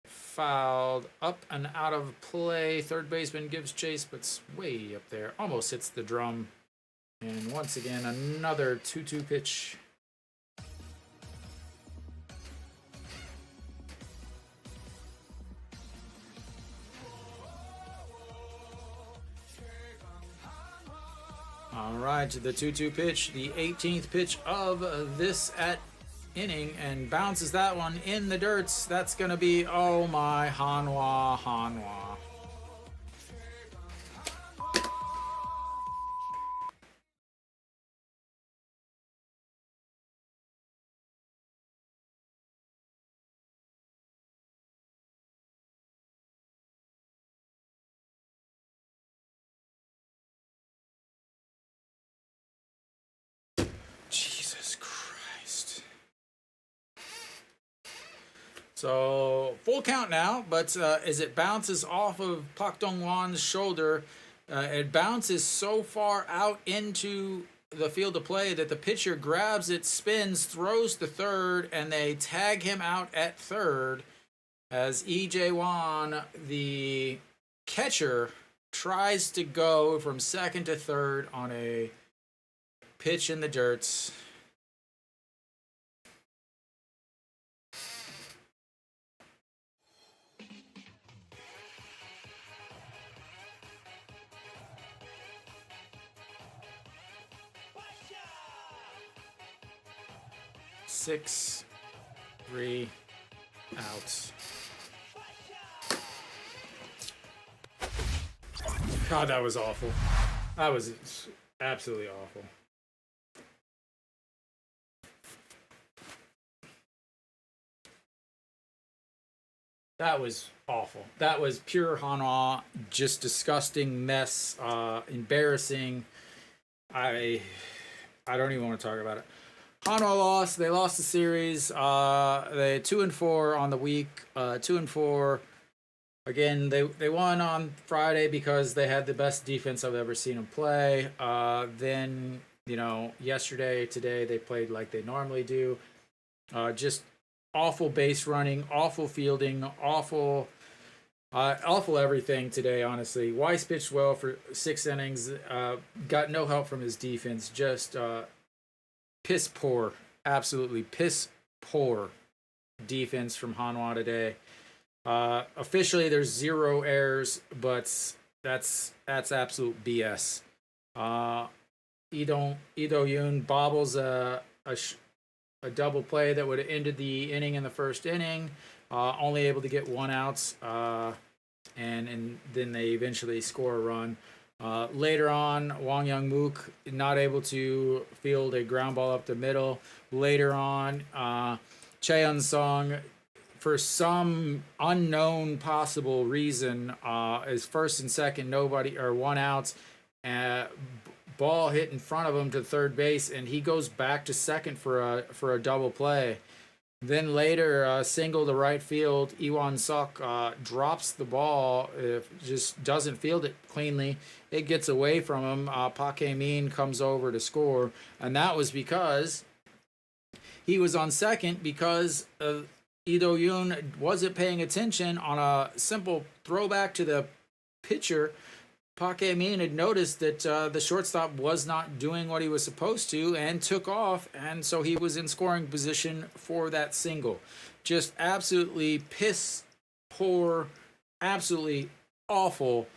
Fouled up and out of play. Third baseman gives chase, but it's way up there. Almost hits the drum. And once again, another 2-2 pitch. All right, the 2-2 pitch, the 18th pitch of this inning, and bounces that one in the dirts. That's going to be, oh my, Hanwha. Jesus Christ. So full count now, but as it bounces off of Pak Dong-wan's shoulder, it bounces so far out into the field of play that the pitcher grabs it, spins, throws to third, and they tag him out at third. as EJ Wan, the catcher, tries to go from second to third on a pitch in the dirt. Six, 3 outs. God, that was awful. That was absolutely awful. That was awful. That was pure Hanwha, just disgusting mess, embarrassing. I don't even want to talk about it. Hanwha lost. They lost the series. They 2-4 on the week. 2-4. Again, they won on Friday because they had the best defense I've ever seen them play. Then, yesterday, today, they played like they normally do. Just awful base running, awful fielding, awful everything today, honestly. Weiss pitched well for 6 innings. Got no help from his defense. Just piss poor, absolutely piss poor defense from Hanwha today. Officially, there's 0 errors, but that's absolute BS. Ido Yoon bobbles a double play that would have ended the inning in the first inning. Only able to get 1 out, and then they eventually score a run. Later on, Wang Young Mook not able to field a ground ball up the middle. Later on, Cheon Song, for some unknown possible reason, is first and second, 1 out. Ball hit in front of him to third base, and he goes back to second for a double play. Then later, single to right field, Iwan Sok drops the ball, just doesn't field it cleanly. It gets away from him. Park Hae-min comes over to score, and that was because he was on second because Ido Yoon wasn't paying attention on a simple throwback to the pitcher. Park Hae-min had noticed that the shortstop was not doing what he was supposed to and took off, and so he was in scoring position for that single. Just absolutely piss poor, absolutely awful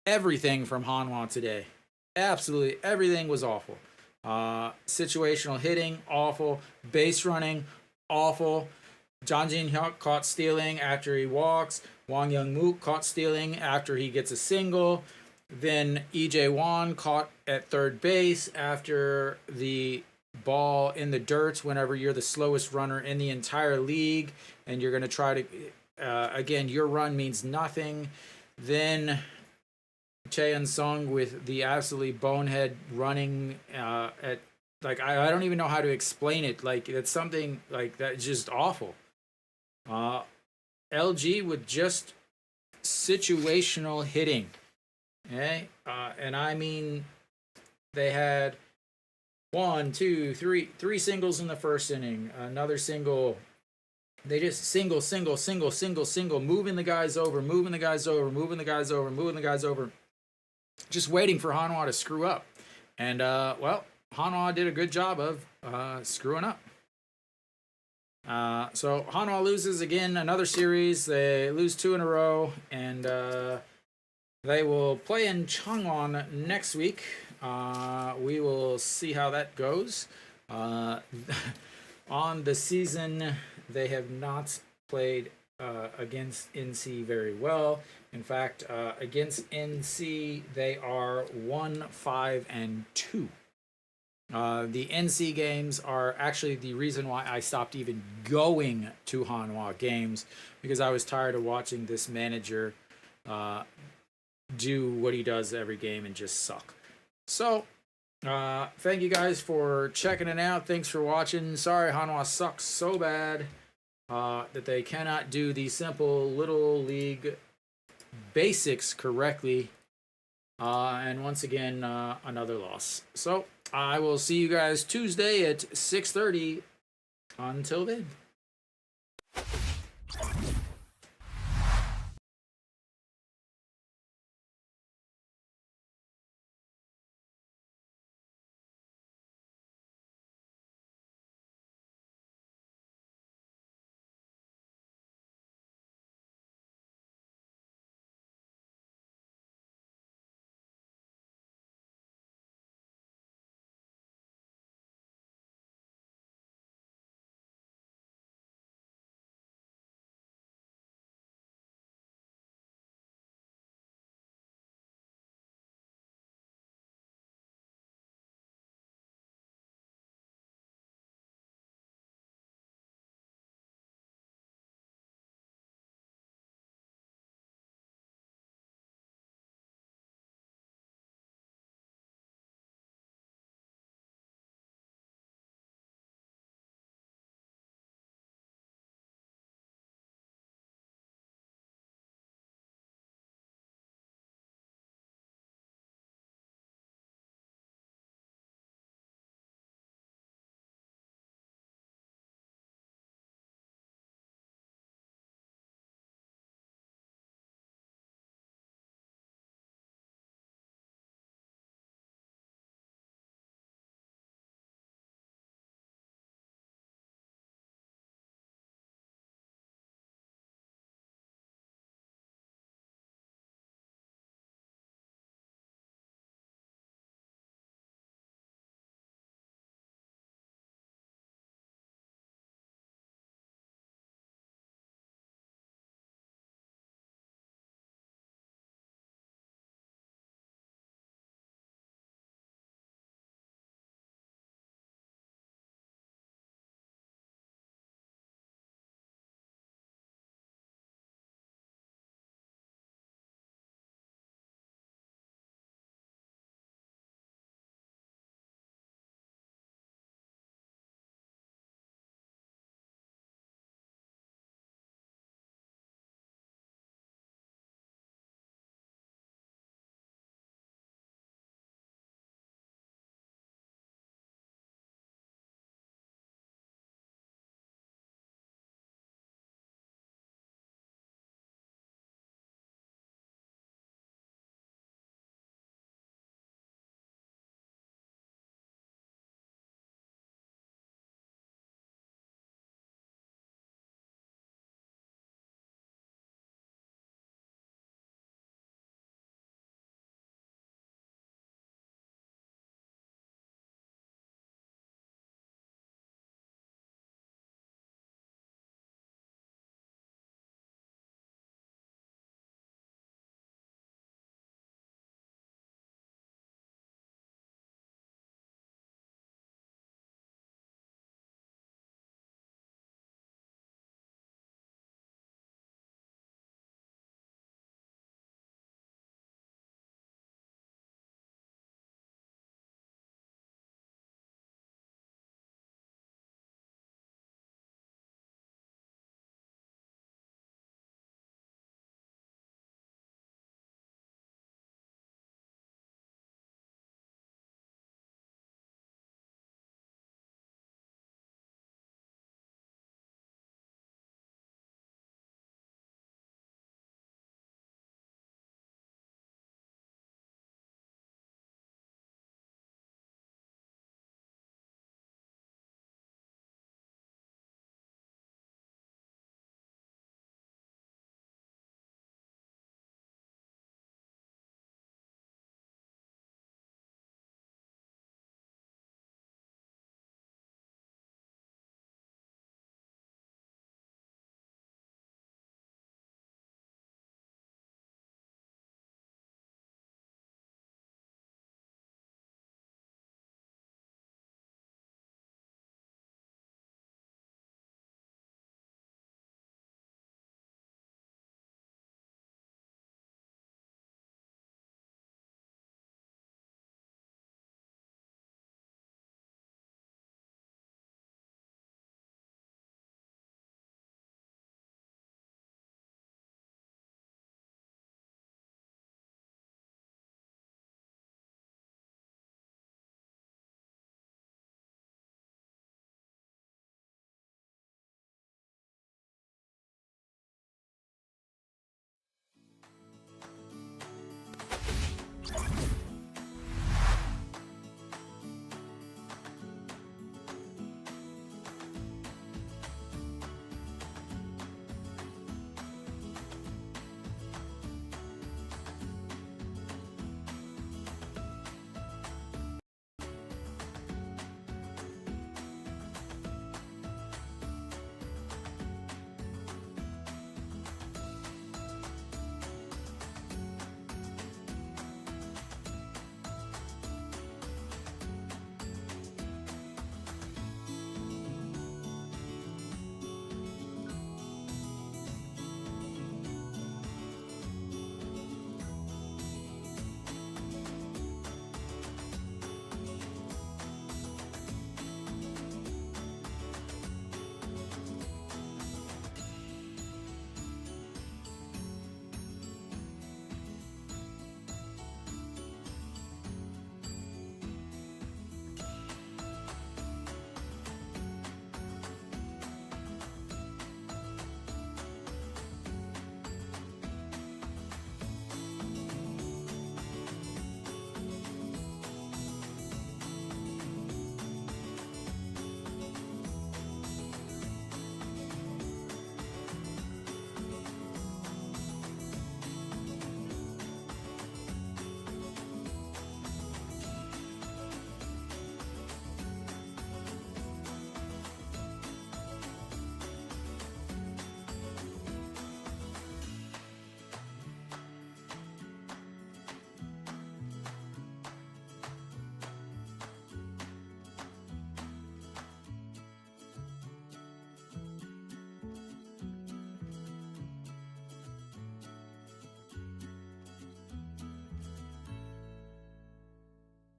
everything from Hanwha today. Absolutely everything was awful. Situational hitting, awful. Base running, awful. Jang Jin-hyuk caught stealing after he walks. Wang Young Mook caught stealing after he gets a single. Then EJ Wan caught at third base after the ball in the dirt whenever you're the slowest runner in the entire league and you're going to try to, again, your run means nothing. Then Cheon Sung with the absolutely bonehead running I don't even know how to explain it. Like, it's something like that's just awful. LG with just situational hitting. Okay, and I mean, they had 3 singles in the first inning, another single. They just single, moving the guys over, just waiting for Hanwha to screw up. And, Hanwha did a good job of screwing up. So Hanwha loses again, another series. They lose 2 in a row, and they will play in Changwon next week. We will see how that goes. On the season, they have not played against NC very well. In fact, against NC, they are 1-5-2. The NC games are actually the reason why I stopped even going to Hanwha games, because I was tired of watching this manager do what he does every game and just suck. So, thank you guys for checking it out. Thanks for watching. Sorry Hanwha sucks so bad that they cannot do the simple little league basics correctly. And once again, another loss. So, I will see you guys Tuesday at 6:30. Until then.